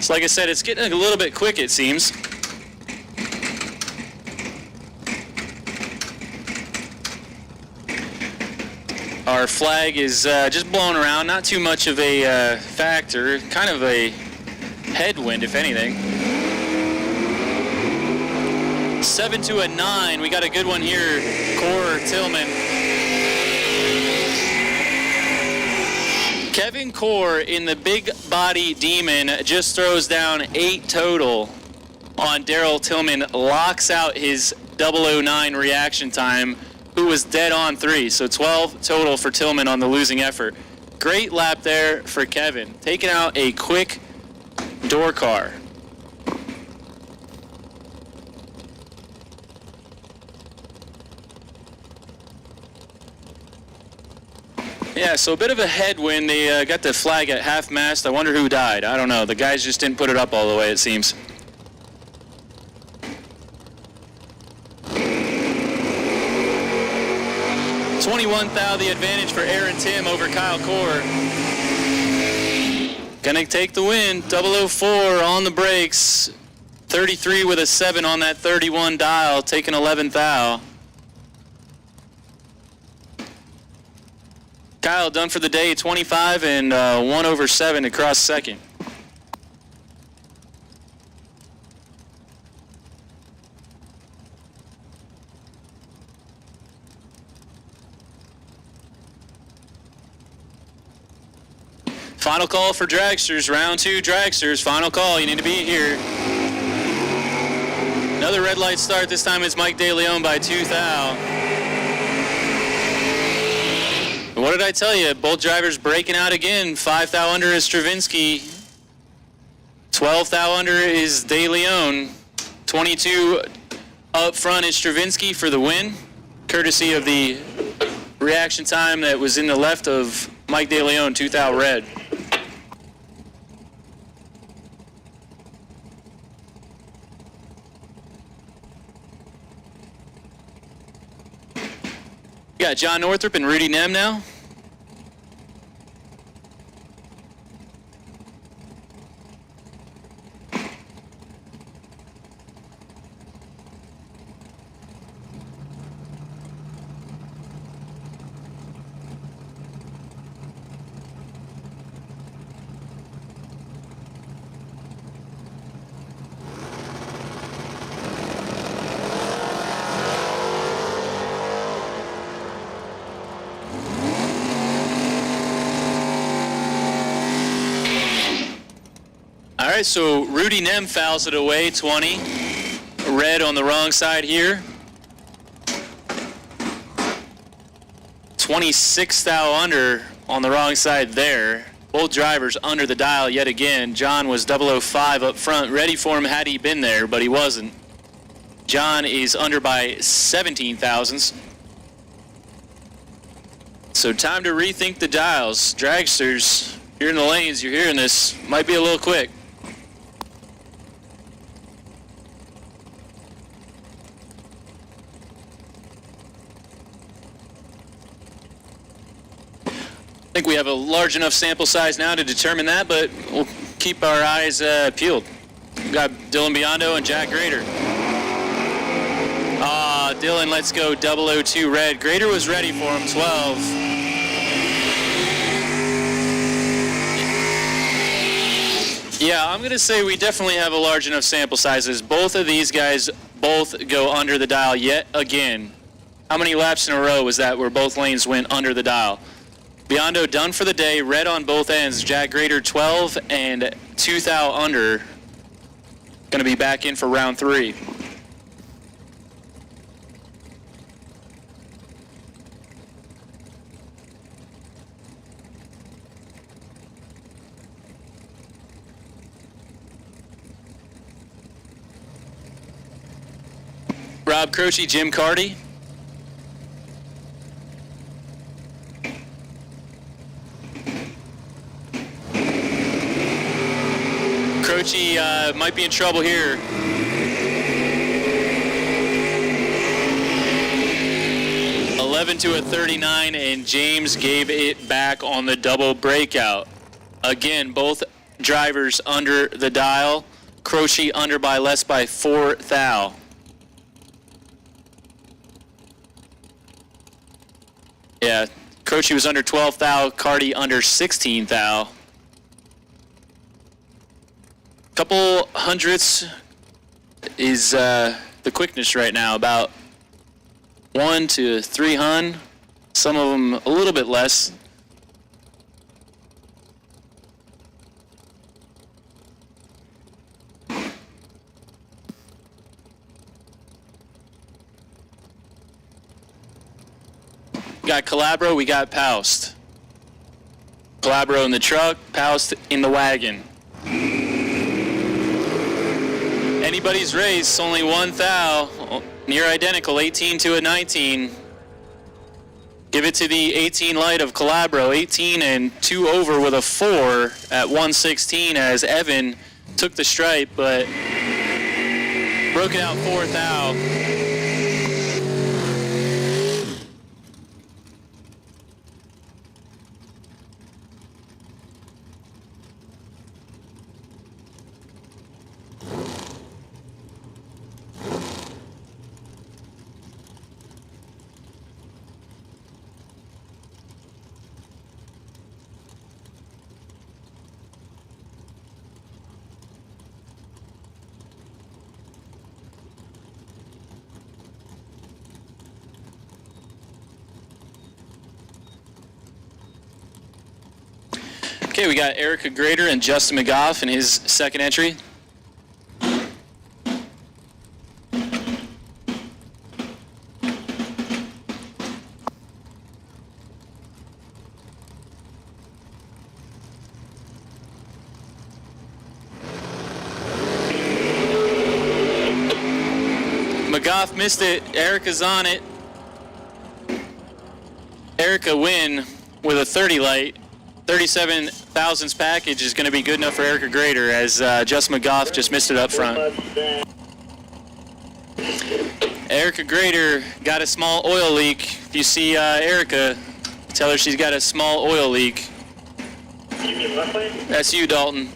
So like I said, it's getting a little bit quick, it seems. Our flag is just blowing around. Not too much of a factor. Kind of a headwind, if anything. 7 to a 9. We got a good one here. Core Tillman. Kevin Core in the big body demon just throws down 8 total on Daryl Tillman. Locks out his 009 reaction time, who was dead on 3. So 12 total for Tillman on the losing effort. Great lap there for Kevin. Taking out a quick door car. Yeah, so a bit of a headwind. They got the flag at half mast. I wonder who died. I don't know. The guys just didn't put it up all the way, it seems. $21 thou the advantage for Aaron Tim over Kyle Core. Gonna take the win. 004 on the brakes. 33 with a 7 on that 31 dial, taking 11th thou. Kyle done for the day, 25 and 1/7 across second. Final call for Dragsters, round 2 Dragsters, final call, you need to be here. Another red light start, this time it's Mike De Leon by 2 thou. What did I tell you? Both drivers breaking out again. 5 thou under is Stravinsky. 12 thou under is De Leon. 22 up front is Stravinsky for the win, courtesy of the reaction time that was in the left of Mike De Leon, 2 thou red. We got John Northrup and Rudy Nem now. All right, so Rudy Nem fouls it away, 20. Red on the wrong side here. 26 thou under on the wrong side there. Both drivers under the dial yet again. John was 005 up front, ready for him had he been there, but he wasn't. John is under by 17 thousandths. So time to rethink the dials. Dragsters, you're in the lanes, you're hearing this. Might be a little quick. I think we have a large enough sample size now to determine that, but we'll keep our eyes peeled. We've got Dylan Biondo and Jack Grader. Dylan, let's go 002 red. Grader was ready for him, 12. Yeah, I'm going to say we definitely have a large enough sample sizes. Both of these guys both go under the dial yet again. How many laps in a row was that where both lanes went under the dial? Biondo done for the day, red on both ends. Jack Grader 12 and 2 thou under. Going to be back in for round 3. Rob Croce, Jim Carty. Croce might be in trouble here. To a 39, and James gave it back on the double breakout. Again, both drivers under the dial. Croce under by less by 4 thou. Yeah, Croce was under 12 thou, Carty under 16 thou. Couple hundredths is the quickness right now, about 1 to 3 hun. Some of them a little bit less. We got Calabro, we got Paust. Calabro in the truck, Paust in the wagon. Anybody's race, only 1 thou, near identical, 18 to a 19. Give it to the 18 light of Calabro, 18 and 2 over with a 4 at 116 as Evan took the stripe, but broke it out 4 thou. Okay, we got Erica Grader and Justin McGough in his second entry. McGough missed it. Erica's on it. Erica win with a 30 light. 37 thousandths package is going to be good enough for Erica Grader, as Justin McGough just missed it up front. Erica Grader got a small oil leak. If you see Erica, tell her she's got a small oil leak. That's you, Dalton.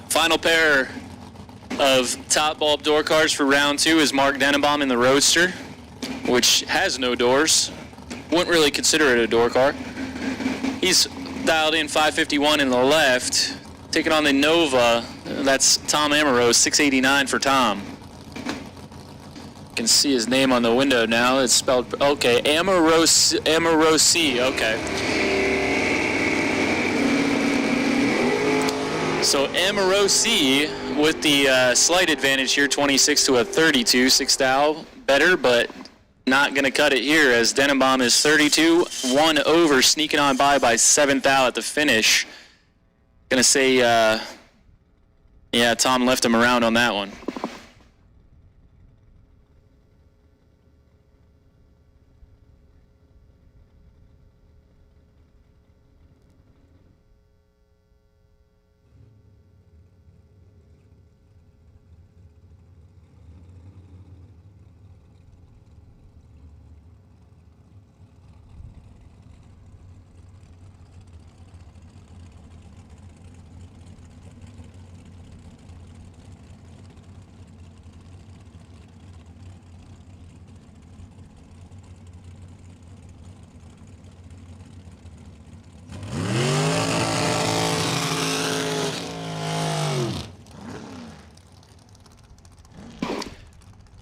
Final pair of top bulb door cars for round 2 is Mark Denenbaum in the Roadster, which has no doors. Wouldn't really consider it a door car. He's dialed in 551 in the left, taking on the Nova. That's Tom Amorose, 689 for Tom. You can see his name on the window now. It's spelled, okay, Amorose, okay. So Amorose with the slight advantage here, 26 to a 32. 6 thou better, but not going to cut it here, as Denenbaum is 32, 1 over, sneaking on by 7 thou at the finish. Going to say, yeah, Tom left him around on that one.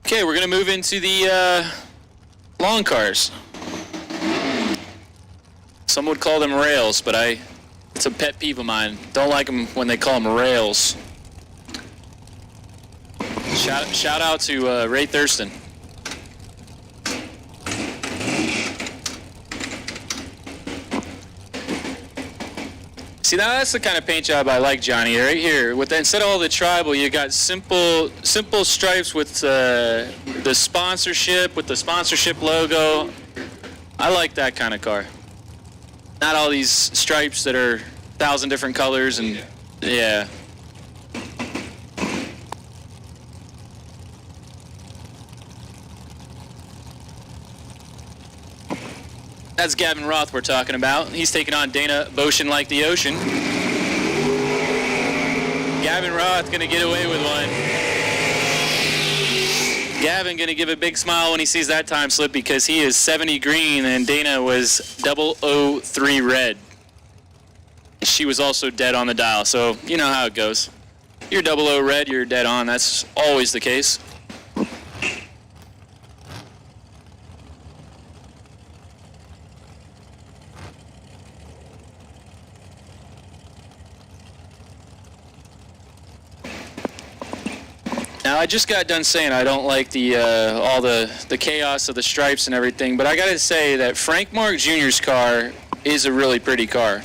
Okay, we're going to move into the long cars. Some would call them rails, but it's a pet peeve of mine. Don't like them when they call them rails. Shout out to Ray Thurston. See, now that's the kind of paint job I like, Johnny. Right here, with instead of all the tribal, you got simple stripes with the sponsorship, with the sponsorship logo. I like that kind of car. Not all these stripes that are 1,000 different colors and yeah. That's Gavin Roth we're talking about. He's taking on Dana Boshin like the ocean. Gavin Roth gonna get away with one. Gavin gonna give a big smile when he sees that time slip, because he is 70 green and Dana was 003 red. She was also dead on the dial, so you know how it goes. You're 00 red, you're dead on. That's always the case. Now, I just got done saying I don't like the all the chaos of the stripes and everything, but I got to say that Frank Mark Jr.'s car is a really pretty car.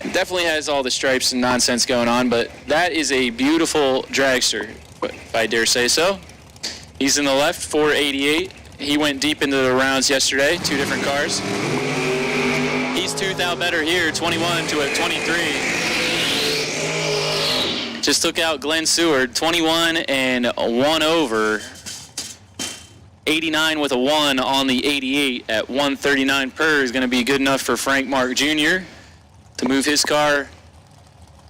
It definitely has all the stripes and nonsense going on, but that is a beautiful dragster, if I dare say so. He's in the left, 488. He went deep into the rounds yesterday, 2 different cars. He's 2 thou better here, 21 to a 23. Just took out Glenn Seward, 21 and 1 over. 89 with a 1 on the 88 at 139 per is going to be good enough for Frank Mark Jr. to move his car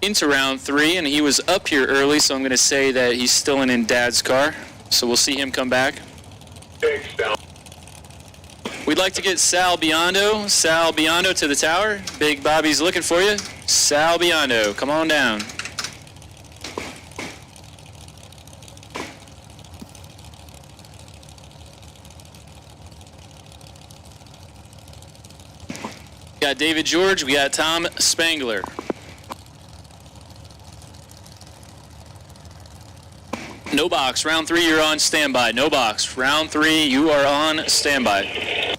into round 3, and he was up here early, so I'm going to say that he's still in Dad's car. So we'll see him come back. Thanks, Sal. We'd like to get Sal Biondo. Sal Biondo to the tower. Big Bobby's looking for you. Sal Biondo, come on down. We got David George. We got Tom Spangler. No box. Round 3, you're on standby. No box. Round 3, you are on standby.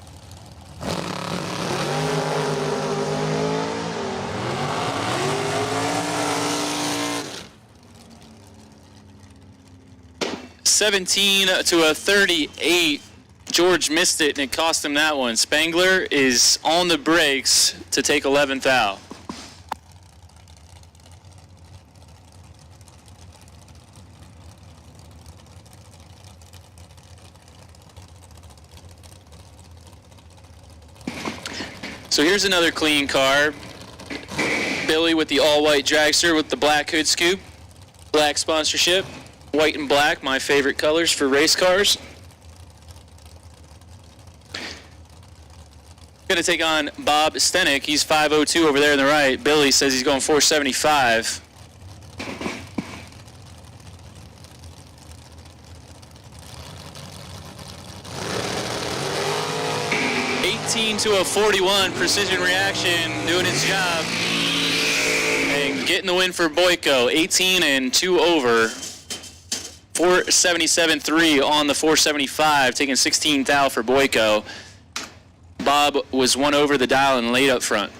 $17 to 38. George missed it, and it cost him that one. Spangler is on the brakes to take 11th out. So here's another clean car. Billy with the all-white dragster with the black hood scoop. Black sponsorship. White and black, my favorite colors for race cars. Going to take on Bob Stenik. He's 502 over there on the right. Billy says he's going 475. To a 41, Precision Reaction doing its job and getting the win for Boyko. 18 and 2 over. 477.3 on the 475, taking 16 thou for Boyko. Bob was 1 over the dial and laid up front.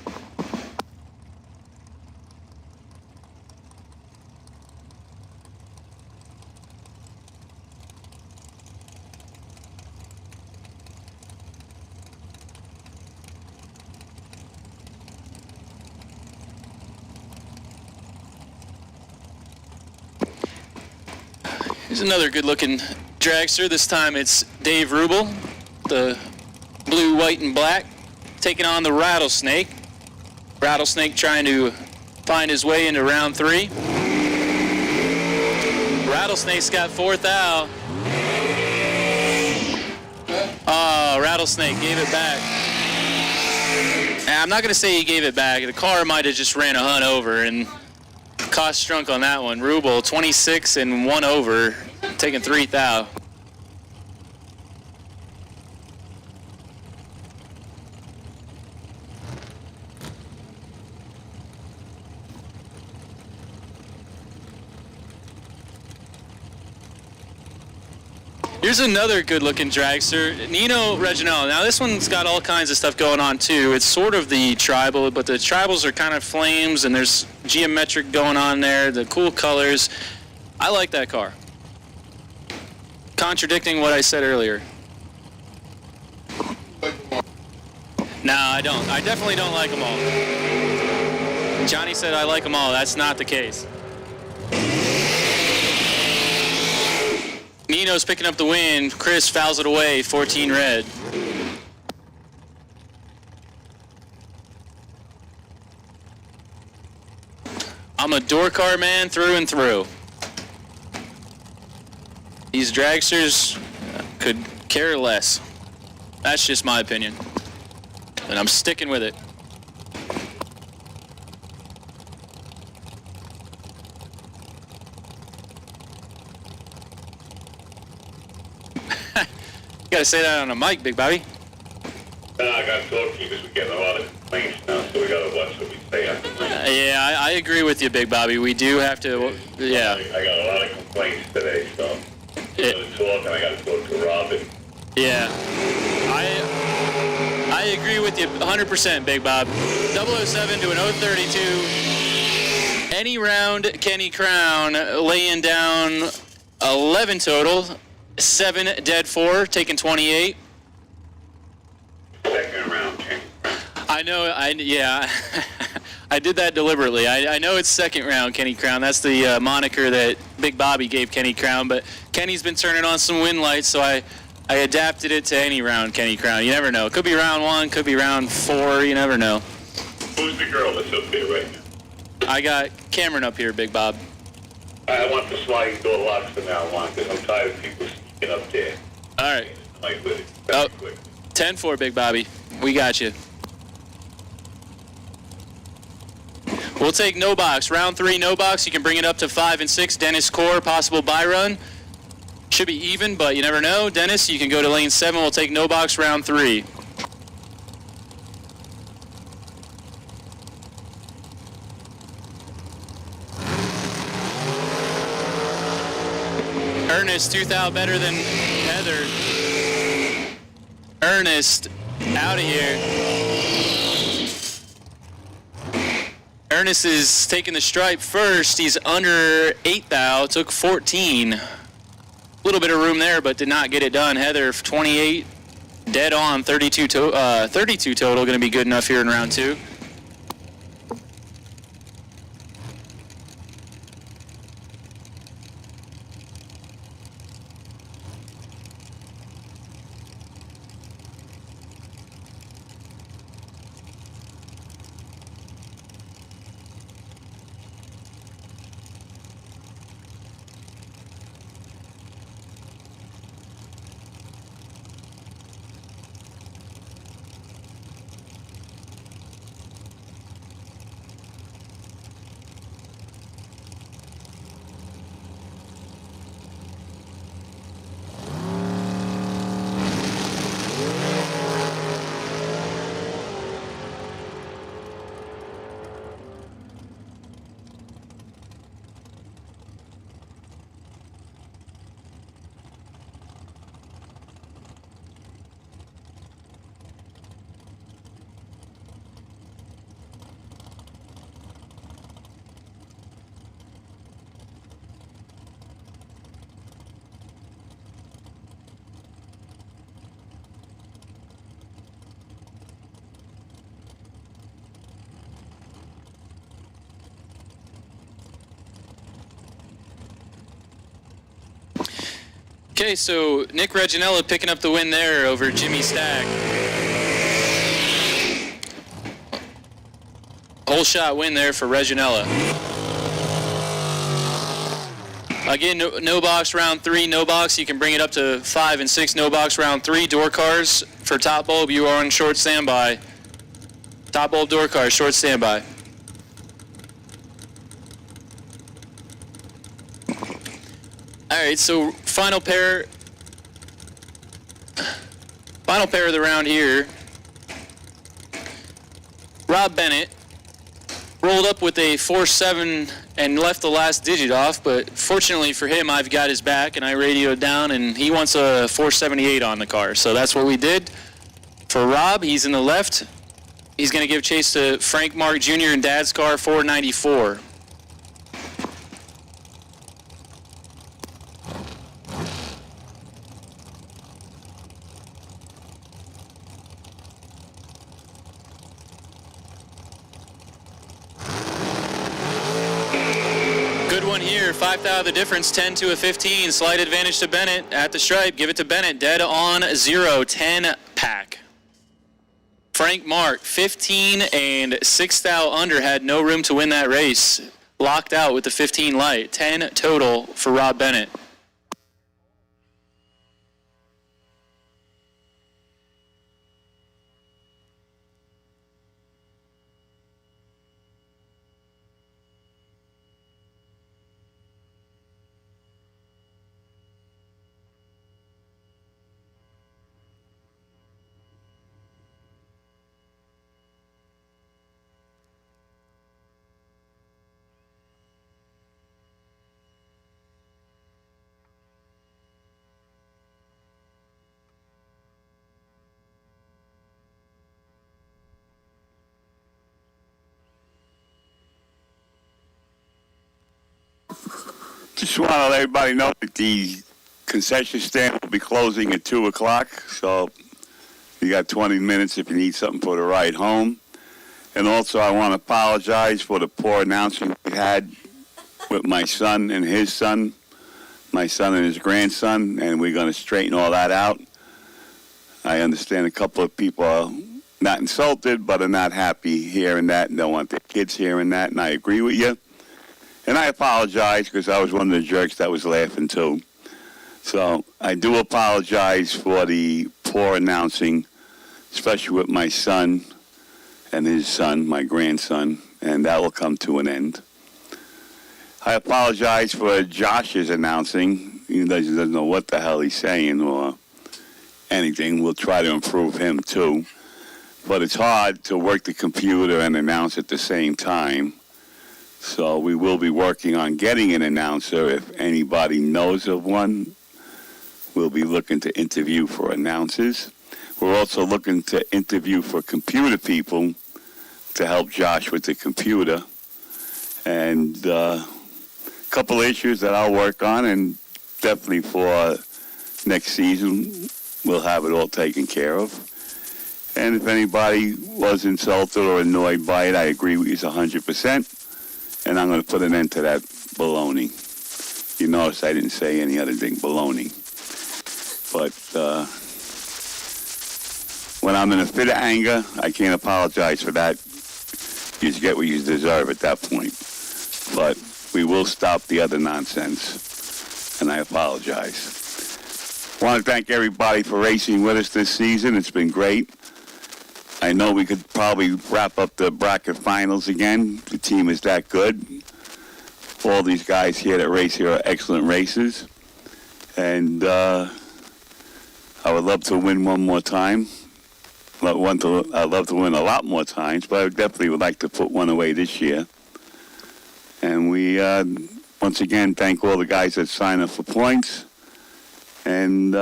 Here's another good-looking dragster. This time it's Dave Rubel, the blue, white, and black, taking on the Rattlesnake. Rattlesnake trying to find his way into round 3. Rattlesnake's got 4th out. Oh, Rattlesnake gave it back. I'm not going to say he gave it back. The car might have just ran a hunt over, and cost strunk on that one. Rubel, 26 and 1 over, taking 3 thou. Here's another good-looking dragster, Nino Reginald. Now this one's got all kinds of stuff going on too. It's sort of the tribal, but the tribals are kind of flames, and there's geometric going on there, the cool colors. I like that car. Contradicting what I said earlier. No, I don't. I definitely don't like them all. Johnny said I like them all. That's not the case. Nino's picking up the win. Chris fouls it away, 14 red. I'm a door car man through and through. These dragsters could care less. That's just my opinion. And I'm sticking with it. You gotta say that on a mic, Big Bobby. I got to talk to you because we're getting a lot of complaints now, so we gotta watch what we say on complaints. Yeah, I agree with you, Big Bobby. We do have to, yeah. I got a lot of complaints today, so I gotta talk, and I gotta talk to Robin. Yeah. I agree with you 100%, Big Bob. 007 to an 032. Any round, Kenny Crown laying down 11 total. 7 dead 4, taking 28. Second round, Kenny. I know, yeah. I did that deliberately. I know it's second round, Kenny Crown. That's the moniker that Big Bobby gave Kenny Crown, but Kenny's been turning on some win lights, so I adapted it to any round, Kenny Crown. You never know. It could be round 1, could be round 4, you never know. Who's the girl that's up there right now? I got Cameron up here, Big Bob. I want the sliding door locks from now on because I'm tired of people sneaking up there. All right. Like with it. Oh, Quick. 10-4, Big Bobby. We got you. We'll take no box. Round 3, no box. You can bring it up to 5 and 6. Dennis Core, possible buy run. Should be even, but you never know. Dennis, you can go to lane 7. We'll take no box round 3. Ernest, 2,000 better than Heather. Ernest, out of here. Ernest is taking the stripe first. He's under 8,000, took 14. A little bit of room there, but did not get it done. Heather, 28, dead on, 32 total, going to be good enough here in round 2. Okay, so Nick Reginella picking up the win there over Jimmy Stack. Whole shot win there for Reginella. Again, no box round 3, no box. You can bring it up to 5 and 6, no box round 3. Door cars for top bulb, you are on short standby. Top bulb door cars, short standby. All right, so final pair of the round here. Rob Bennett rolled up with a 4-7 and left the last digit off, but fortunately for him, I've got his back, and I radioed down, and he wants a 478 on the car. So that's what we did. For Rob, he's in the left. He's going to give chase to Frank Mark Jr. in Dad's car, 494. Here, 5,000 the difference, 10 to a 15. Slight advantage to Bennett at the stripe. Give it to Bennett. Dead on 0, 10 pack. Frank Mark, 15 and 6,000 under, had no room to win that race. Locked out with the 15 light. 10 total for Rob Bennett. Just want to let everybody know that the concession stand will be closing at 2 o'clock, so you got 20 minutes if you need something for the ride home. And also, I want to apologize for the poor announcement we had with my son and his son, my son and his grandson, and we're going to straighten all that out. I understand a couple of people not insulted, but are not happy hearing that and don't want their kids hearing that, and I agree with you. And I apologize because I was one of the jerks that was laughing too. So I do apologize for the poor announcing, especially with my son and his son, my grandson, and that will come to an end. I apologize for Josh's announcing. He doesn't know what the hell he's saying or anything. We'll try to improve him too. But it's hard to work the computer and announce at the same time. So we will be working on getting an announcer. If anybody knows of one, we'll be looking to interview for announcers. We're also looking to interview for computer people to help Josh with the computer. And a couple issues that I'll work on, and definitely for next season, we'll have it all taken care of. And if anybody was insulted or annoyed by it, I agree with you 100%. And I'm going to put an end to that baloney. You notice I didn't say any other thing, baloney. But when I'm in a fit of anger, I can't apologize for that. You just get what you deserve at that point. But we will stop the other nonsense, and I apologize. I want to thank everybody for racing with us this season. It's been great. I know we could probably wrap up the bracket finals again. The team is that good. All these guys here that race here are excellent racers. And I would love to win one more time. I'd love to win a lot more times, but I definitely would like to put one away this year. And we, once again, thank all the guys that sign up for points. And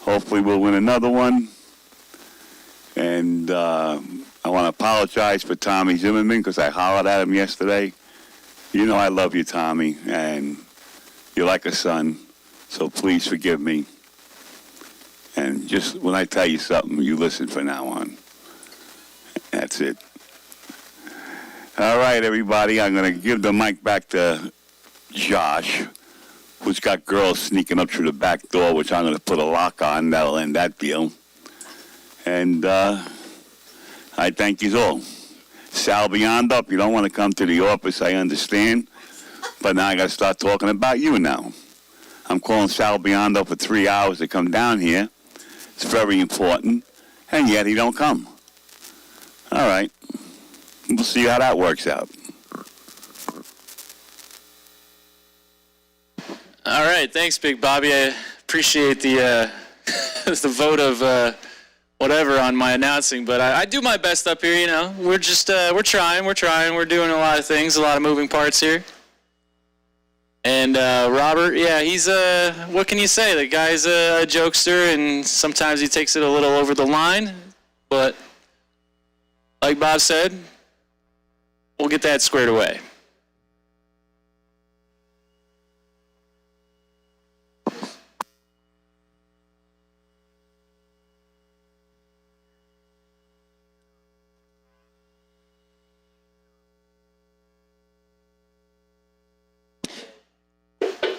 hopefully we'll win another one. And I want to apologize for Tommy Zimmerman because I hollered at him yesterday. You know I love you, Tommy, and you're like a son, so please forgive me. And just when I tell you something, you listen from now on. That's it. All right, everybody, I'm going to give the mic back to Josh, who's got girls sneaking up through the back door, which I'm going to put a lock on. That'll end that deal. And I thank you all. Sal Beyond Up, you don't want to come to the office, I understand. But now I got to start talking about you now. I'm calling Sal Beyond Up for 3 hours to come down here. It's very important. And yet he don't come. All right. We'll see how that works out. All right. Thanks, Big Bobby. I appreciate the the vote of whatever on my announcing, but I do my best up here, you know. We're just, we're trying. We're doing a lot of things, a lot of moving parts here. And Robert, yeah, he's, what can you say? The guy's a jokester, and sometimes he takes it a little over the line. But like Bob said, we'll get that squared away.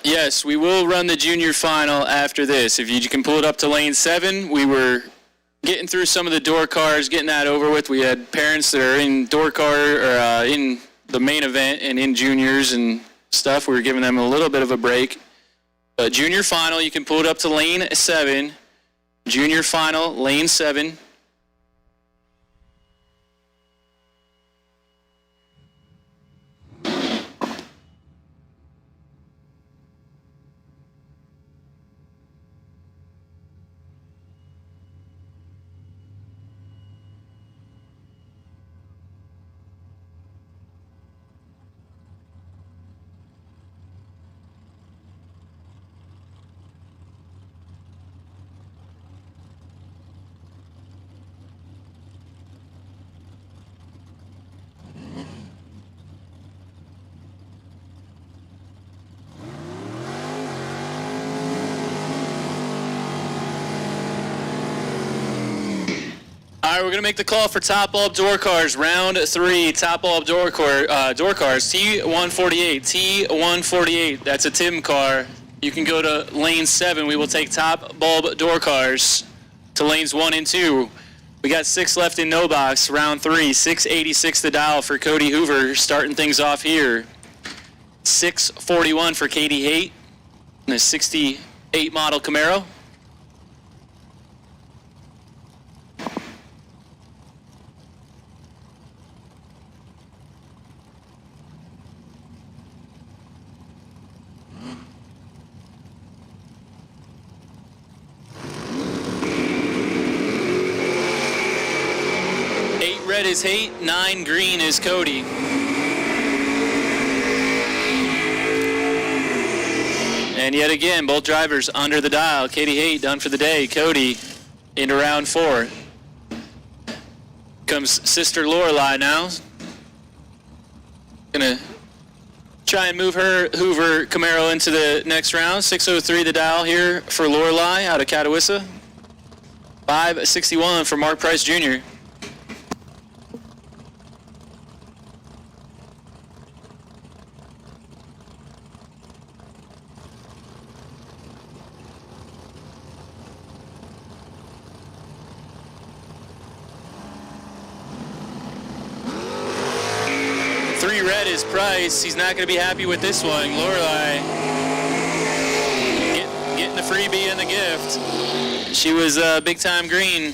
Yes, we will run the junior final after this. If you can pull it up to lane 7, we were getting through some of the door cars, getting that over with. We had parents that are in door car or in the main event and in juniors and stuff. We were giving them a little bit of a break. But junior final, you can pull it up to lane 7. Junior final, lane 7. All right, we're going to make the call for top bulb door cars. Round 3, top bulb door cars, T148. T148, that's a Tim car. You can go to lane 7. We will take top bulb door cars. to lanes 1 and 2. We got 6 left in no box, round 3. 686 the dial for Cody Hoover, starting things off here. 641 for Katie Haight in a 68 model Camaro. Red is Haight, 9 green is Cody. And yet again, both drivers under the dial. Katie Haight done for the day. Cody into round 4. Comes sister Lorelei now. Gonna try and move her Hoover Camaro into the next round. 603 the dial here for Lorelei out of Catawissa. 561 for Mark Price Jr. Red is Price. He's not going to be happy with this one. Lorelei getting the freebie and the gift. She was big time green.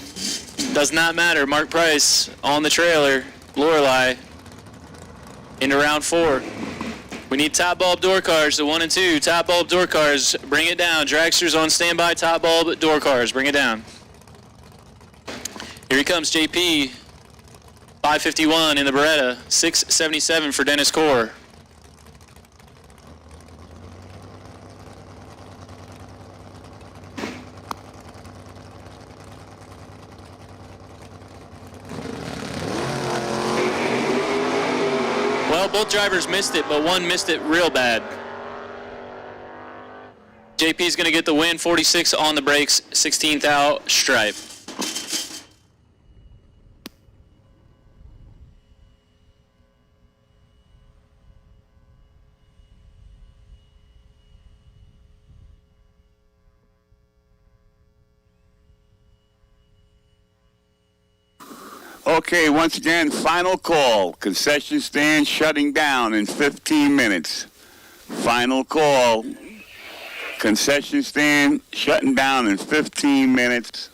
Does not matter. Mark Price on the trailer. Lorelei into round 4. We need top bulb door cars. The 1 and 2 top bulb door cars. Bring it down. Dragsters on standby. Top bulb door cars. Bring it down. Here he comes, JP. 551 in the Beretta, 677 for Dennis Core. Well, both drivers missed it, but one missed it real bad. JP's going to get the win, 46 on the brakes, 16th out, stripe. Okay, once again, final call. Concession stand shutting down in 15 minutes. Final call. Concession stand shutting down in 15 minutes.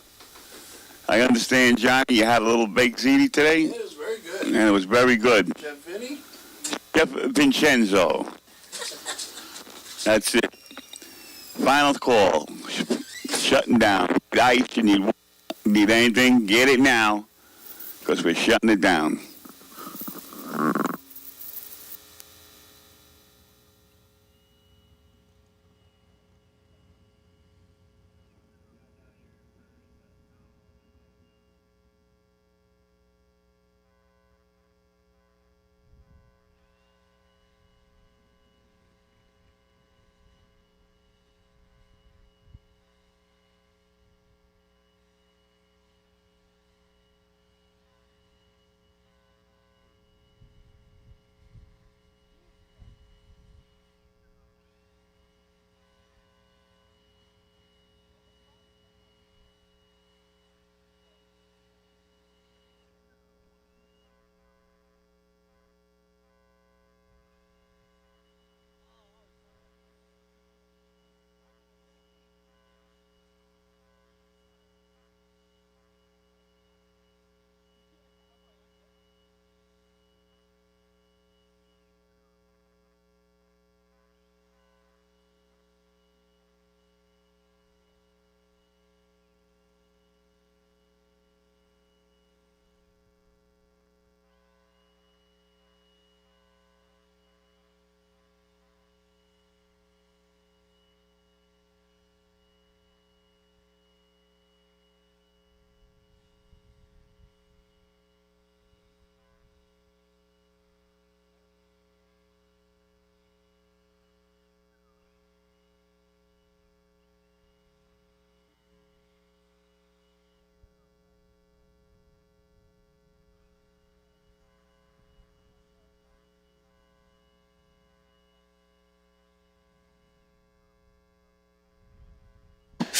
I understand, Johnny, you had a little baked ziti today? It was very good. And it was very good. Chef Vinny? Chef Vincenzo. That's it. Final call. Shutting down. Guys, you need anything, get it now. Because we're shutting it down.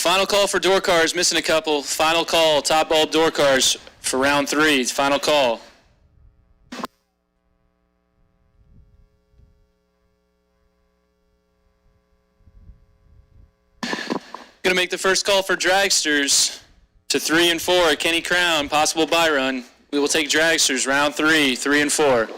Final call for door cars, missing a couple. Final call, top bulb door cars for round 3. Final call. Gonna make the first call for Dragsters to 3 and 4. Kenny Crown, possible buy run. We will take Dragsters, round 3, 3 and 4.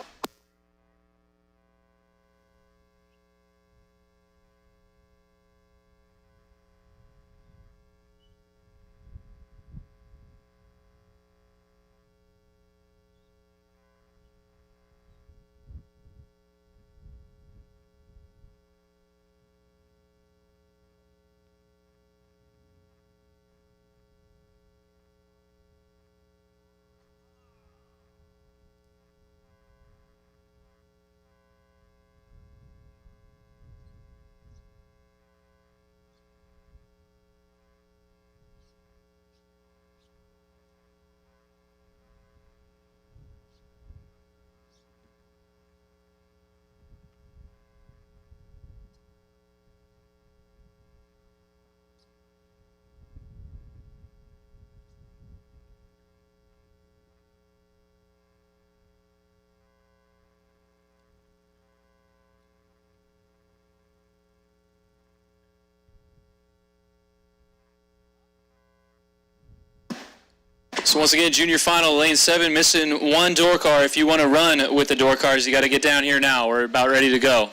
So once again, junior final, lane 7, missing 1 door car. If you want to run with the door cars, you got to get down here now. We're about ready to go.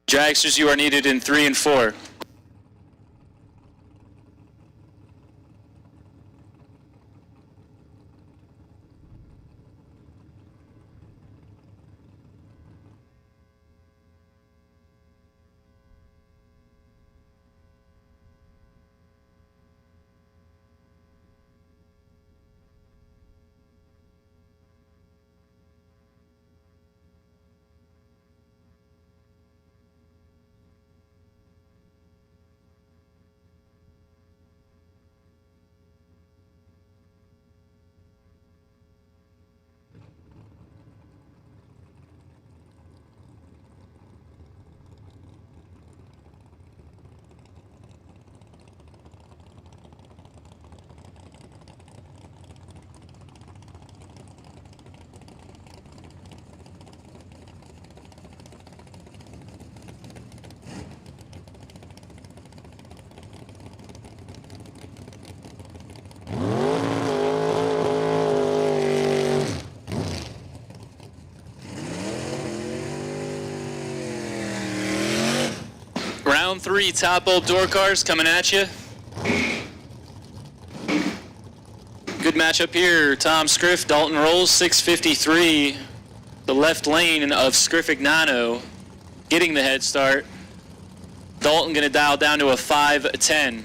Dragsters, you are needed in 3 and 4. Round 3, top bulb door cars coming at you. Good matchup here. Tom Scriff, Dalton Rolls, 653. The left lane of Scriffignano getting the head start. Dalton going to dial down to a 5-10.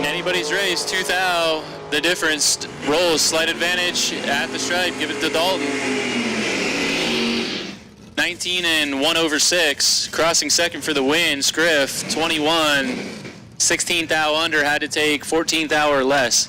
Anybody's race, 2,000. The difference, Rolls, slight advantage at the stripe. Give it to Dalton. 19 and 1/6. Crossing second for the win. Scriff, 21. 16,000 under, had to take 14,000 or less.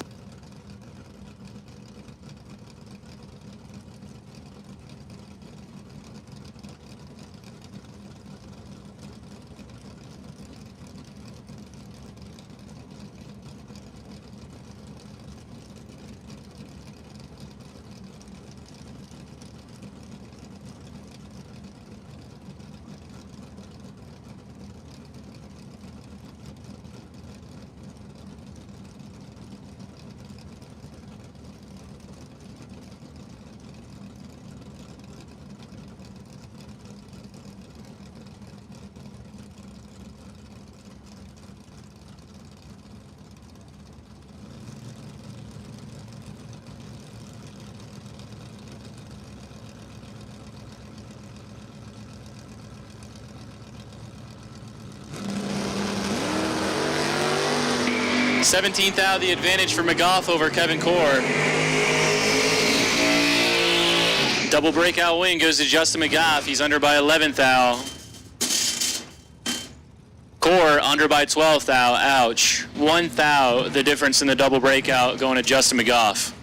17th thou, the advantage for McGough over Kevin Core. Double breakout win goes to Justin McGough. He's under by 11th thou. Core under by 12th thou. Ouch. 1 thou, the difference in the double breakout going to Justin McGough.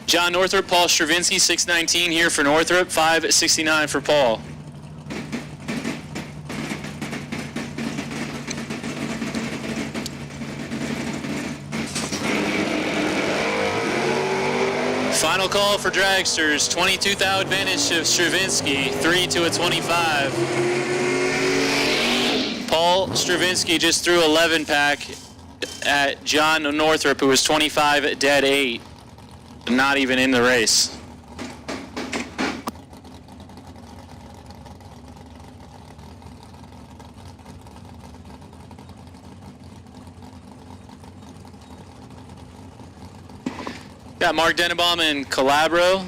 John Northrop, Paul Stravinsky, 619 here for Northrop, 569 for Paul. Final call for Dragsters, 22 thou advantage to Stravinsky, 3 to a 25. Paul Stravinsky just threw 11 pack at John Northrop, who was 25 at dead 8. Not even in the race. Got Mark Denenbaum and Calabro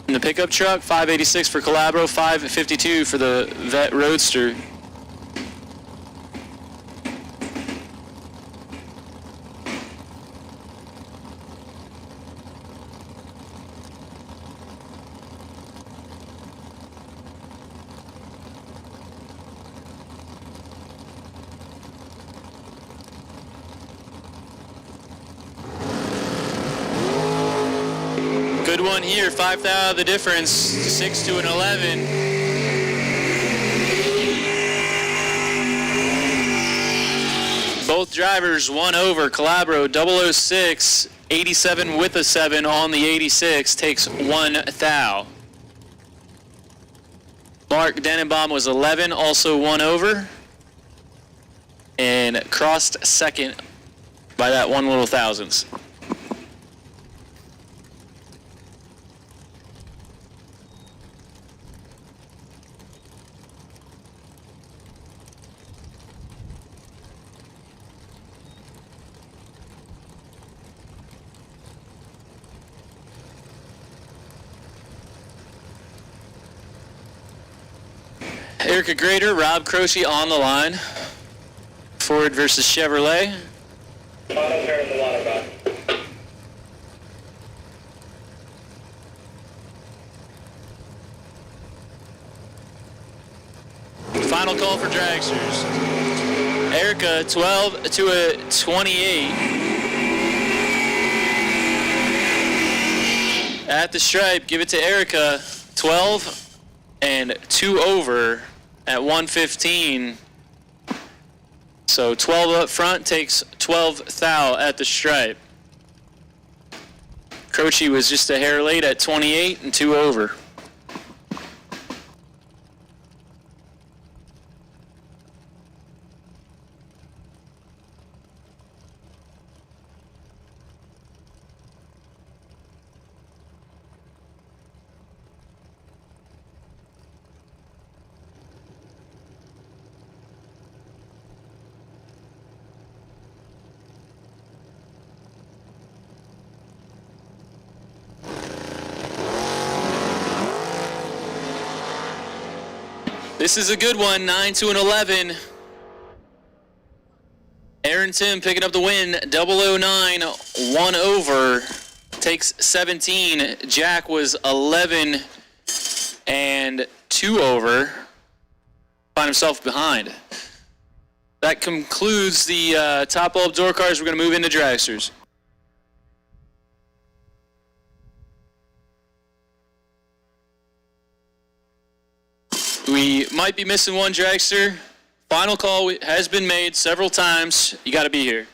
in the pickup truck. 586 for Calabro, 552 for the Vet Roadster. Good one here, 5 thou the difference, 6 to an 11. Both drivers one over. Calabro 006, 87 with a 7 on the 86, takes 1 thou. Mark Denenbaum was 11, also one over, and crossed second by that 1 little thousandths. Erica Grader, Rob Croce on the line. Ford versus Chevrolet. Final call for Dragsters. Erica 12 to a 28. At the stripe, give it to Erica, 12 and 2 over at 115. So 12 up front takes 12 thou at the stripe. Croce was just a hair late at 28 and 2 over. This is a good one, 9 to an 11. Aaron Tim picking up the win, 009, 1 over, takes 17. Jack was 11 and 2 over, find himself behind. That concludes the top bulb door cars. We're going to move into dragsters. We might be missing one dragster. Final call has been made several times. You got to be here.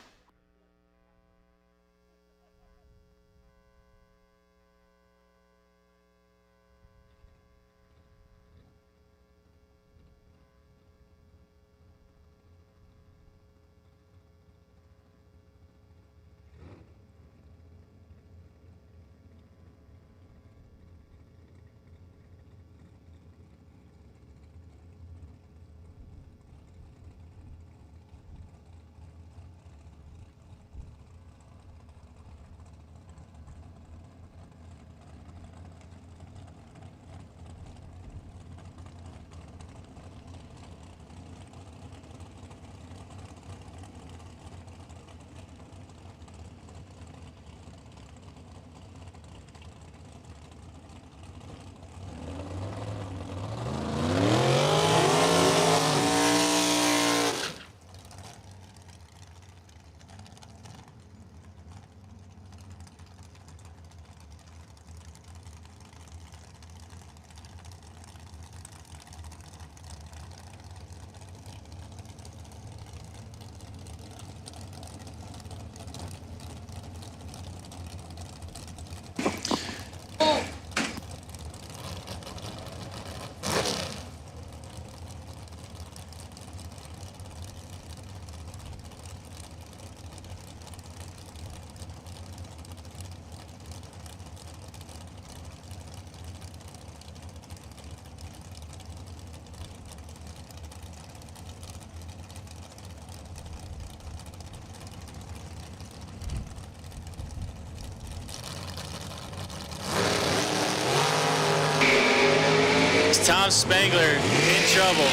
Tom Spangler in trouble.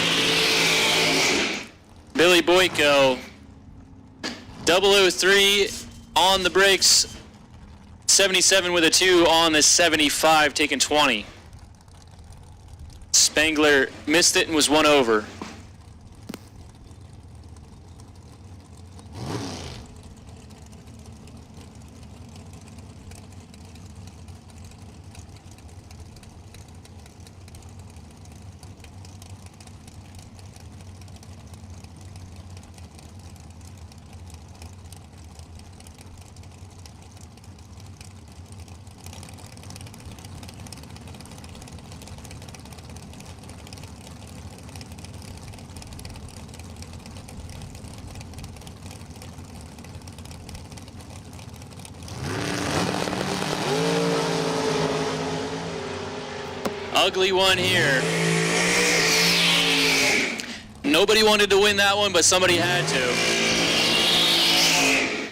Billy Boyko, 003 on the brakes, 77 with a 2 on the 75, taking 20. Spangler missed it and was one over. Ugly one here. Nobody wanted to win that one, but somebody had to.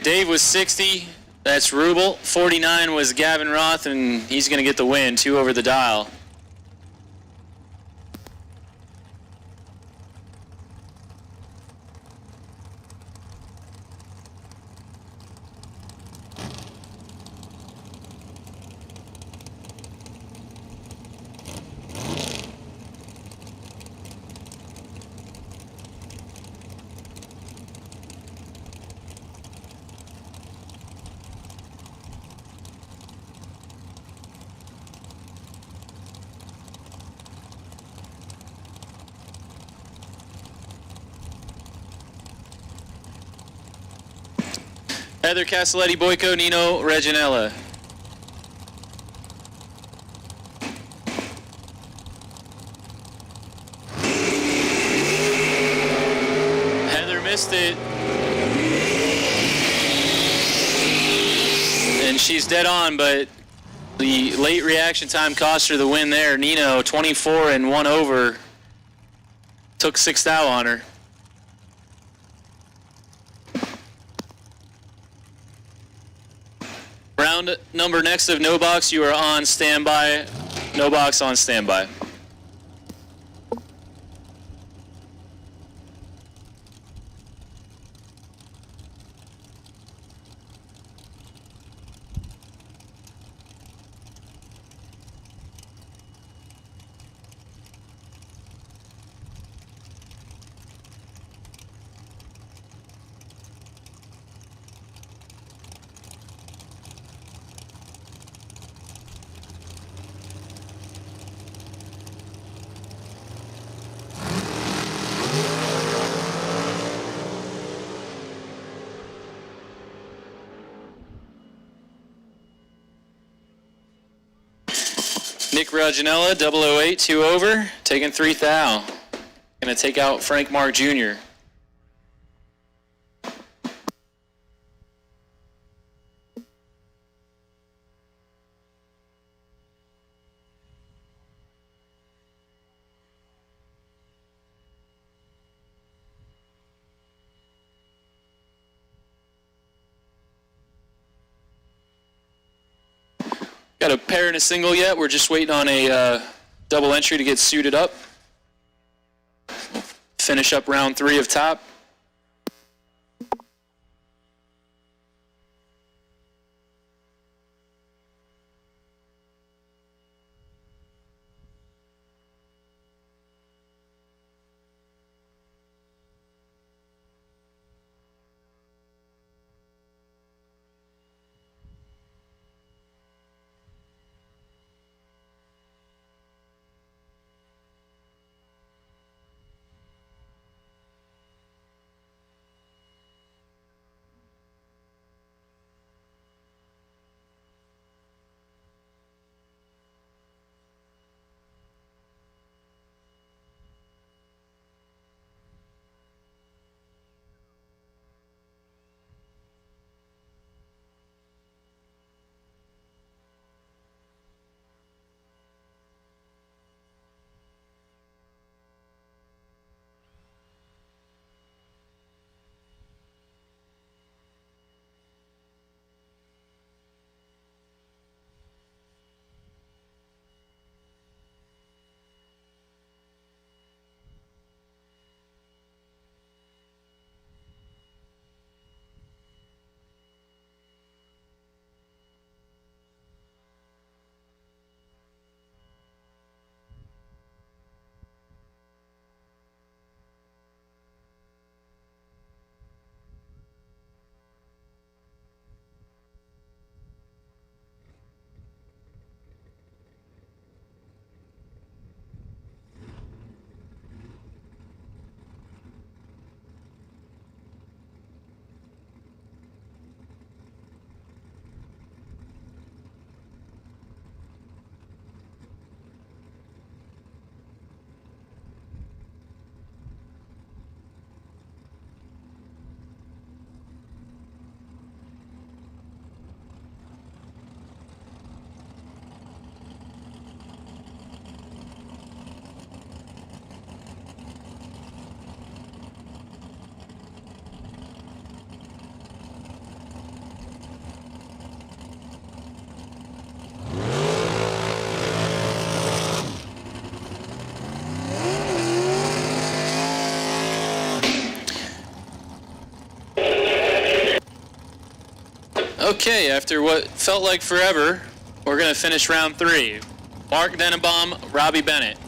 Dave was 60. That's Rubel. 49 was Gavin Roth, and he's going to get the win. 2 over the dial. Heather Castelletti, Boyko, Nino, Reginella. Heather missed it. And she's dead on, but the late reaction time cost her the win there. Nino, 24 and 1 over. Took 6th out on her. Round number next of no box, you are on standby. No box on standby. Nick Raginella, 008, 2 over, taking 3 thou. Gonna take out Frank Mark Jr. Got a pair and a single yet. We're just waiting on a double entry to get suited up. Finish up round 3 of top. Okay, after what felt like forever, we're going to finish round 3. Mark Denenbaum, Robbie Bennett.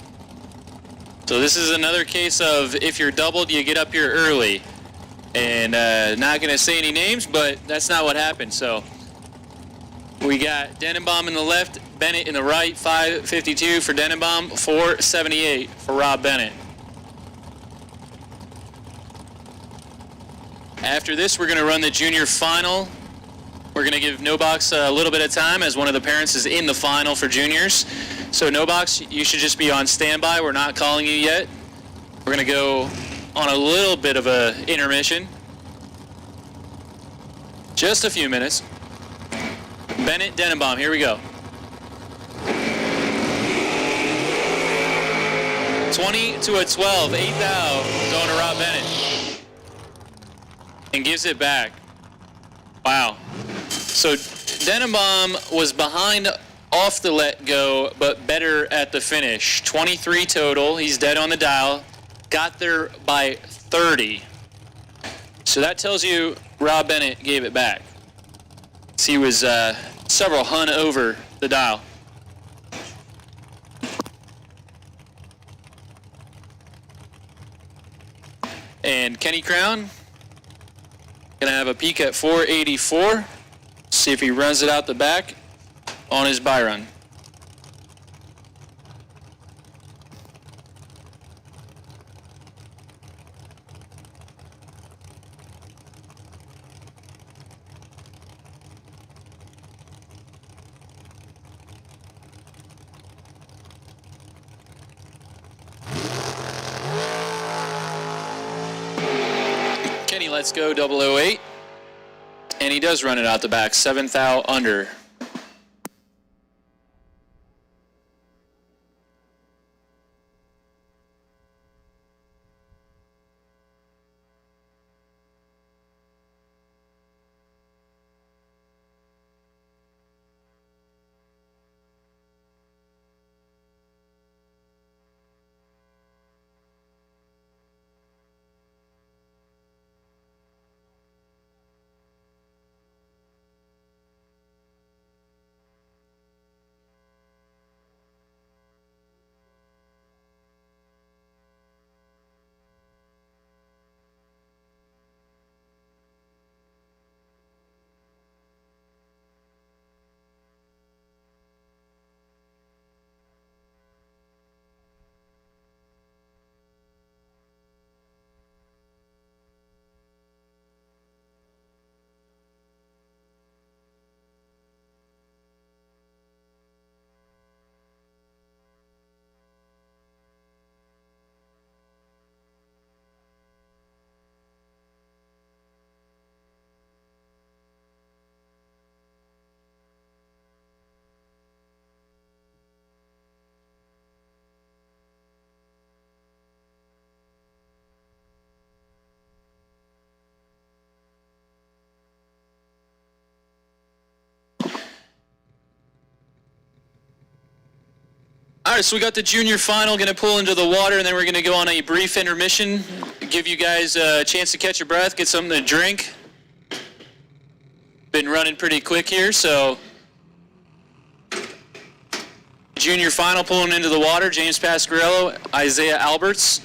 So this is another case of if you're doubled, you get up here early. And not going to say any names, but that's not what happened. So we got Denenbaum in the left, Bennett in the right, 552 for Denenbaum, 478 for Rob Bennett. After this, we're going to run the junior final. We're going to give No Box a little bit of time as one of the parents is in the final for juniors. So No Box, you should just be on standby. We're not calling you yet. We're going to go on a little bit of a intermission. Just a few minutes. Bennett, Denenbaum, here we go. 20 to a 12, 8th out, going to Rob Bennett. And gives it back. Wow. So Denenbaum was behind off the let go, but better at the finish. 23 total. He's dead on the dial. Got there by 30. So that tells you Rob Bennett gave it back. He was several hun over the dial. And Kenny Crown gonna have a peek at 484. See if he runs it out the back on his buy run. Kenny, let's go 008. And he does run it out the back, 7th out under. All right, so we got the junior final, going to pull into the water, and then we're going to go on a brief intermission, give you guys a chance to catch your breath, get something to drink. Been running pretty quick here, so junior final pulling into the water, James Pasquarello, Isaiah Alberts.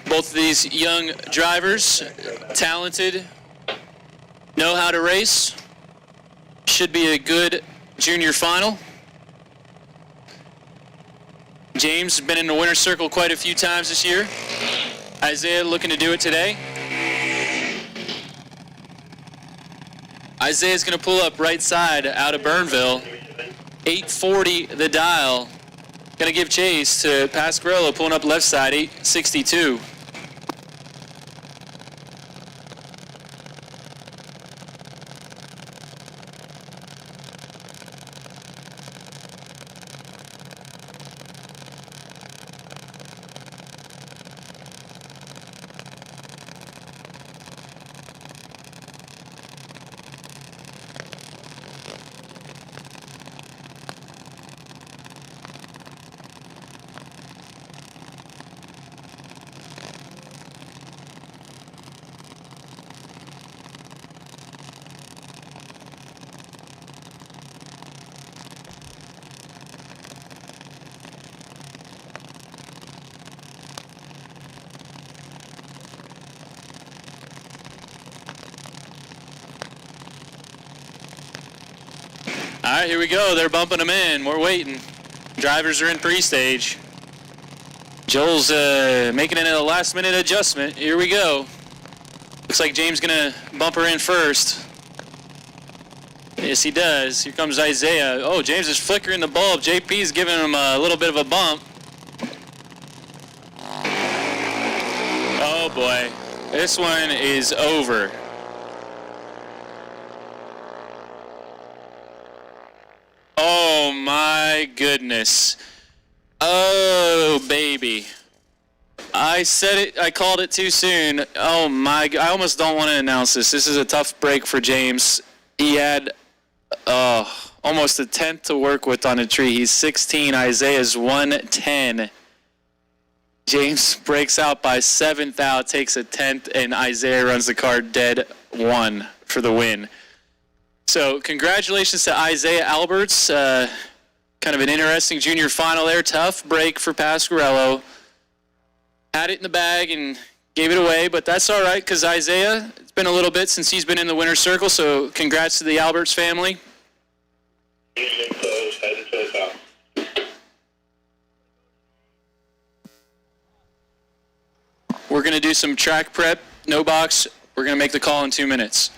Both of these young drivers, talented, know how to race. Should be a good junior final. James has been in the winner's circle quite a few times this year. Isaiah looking to do it today. Isaiah's going to pull up right side out of Burnville. 840 the dial. Going to give chase to Pasquarello pulling up left side, 862. right, here we go. They're bumping them in. We're waiting. Drivers are in pre-stage. Joel's making it a last-minute adjustment. Here we go. Looks like James gonna bump her in first. Yes, he does. Here comes Isaiah. Oh, James is flickering the bulb. JP's giving him a little bit of a bump. Oh boy, this one is over. Oh my goodness. Oh baby. I said it, I called it too soon. Oh my, I almost don't want to announce this. This is a tough break for James. He had almost a tenth to work with on a tree. He's 16, Isaiah's 110. James breaks out by 7th out, takes a 10th, and Isaiah runs the card dead 1 for the win. So congratulations to Isaiah Alberts. Kind of an interesting junior final there. Tough break for Pasquarello. Had it in the bag and gave it away, but that's all right because Isaiah, it's been a little bit since he's been in the winner's circle, so congrats to the Alberts family. We're going to do some track prep, no box. We're going to make the call in 2 minutes.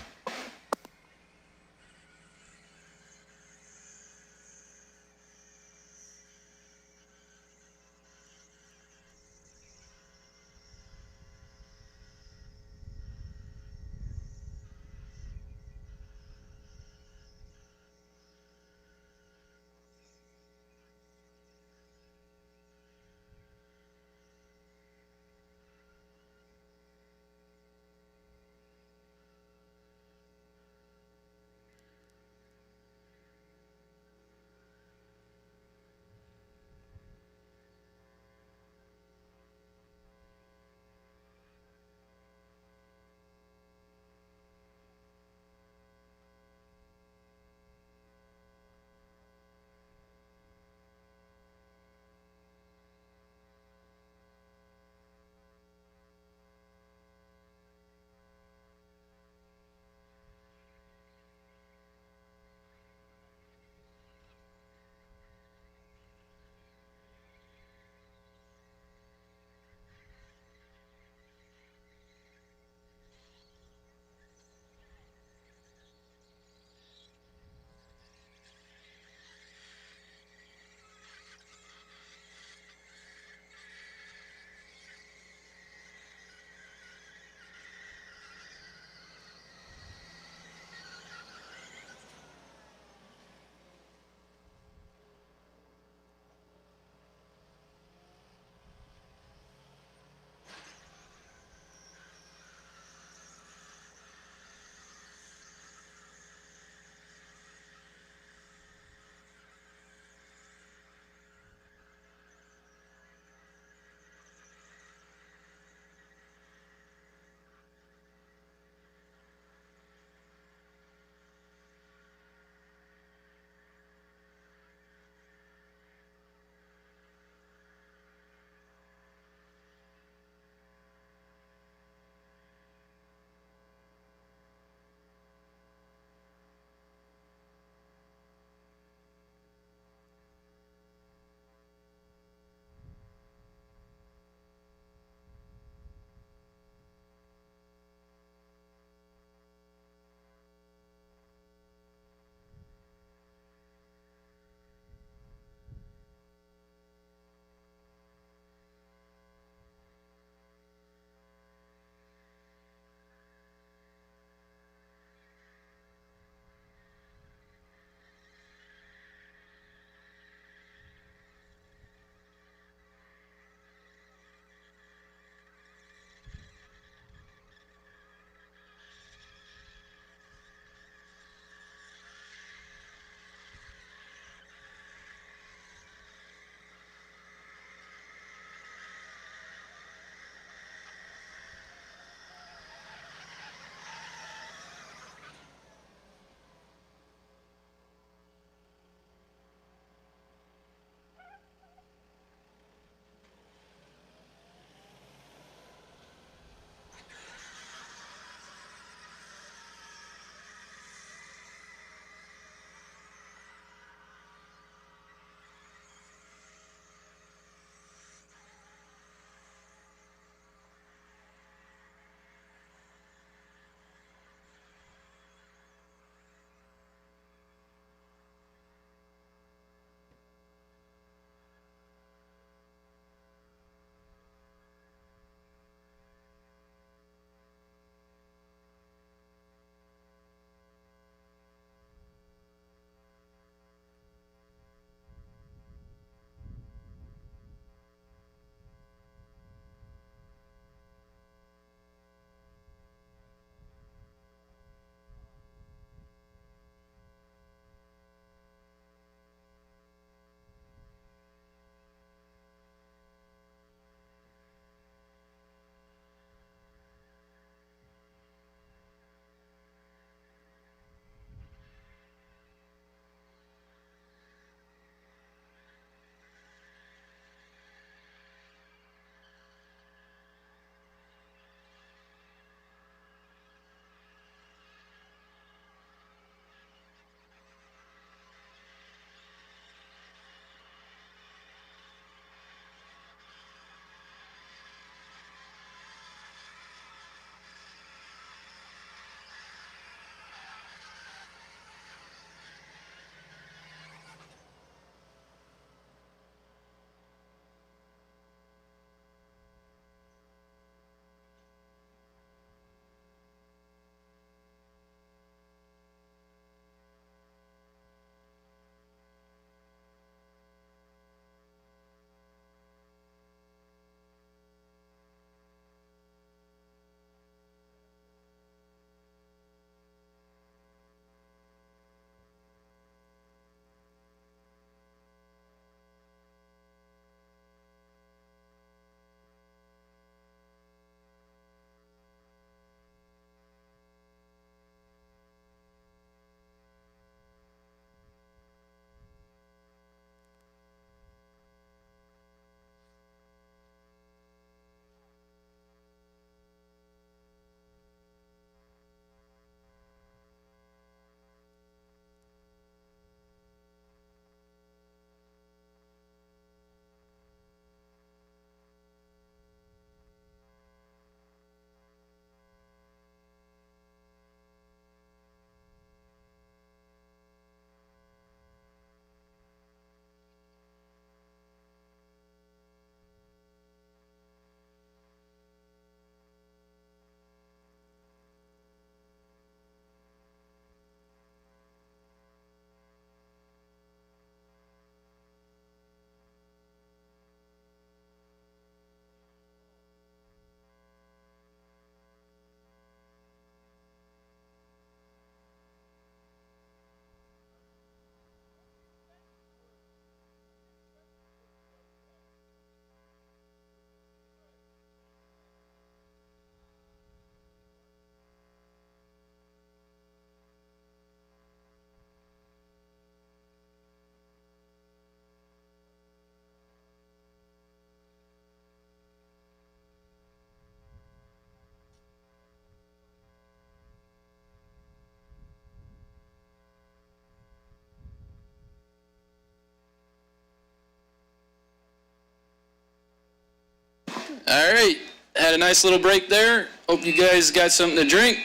All right. Had a nice little break there. Hope you guys got something to drink.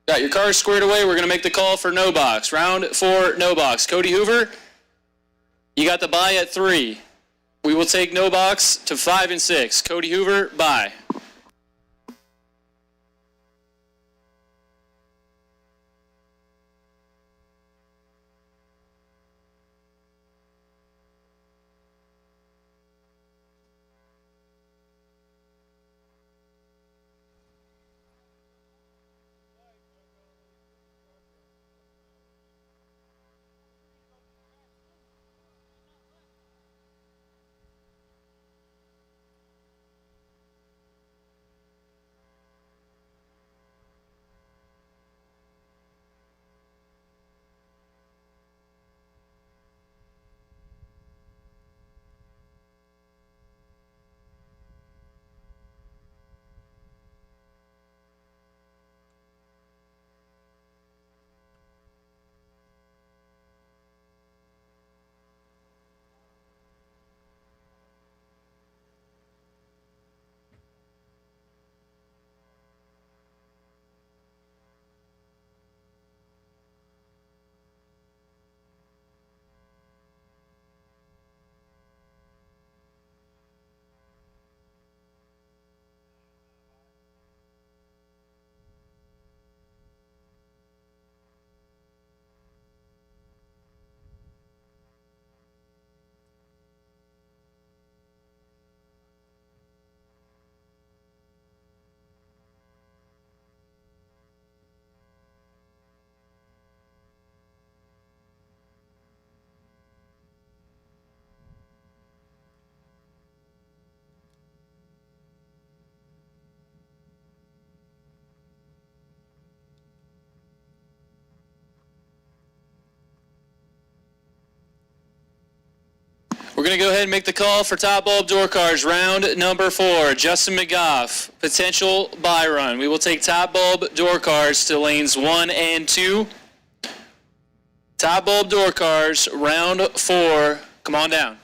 Got your cars squared away. We're going to make the call for no box. Round 4, no box. Cody Hoover, you got the bye at 3. We will take no box to 5 and 6. Cody Hoover, bye. We're going to go ahead and make the call for top bulb door cars. Round number 4, Justin McGough, potential buy run. We will take top bulb door cars to lanes 1 and 2. Top bulb door cars, round 4. Come on down.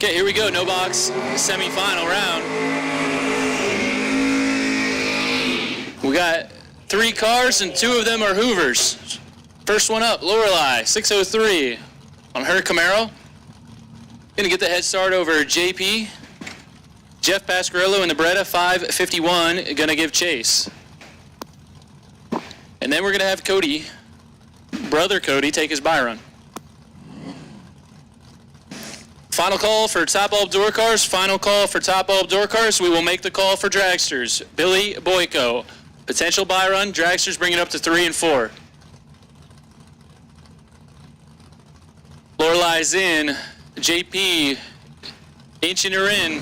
Okay, here we go. No box semifinal round. We got 3 cars and 2 of them are Hoovers. First one up, Lorelei, 603 on her Camaro. Gonna get the head start over JP. Jeff Pasquarello in the Beretta, 551, gonna give chase. And then we're gonna have Cody, brother Cody, take his buy run. Final call for top bulb door cars. Final call for top bulb door cars. We will make the call for dragsters. Billy Boyko, potential buy run. Dragsters bring it up to 3 and 4. Lorelei's in. JP inching her in.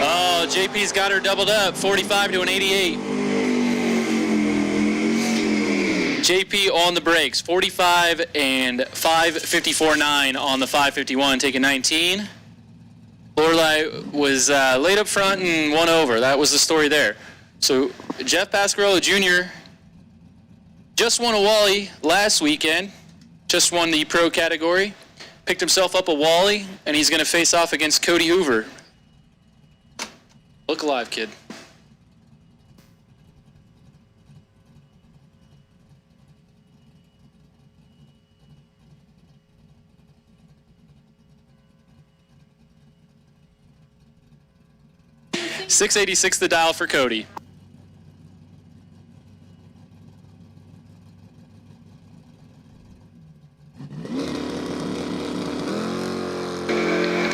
Oh, JP's got her doubled up. 45 to an 88. JP on the brakes, 45 and 554.9 on the 551, taking 19. Lorelei was laid up front and won over. That was the story there. So Jeff Pasquarello Jr. just won a Wally last weekend, just won the pro category, picked himself up a Wally, and he's going to face off against Cody Hoover. Look alive, kid. $686 the dial for Cody.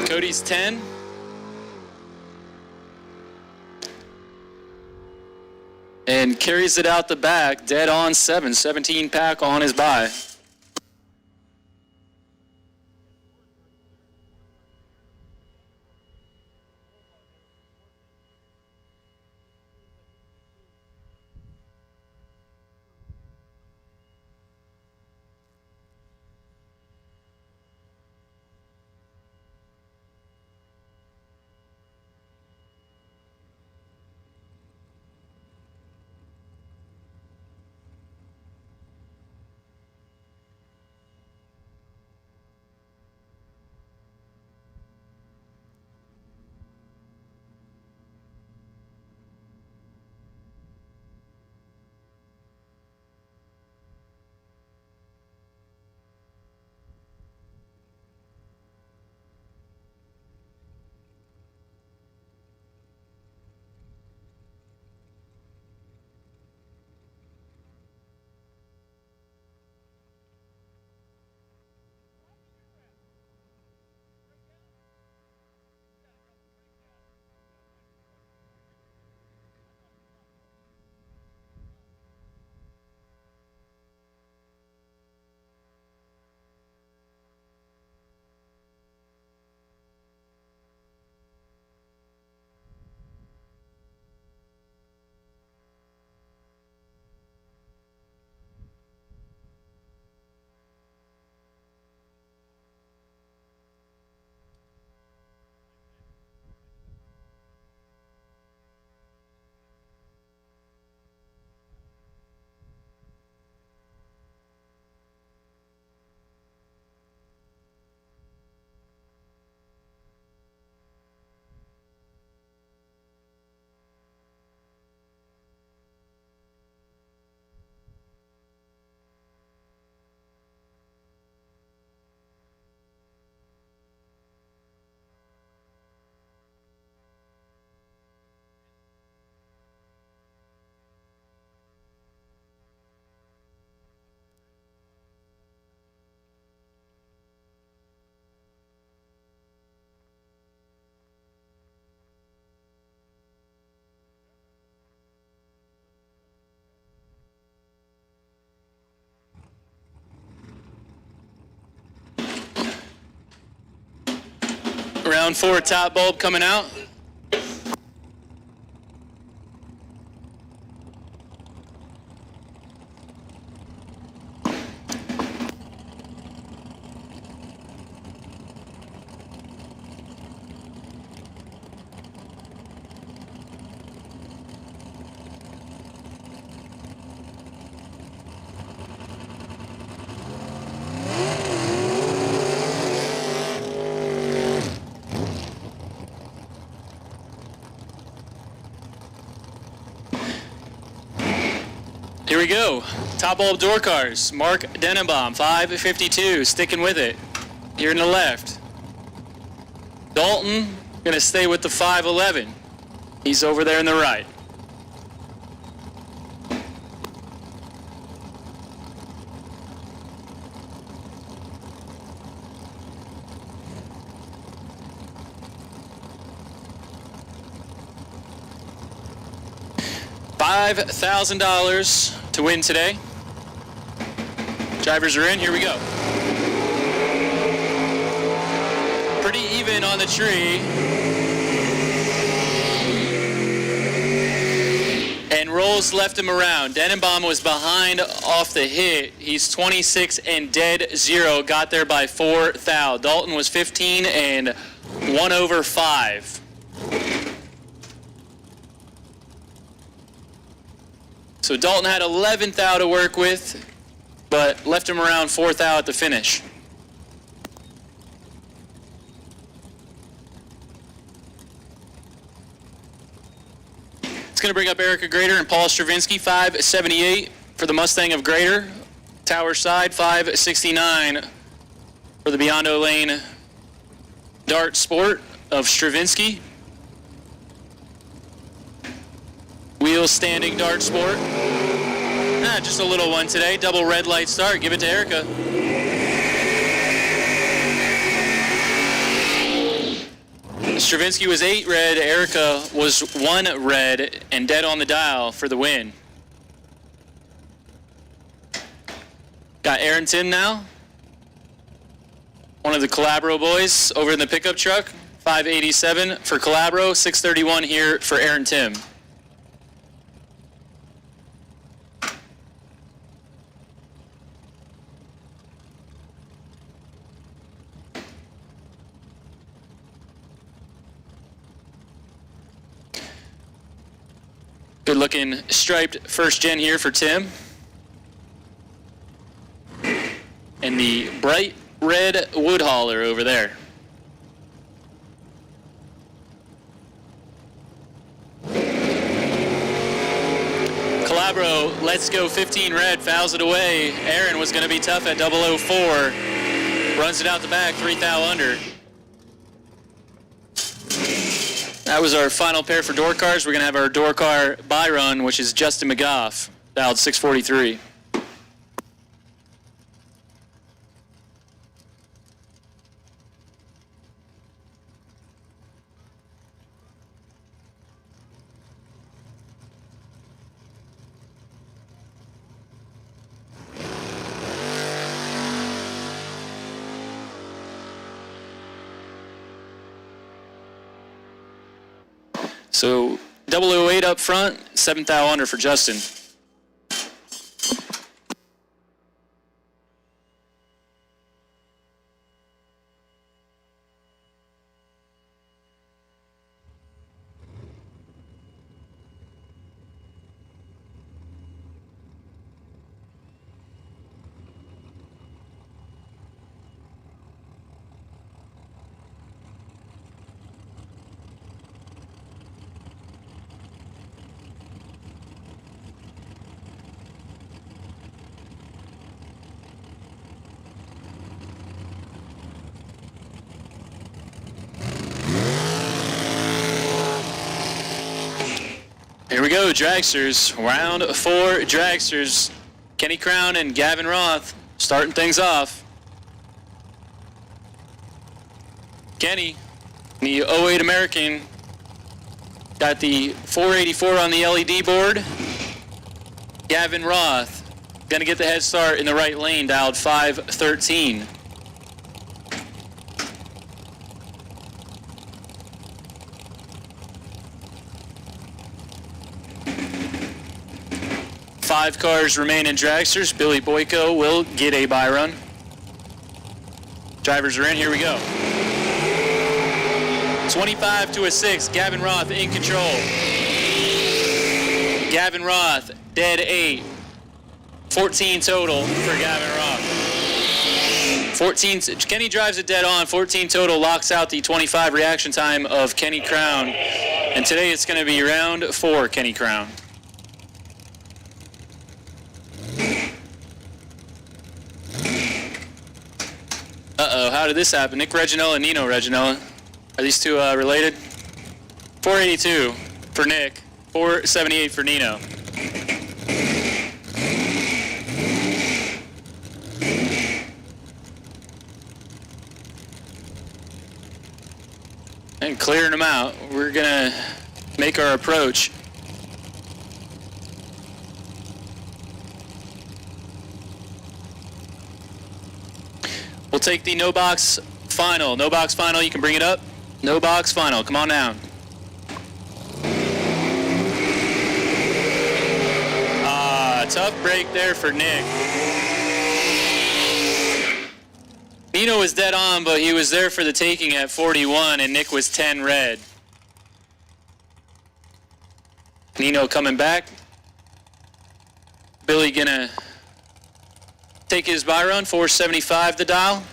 Cody's 10. And carries it out the back, dead on 7, 17 pack on his buy. Round 4 top bulb coming out. Here we go. Top bulb door cars. Mark Denenbaum, 552, sticking with it. Here in the left. Dalton, gonna stay with the 511. He's over there in the right. $5,000 to win today. Drivers are in, here we go. Pretty even on the tree. And Rolls left him around. Denenbaum was behind off the hit. He's 26 and dead 0. Got there by 4 thou. Dalton was 15 and 1 over 5. So Dalton had 11 thou to work with, but left him around 4 thou at the finish. It's going to bring up Erica Grader and Paul Stravinsky, 578 for the Mustang of Grader. Tower side, 569 for the Biondo Lane Dart Sport of Stravinsky. Wheel standing Dart Sport. Just a little one today. Double red light start. Give it to Erica. Stravinsky was 8 red. Erica was 1 red and dead on the dial for the win. Got Aaron Tim now. One of the Calabro boys over in the pickup truck. 587 for Calabro. 631 here for Aaron Tim. Good looking striped first gen here for Tim. And the bright red wood hauler over there. Calabro, let's go 15 red, fouls it away. Aaron was going to be tough at 004. Runs it out the back, 3 thou under. That was our final pair for door cars. We're going to have our door car by run, which is Justin McGough, dialed 643. So 008 up front, 7 thou under for Justin. Here we go, Dragsters. Round 4 Dragsters. Kenny Crown and Gavin Roth starting things off. Kenny, the 08 American, got the 484 on the LED board. Gavin Roth, gonna get the head start in the right lane, dialed 513. Five cars remain in Dragsters. Billy Boyko will get a by run. Drivers are in, here we go. 25 to a 6, Gavin Roth in control. Gavin Roth, dead 8. 14 total for Gavin Roth. 14, Kenny drives it dead on. 14 total locks out the 25 reaction time of Kenny Crown. And today it's going to be round 4, Kenny Crown. how did this happen? Nick Reginella and Nino Reginella. Are these two related? 482 for Nick, 478 for Nino. And clearing them out, we're gonna make our approach. We'll take the no box final. No box final, you can bring it up. No box final, come on down. Tough break there for Nick. Nino was dead on, but he was there for the taking at 41, and Nick was 10 red. Nino coming back. Billy gonna take his buy run, 475 the dial.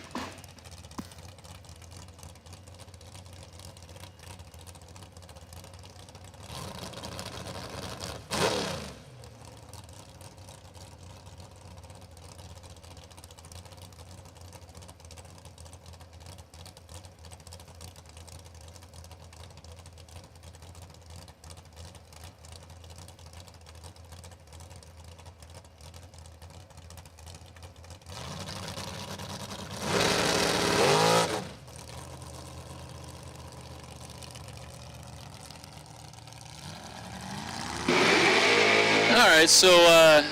Alright, so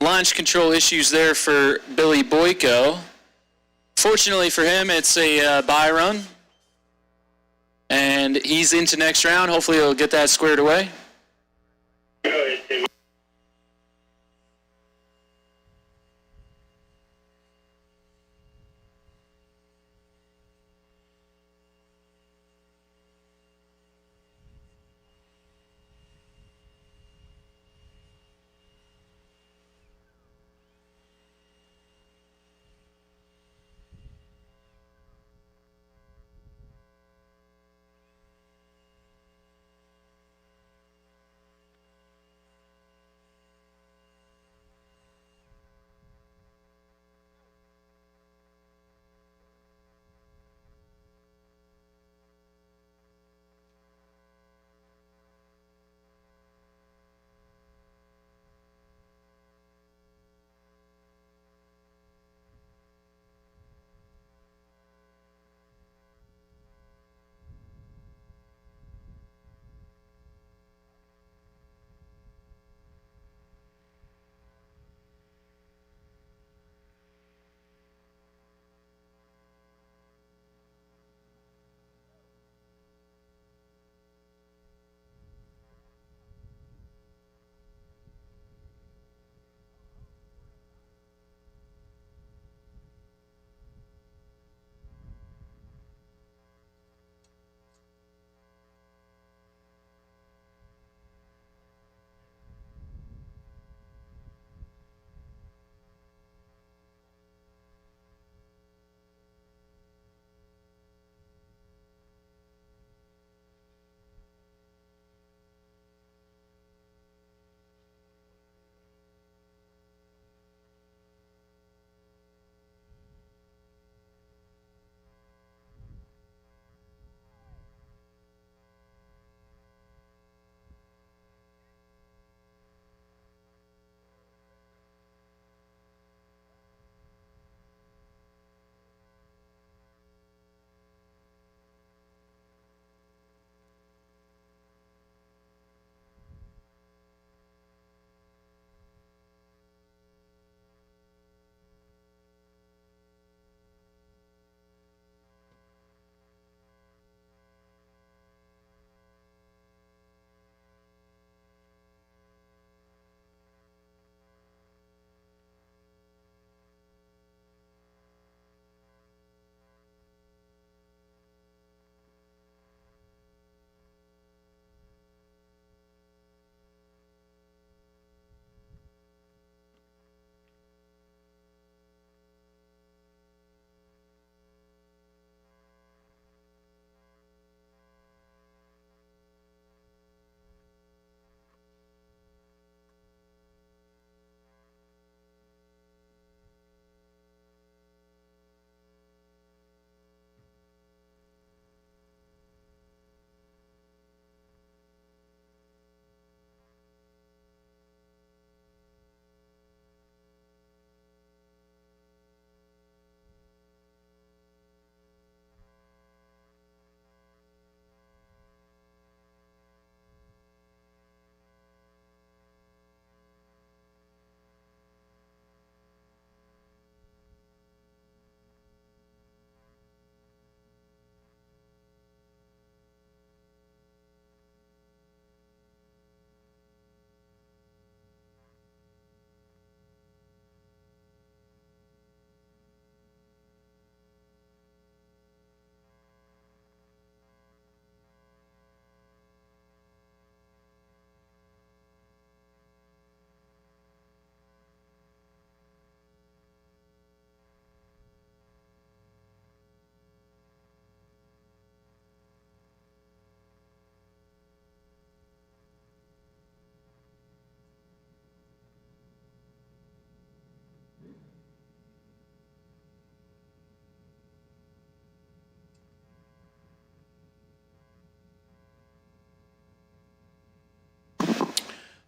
launch control issues there for Billy Boyko. Fortunately for him, it's a buy run. And he's into next round. Hopefully he'll get that squared away.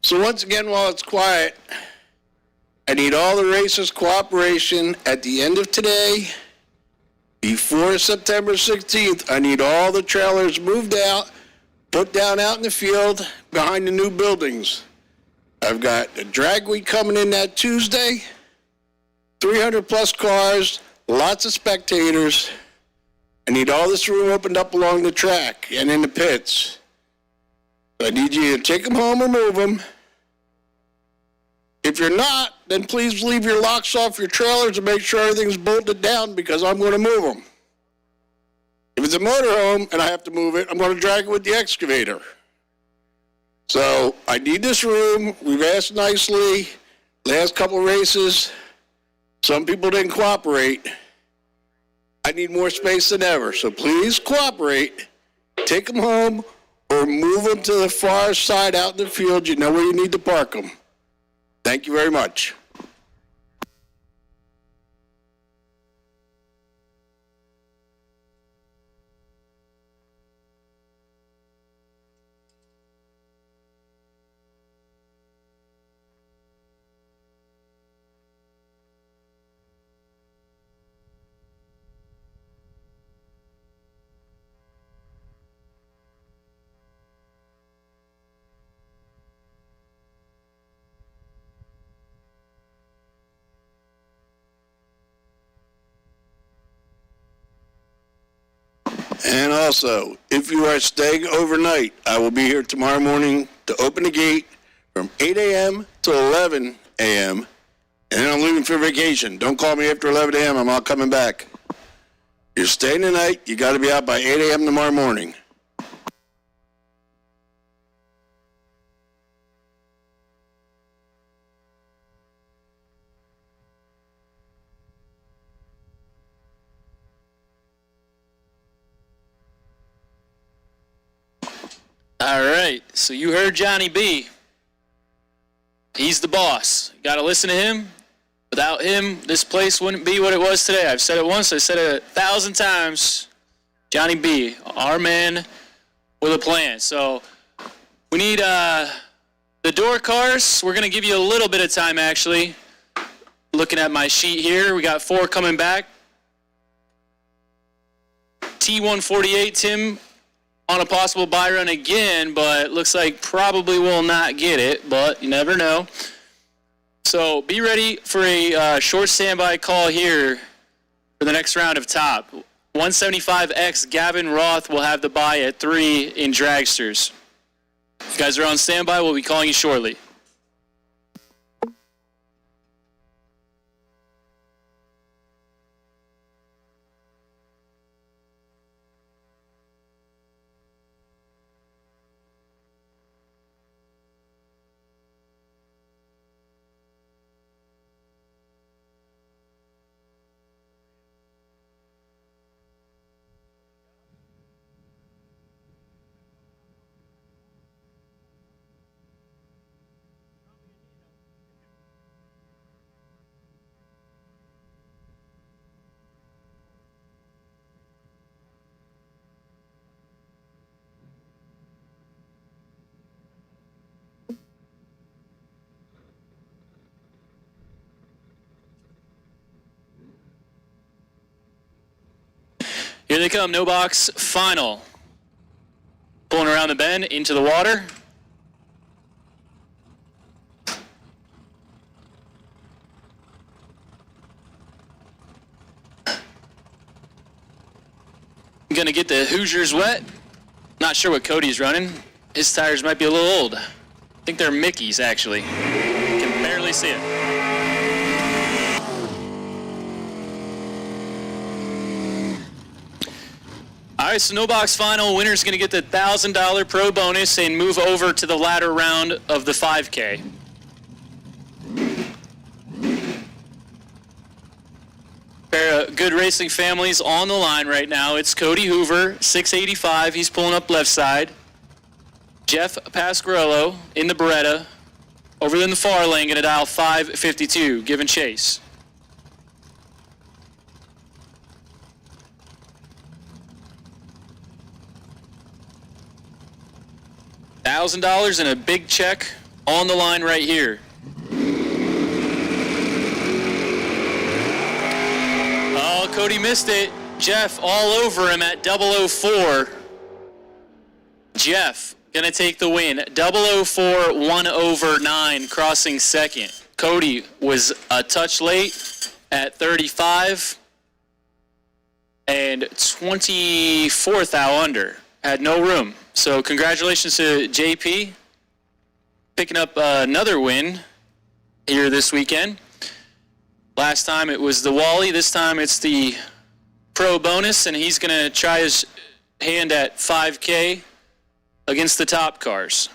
So once again, while it's quiet, I need all the racers' cooperation at the end of today. Before September 16th, I need all the trailers moved out, put down out in the field behind the new buildings. I've got a dragway coming in that Tuesday, 300 plus cars, lots of spectators. I need all this room opened up along the track and in the pits. I need you to take them home or move them. If you're not, then please leave your locks off your trailers and make sure everything's bolted down because I'm going to move them. If it's a motorhome and I have to move it, I'm going to drag it with the excavator. So I need this room. We've asked nicely. Last couple races, some people didn't cooperate. I need more space than ever. So please cooperate. Take them home or move them to the far side out in the field. You know where you need to park them. Thank you very much. And also, if you are staying overnight, I will be here tomorrow morning to open the gate from 8 a.m. to 11 a.m. And then I'm leaving for vacation. Don't call me after 11 a.m. I'm not coming back. You're staying tonight. You got to be out by 8 a.m. tomorrow morning. All right, so you heard Johnny B. He's the boss. You got to listen to him. Without him, this place wouldn't be what it was today. I've said it once, I said it 1,000 times. Johnny B, our man with a plan. So we need the door cars. We're going to give you a little bit of time, actually. Looking at my sheet here, we got 4 coming back. T148, Tim, on a possible buy run again, but looks like probably will not get it, but you never know. So be ready for a short standby call here for the next round of top. 175X Gavin Roth will have the buy at 3 in Dragsters. If you guys are on standby, we'll be calling you shortly. Here they come, no box final. Pulling around the bend into the water. Gonna get the Hoosiers wet. Not sure what Cody's running. His tires might be a little old. I think they're Mickey's, actually. Can barely see it. All right, so no box final. Winner's going to get the $1,000 pro bonus and move over to the latter round of the 5K. Pair of good racing families on the line right now. It's Cody Hoover, 685. He's pulling up left side. Jeff Pasquarello in the Beretta. Over in the far lane, going to dial 552, giving chase. $1,000 and a big check On the line right here. Oh, Cody missed it. Jeff all over him at 004. Jeff gonna take the win. 004, 1/9, crossing second. Cody was a touch late at 35 and 24th out under. Had no room. So congratulations to JP picking up another win here this weekend. Last time it was the Wally. This time it's the Pro bonus, and he's going to try his hand at 5K against the top cars.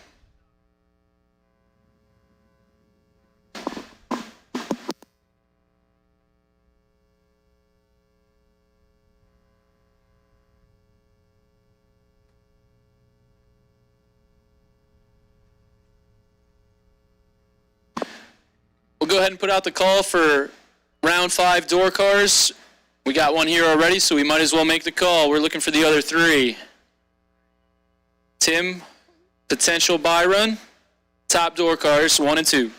We'll go ahead and put out the call for round 5 door cars. We got one here already, so we might as well make the call. We're looking for the other 3. Tim, potential buy run. Top door cars, 1 and 2.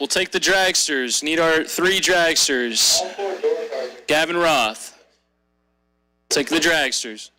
We'll take the dragsters. Need our 3 dragsters. Gavin Roth. Take the dragsters.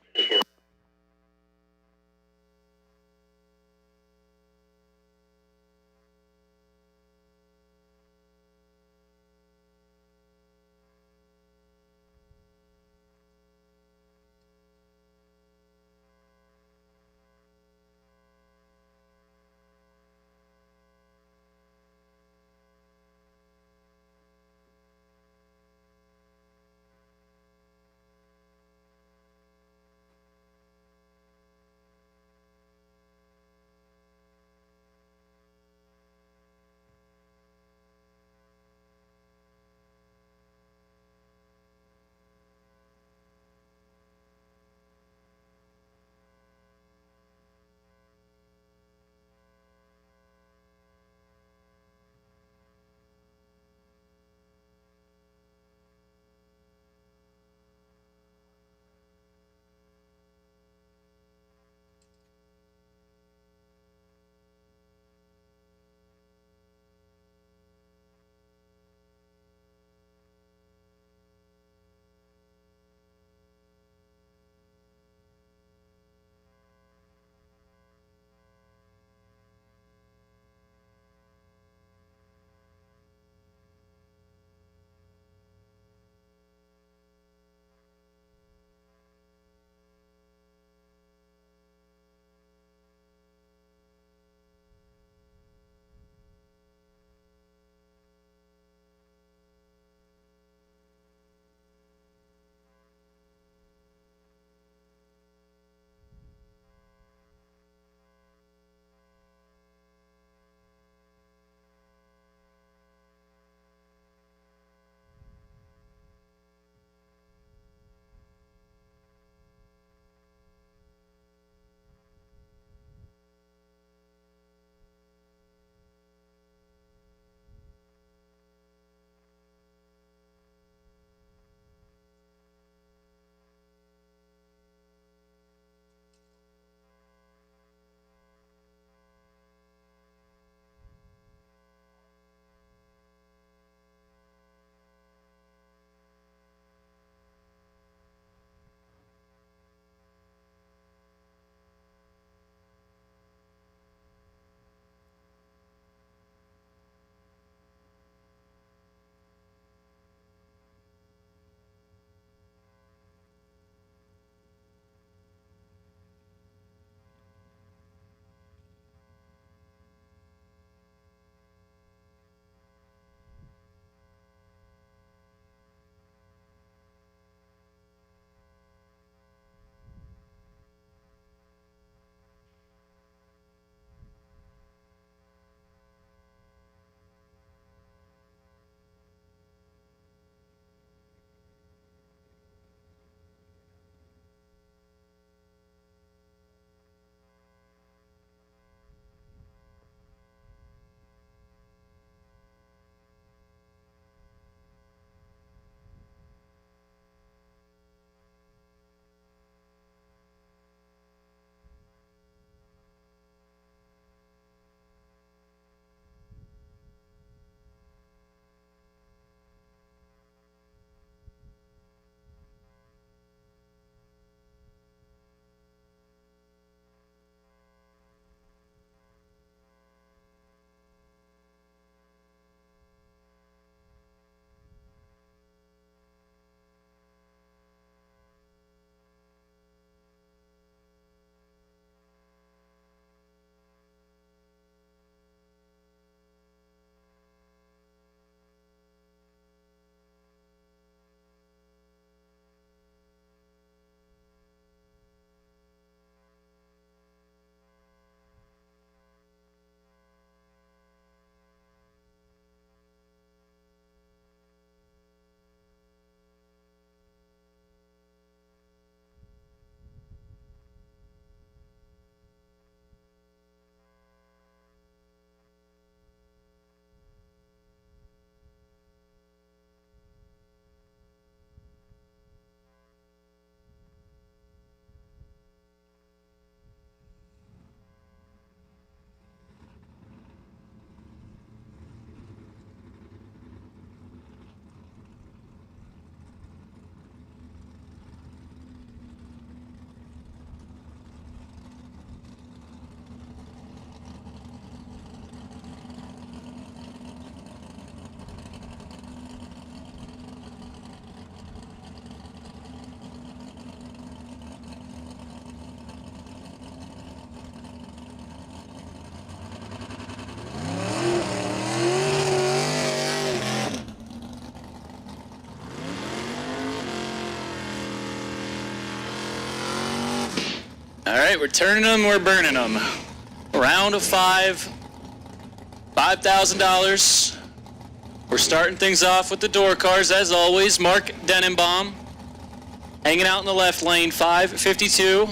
All right, we're turning them, we're burning them. Round of 5, $5,000. We're starting things off with the door cars, as always. Mark Denenbaum hanging out in the left lane, 552.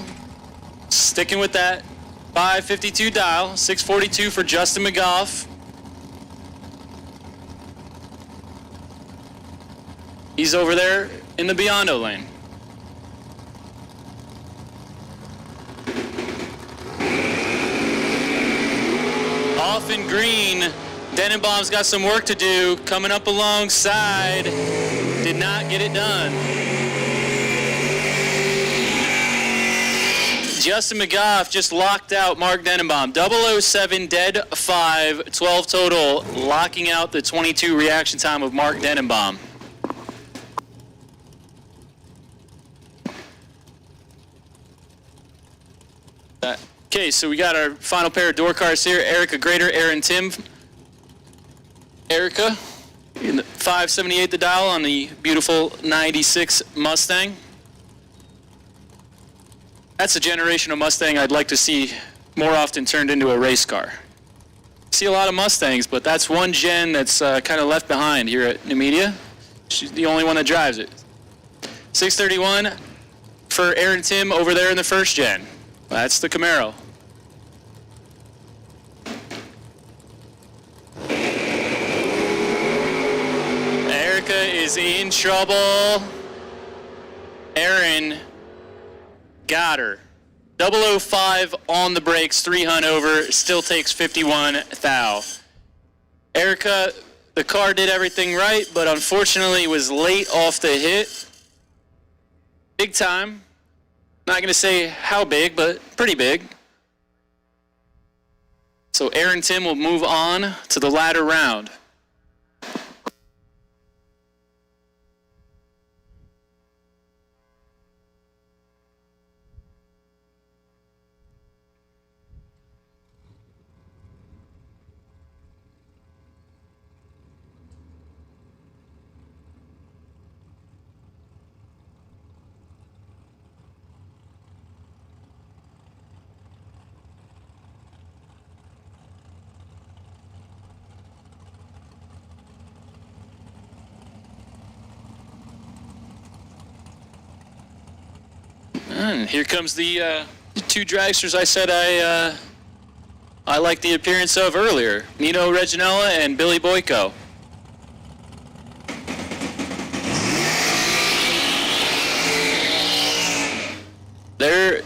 Sticking with that 552 dial, 642 for Justin McGough. He's over there in the Biondo lane. Off in green, Denenbaum's got some work to do. Coming up alongside, did not get it done. Justin McGough just locked out Mark Denenbaum. 007 dead 5, 12 total, locking out the 22 reaction time of Mark Denenbaum. Okay, so we got our final pair of door cars here. Erica Grader, Aaron Tim. Erica, in the 578 the dial on the beautiful 96 Mustang. That's a generation of Mustang I'd like to see more often turned into a race car. See a lot of Mustangs, but that's one gen that's kind of left behind here at Numidia. She's the only one that drives it. 631 for Aaron Tim over there in the first gen. That's the Camaro. Erica is in trouble. Aaron got her. 005 on the brakes, 3 hunt over, still takes 51 thou. Erica, the car did everything right, but unfortunately was late off the hit. Big time. Not going to say how big, but pretty big. So Aaron Tim will move on to the latter round. And here comes the 2 dragsters I said I liked the appearance of earlier. Nino Reginella and Billy Boyko. They're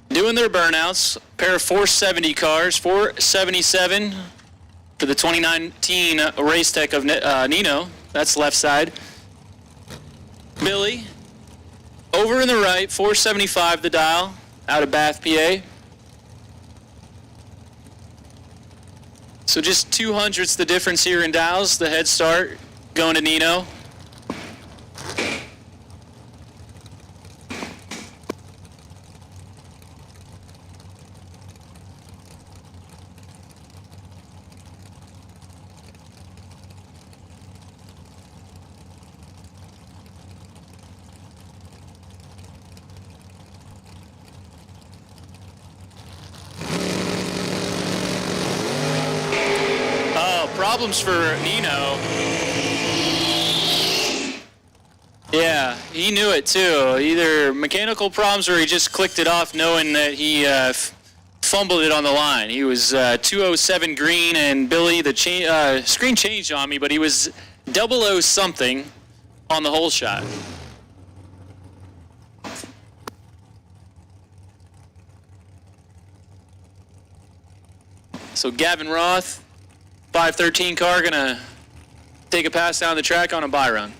doing their burnouts. Pair of 470 cars, 477 for the 2019 race tech of Nino. That's left side. Billy. Over in the right, 475 the dial, out of Bath, PA. So just 200's the difference here in dials. The head start going to Nino. Problems for Nino. Yeah, he knew it too. Either mechanical problems or he just clicked it off knowing that he fumbled it on the line. He was 207 green, and Billy, the screen changed on me, but he was 00 something on the hole shot. So Gavin Roth, 513 car, gonna take a pass down the track on a bye run.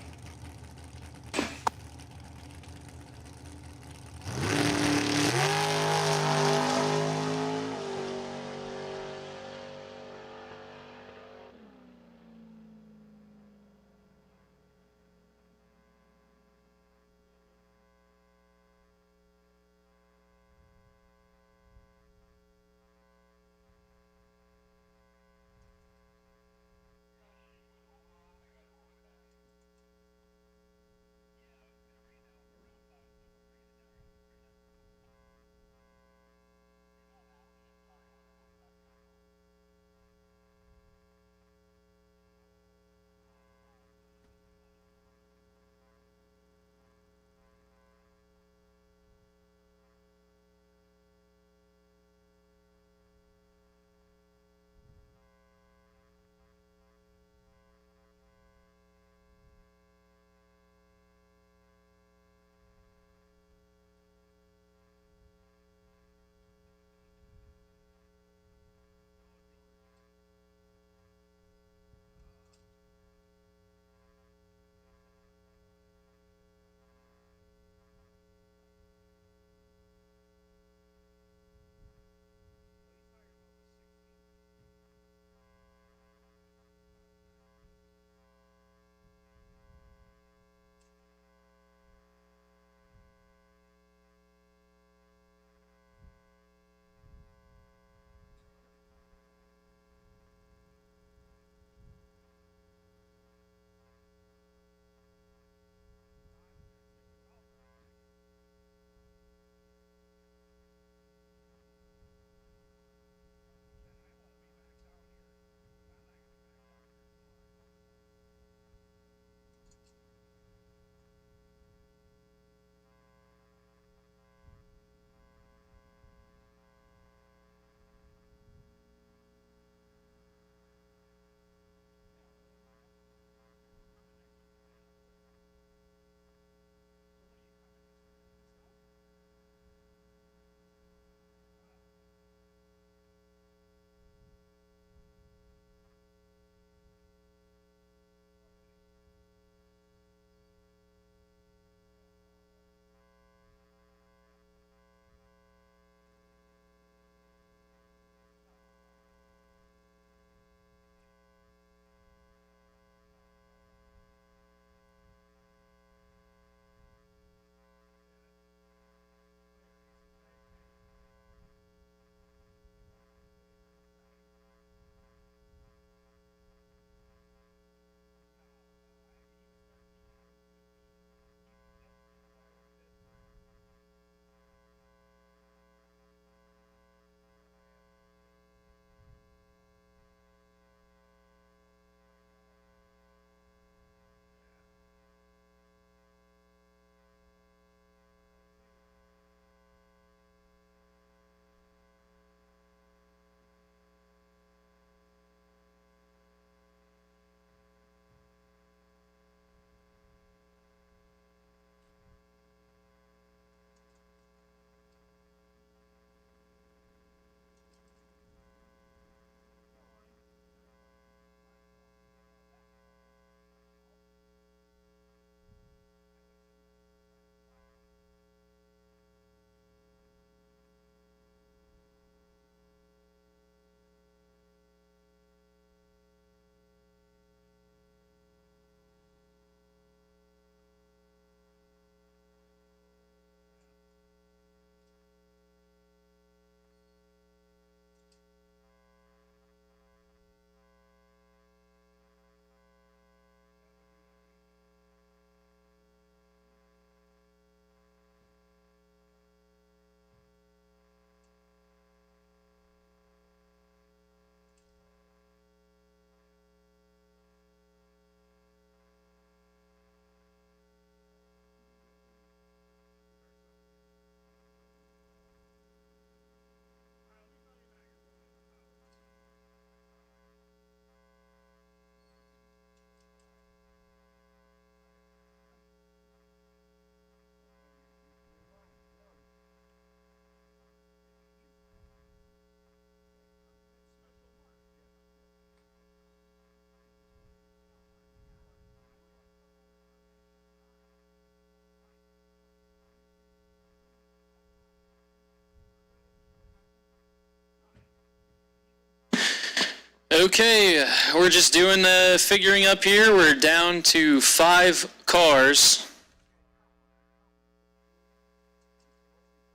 Okay, we're just doing the figuring up here. We're down to 5 cars.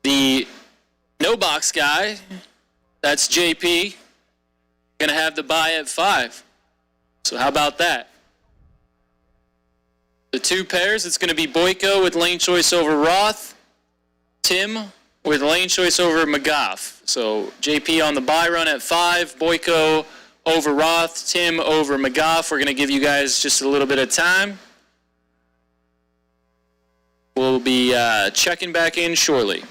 The no box guy, that's JP, gonna have the buy at 5. So how about that? The 2 pairs, it's gonna be Boyko with lane choice over Roth, Tim with lane choice over McGough. So JP on the buy run at 5, Boyko over Roth, Tim over McGough. We're going to give you guys just a little bit of time. We'll be checking back in shortly.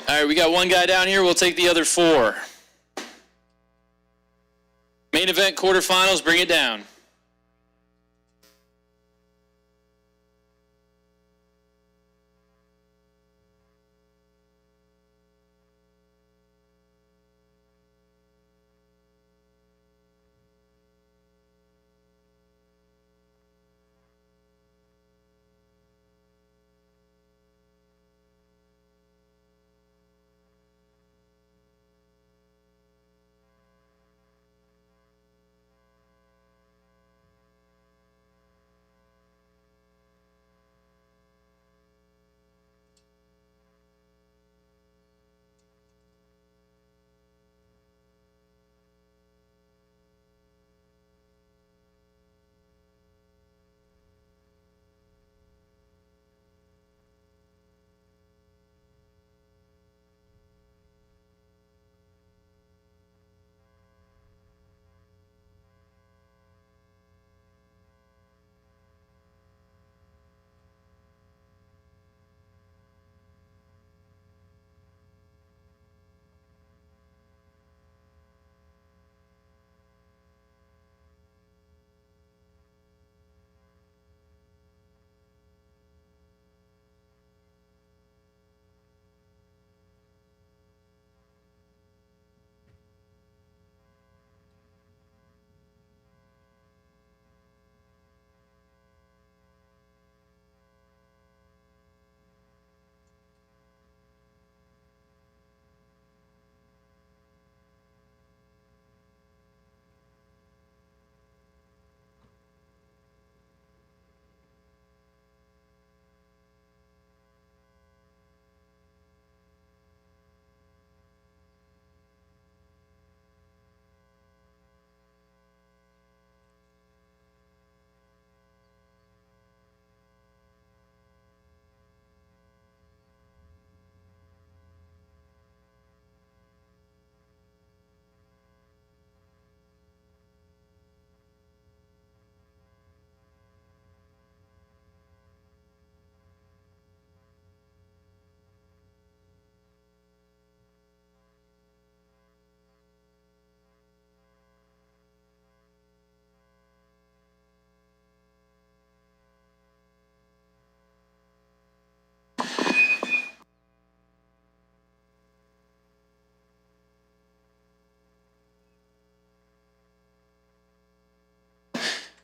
All right, we got one guy down here. We'll take the other 4. Main event quarterfinals, bring it down.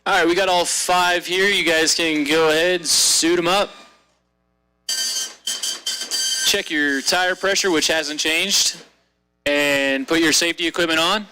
All right, we got all 5 here. You guys can go ahead, suit them up. Check your tire pressure, which hasn't changed, and put your safety equipment on.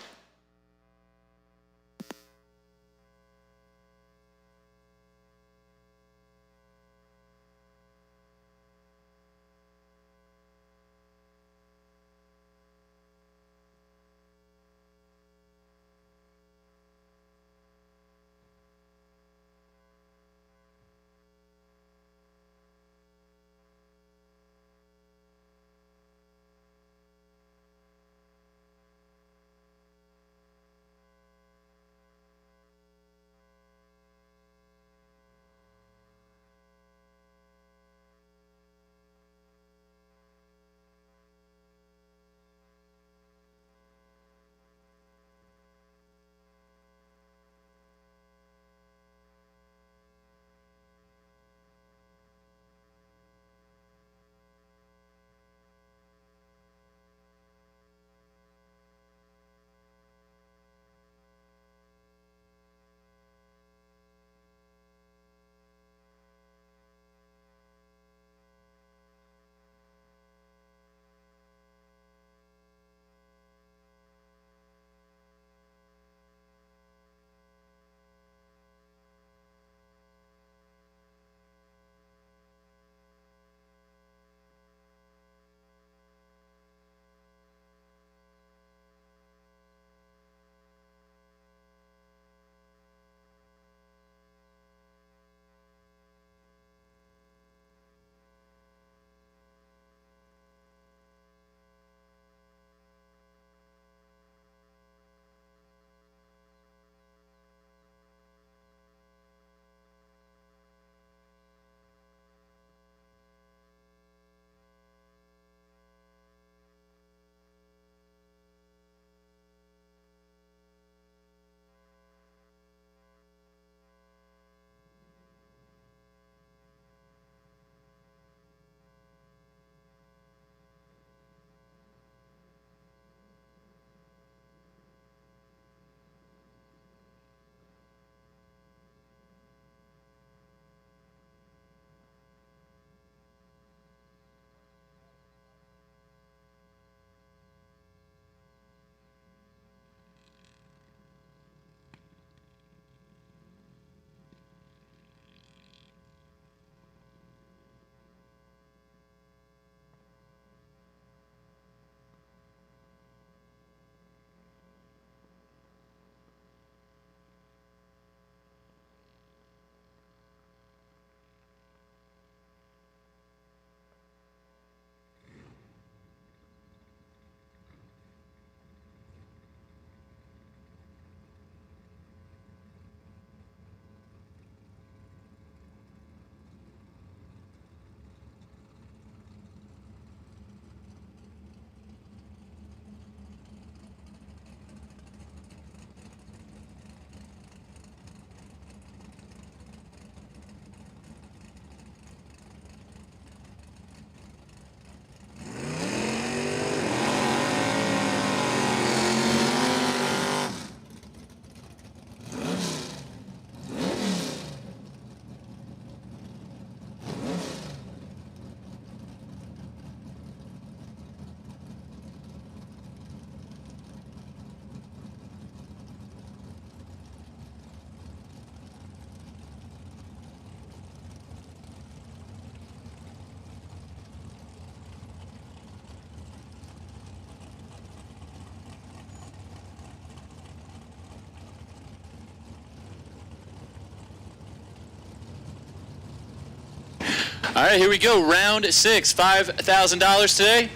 All right, here we go. Round 6, $5,000 today.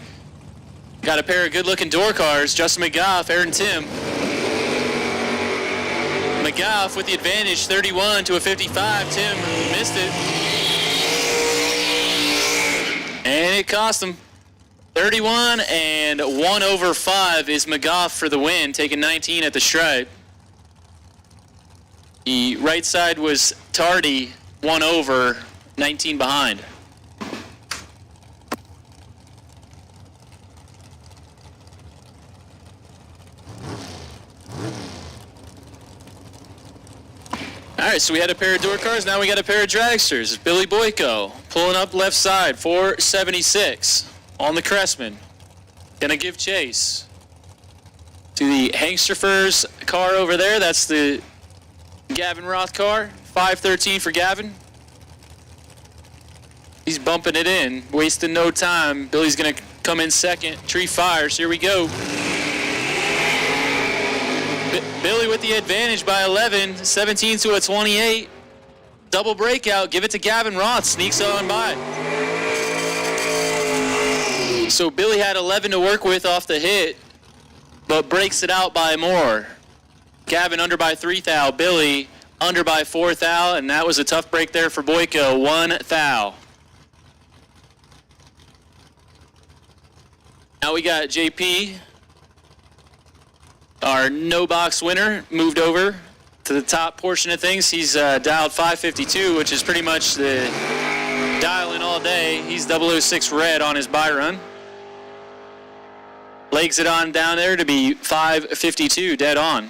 Got a pair of good-looking door cars. Justin McGough, Aaron Tim. McGough with the advantage, 31 to a 55. Tim missed it. And it cost him. 31 and 1 over 5 is McGough for the win, taking 19 at the stripe. The right side was Tardy, 1 over, 19 behind. All right, so we had a pair of door cars. Now we got a pair of dragsters. Billy Boyko pulling up left side, 476 on the Cressman. Gonna give chase to the Hangsterfers car over there. That's the Gavin Roth car. 513 for Gavin. He's bumping it in, wasting no time. Billy's gonna come in second. Tree fires. Here we go. Billy with the advantage by 11, 17 to a 28. Double breakout, give it to Gavin Roth, sneaks on by. So Billy had 11 to work with off the hit, but breaks it out by more. Gavin under by 3 thou, Billy under by 4 thou, and that was a tough break there for Boyko, 1 thou. Now we got JP. Our no-box winner moved over to the top portion of things. He's dialed 552, which is pretty much the dial-in all day. He's 006 red on his buy run. Legs it on down there to be 552, dead on.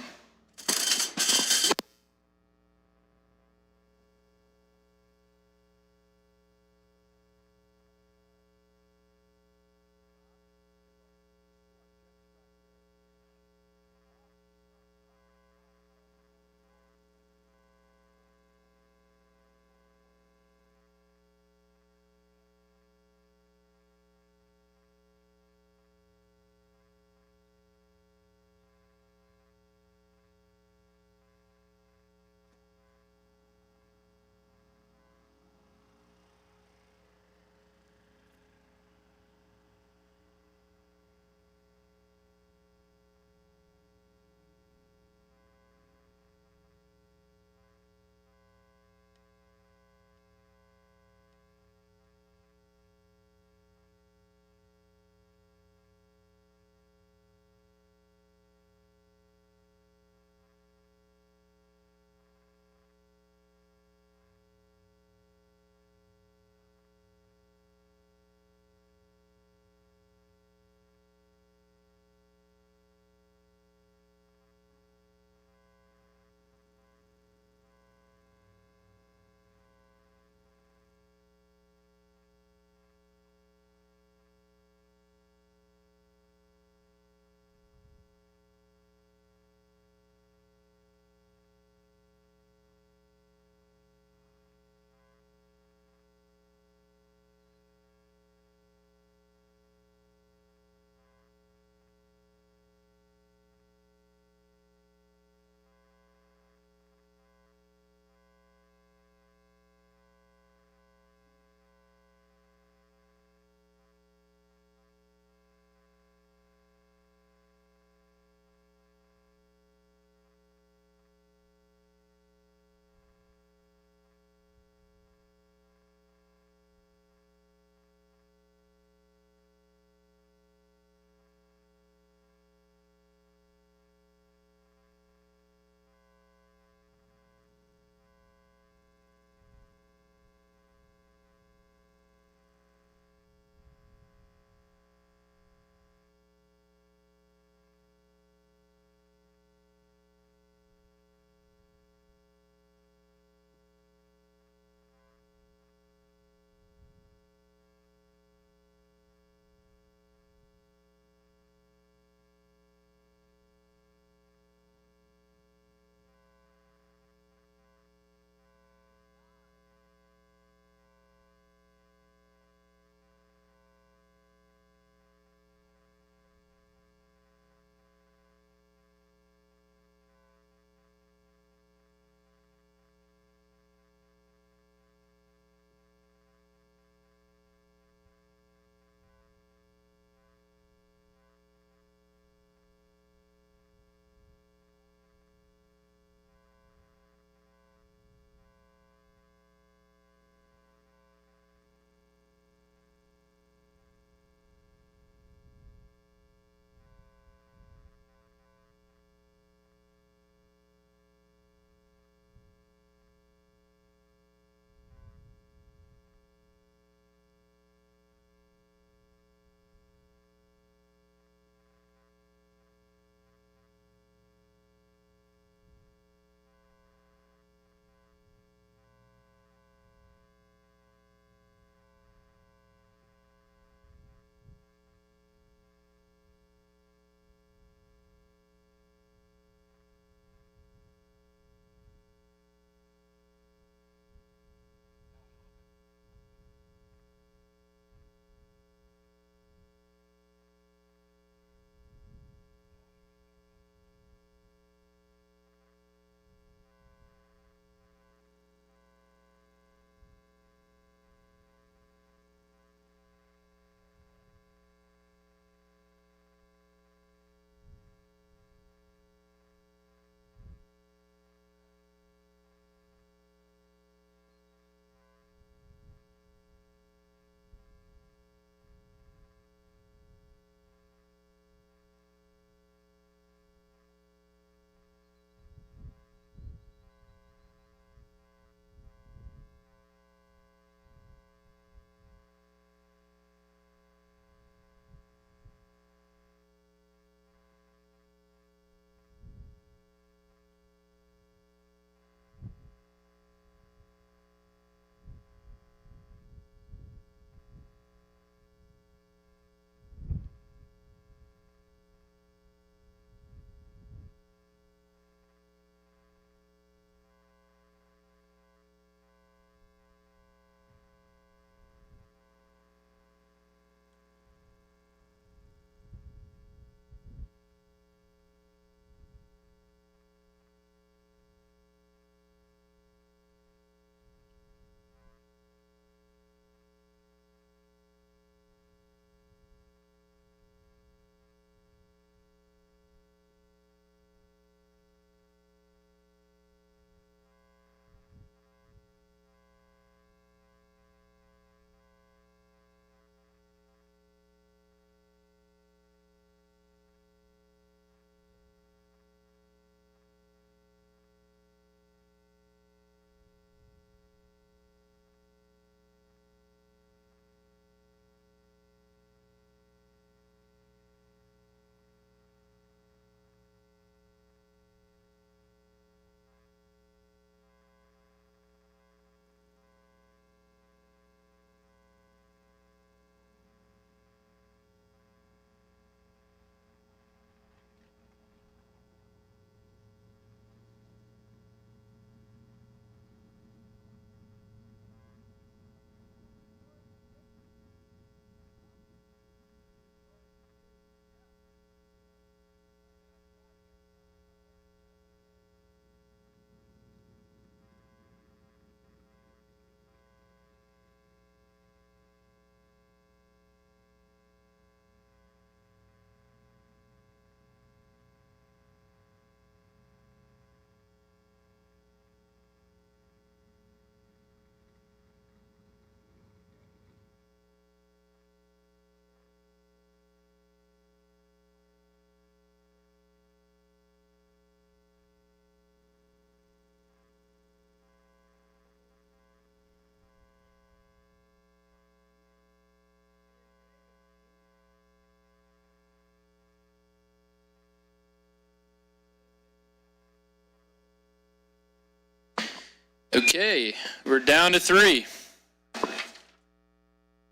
Okay, we're down to 3.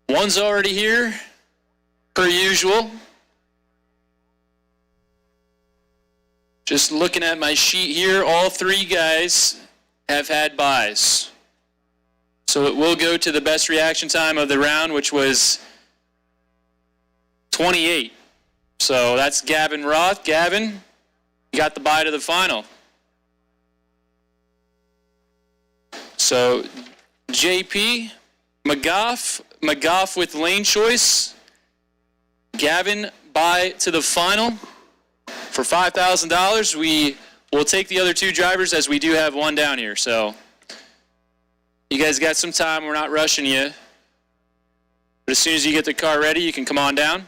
One's already here, per usual. Just looking at my sheet here, all 3 guys have had buys. So it will go to the best reaction time of the round, which was 28. So that's Gavin Roth. Gavin, you got the buy to the final. So JP, McGough with lane choice. Gavin, buy to the final for $5,000. We will take the other 2 drivers as we do have one down here. So you guys got some time. We're not rushing you. But as soon as you get the car ready, you can come on down.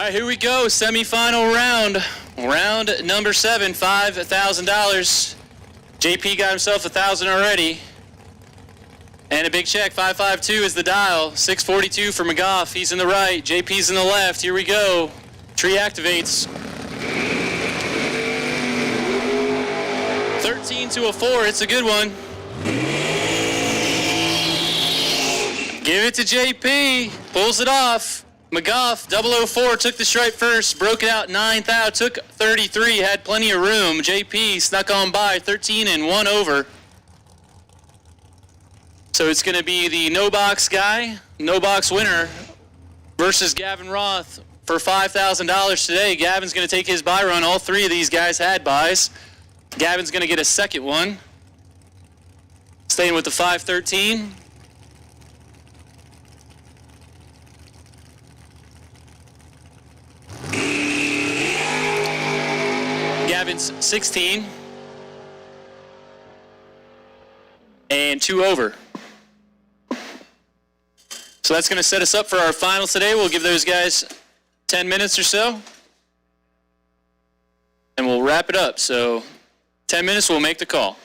All right, here we go. Semifinal round. Round number 7, $5,000. JP got himself 1,000 already. And a big check, 552 is the dial. 642 for McGough. He's in the right. JP's in the left. Here we go. Tree activates. 13 to a 4. It's a good one. Give it to JP. Pulls it off. McGough, 004, took the stripe first, broke it out 9th out, took 33, had plenty of room. JP snuck on by, 13 and 1 over. So it's going to be the no box guy, no box winner versus Gavin Roth for $5,000 today. Gavin's going to take his buy run. All 3 of these guys had buys. Gavin's going to get a second one. Staying with the 513. Gavin's 16 and 2 over. So that's going to set us up for our finals today. We'll give those guys 10 minutes or so, and we'll wrap it up. So 10 minutes, we'll make the call.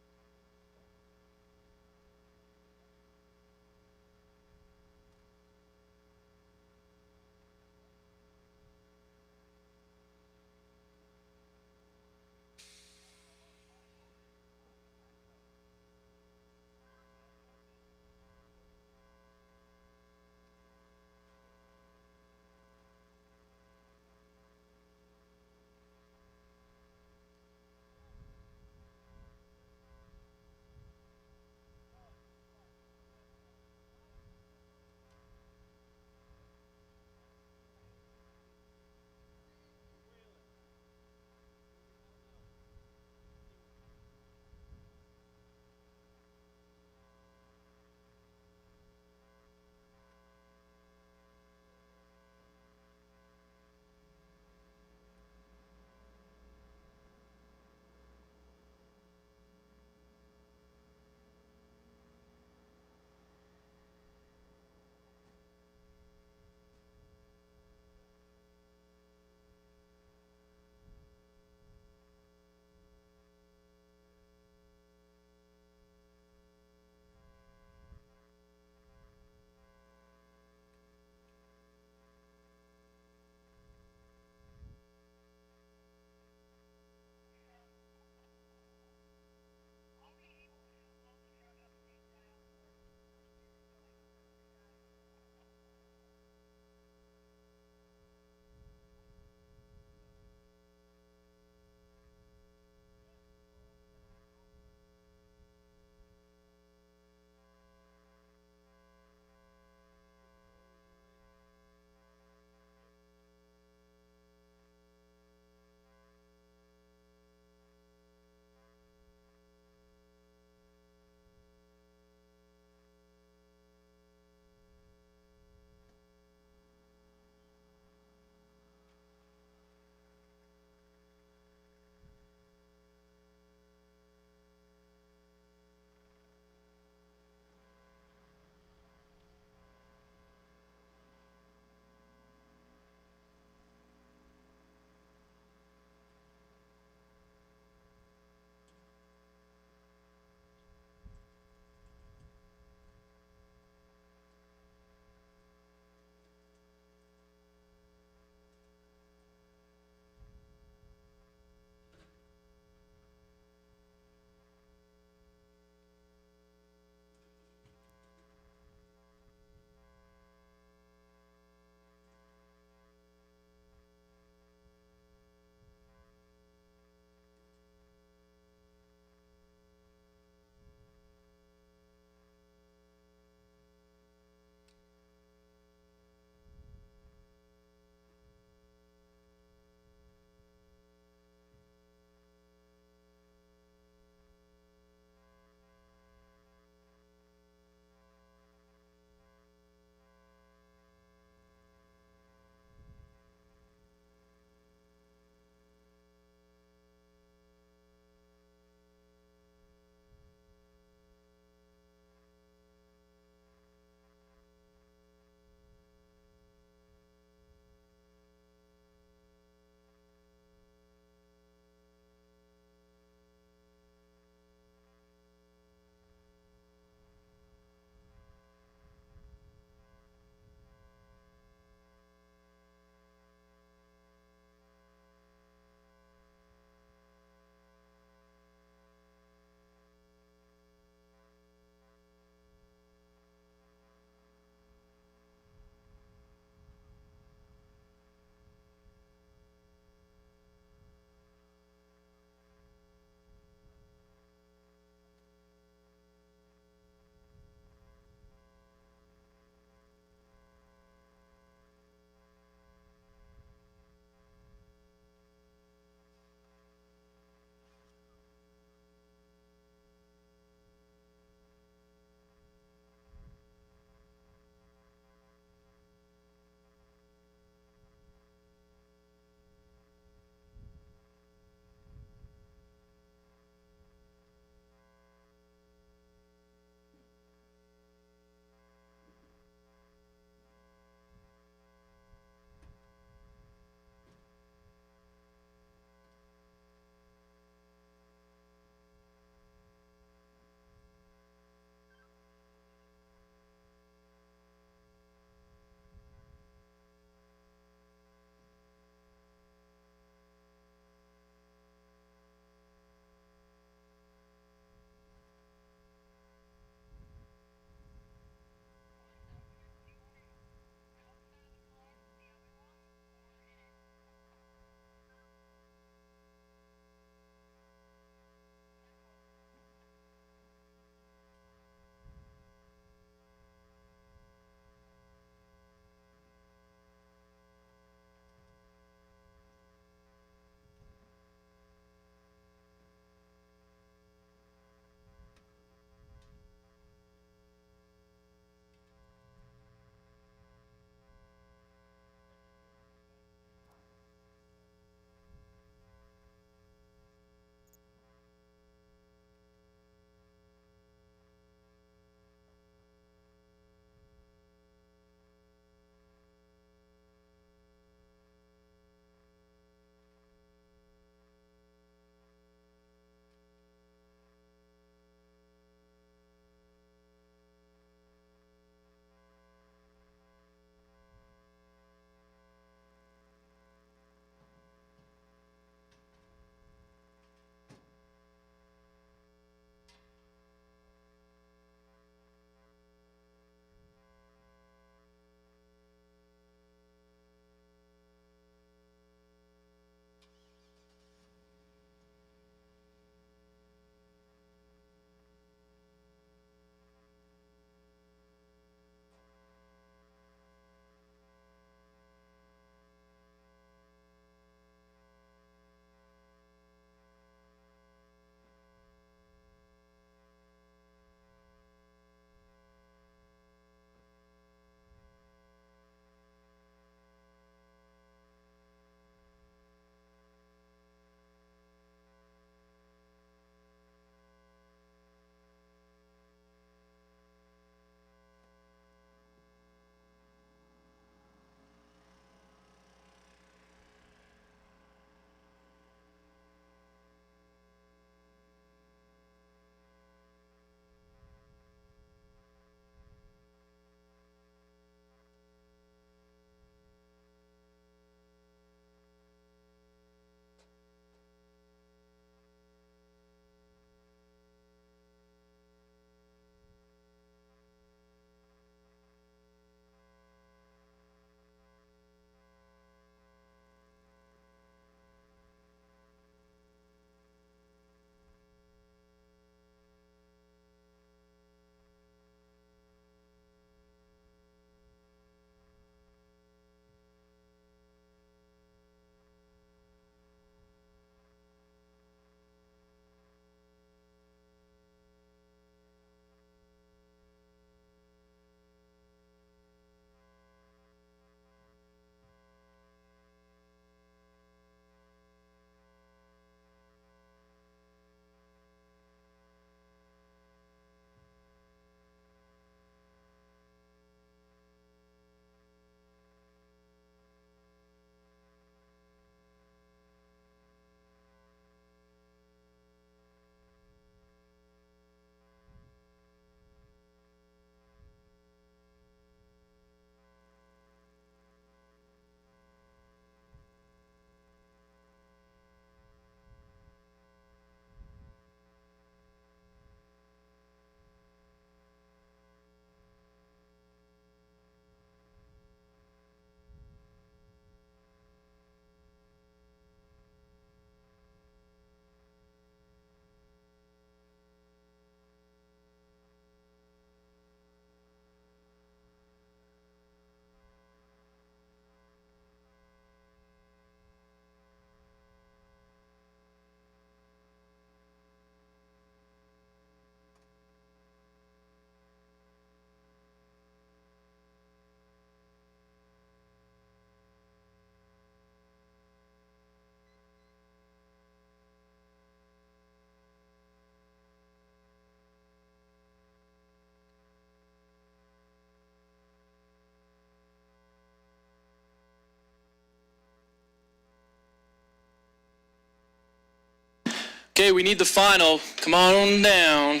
Okay, we need the final. Come on down.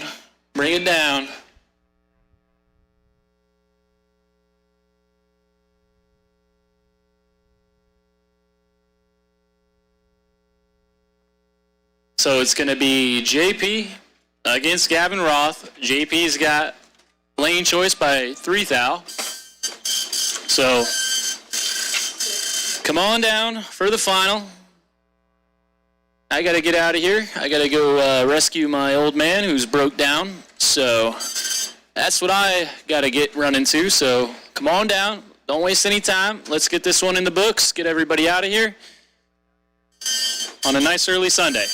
Bring it down. So it's going to be JP against Gavin Roth. JP's got lane choice by 3 thou. So come on down for the final. I got to get out of here. I got to go rescue my old man who's broke down. So that's what I got to get running to. So come on down. Don't waste any time. Let's get this one in the books. Get everybody out of here on a nice early Sunday.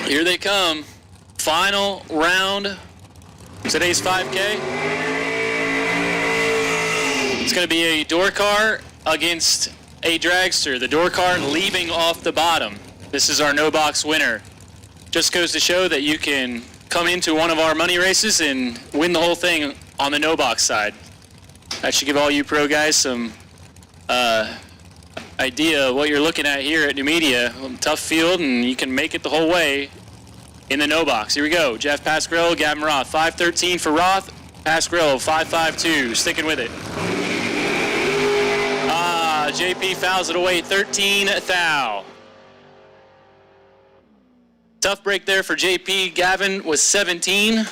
Here they come. Final round. Today's 5K. It's going to be a door car against a dragster. The door car leaving off the bottom. This is our no box winner. Just goes to show that you can come into one of our money races and win the whole thing on the no box side. That should give all you pro guys some idea of what you're looking at here at Numidia. Tough field, and you can make it the whole way in the no box. Here we go. Jeff Pasquarello, Gavin Roth. 5:13 for Roth. Pasquarello, 5:52. Sticking with it. JP fouls it away. 13 thou. Tough break there for JP. Gavin was 17.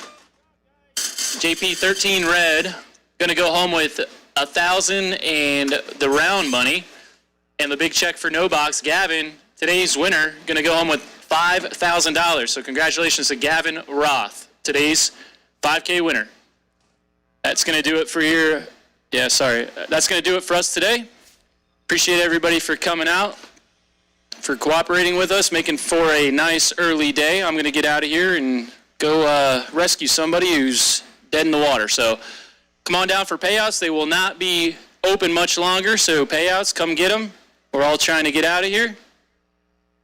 JP 13 red. Gonna go home with 1,000 and the round money. And the big check for no box. Gavin, today's winner, gonna go home with $5,000. So congratulations to Gavin Roth, today's 5K winner. That's gonna do it for That's gonna do it for us today. Appreciate everybody for coming out, for cooperating with us, making for a nice early day. I'm gonna get out of here and go rescue somebody who's dead in the water. So come on down for payouts. They will not be open much longer, so payouts, come get them. We're all trying to get out of here.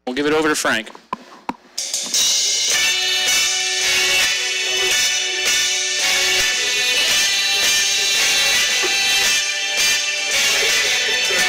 We'll give it over to Frank.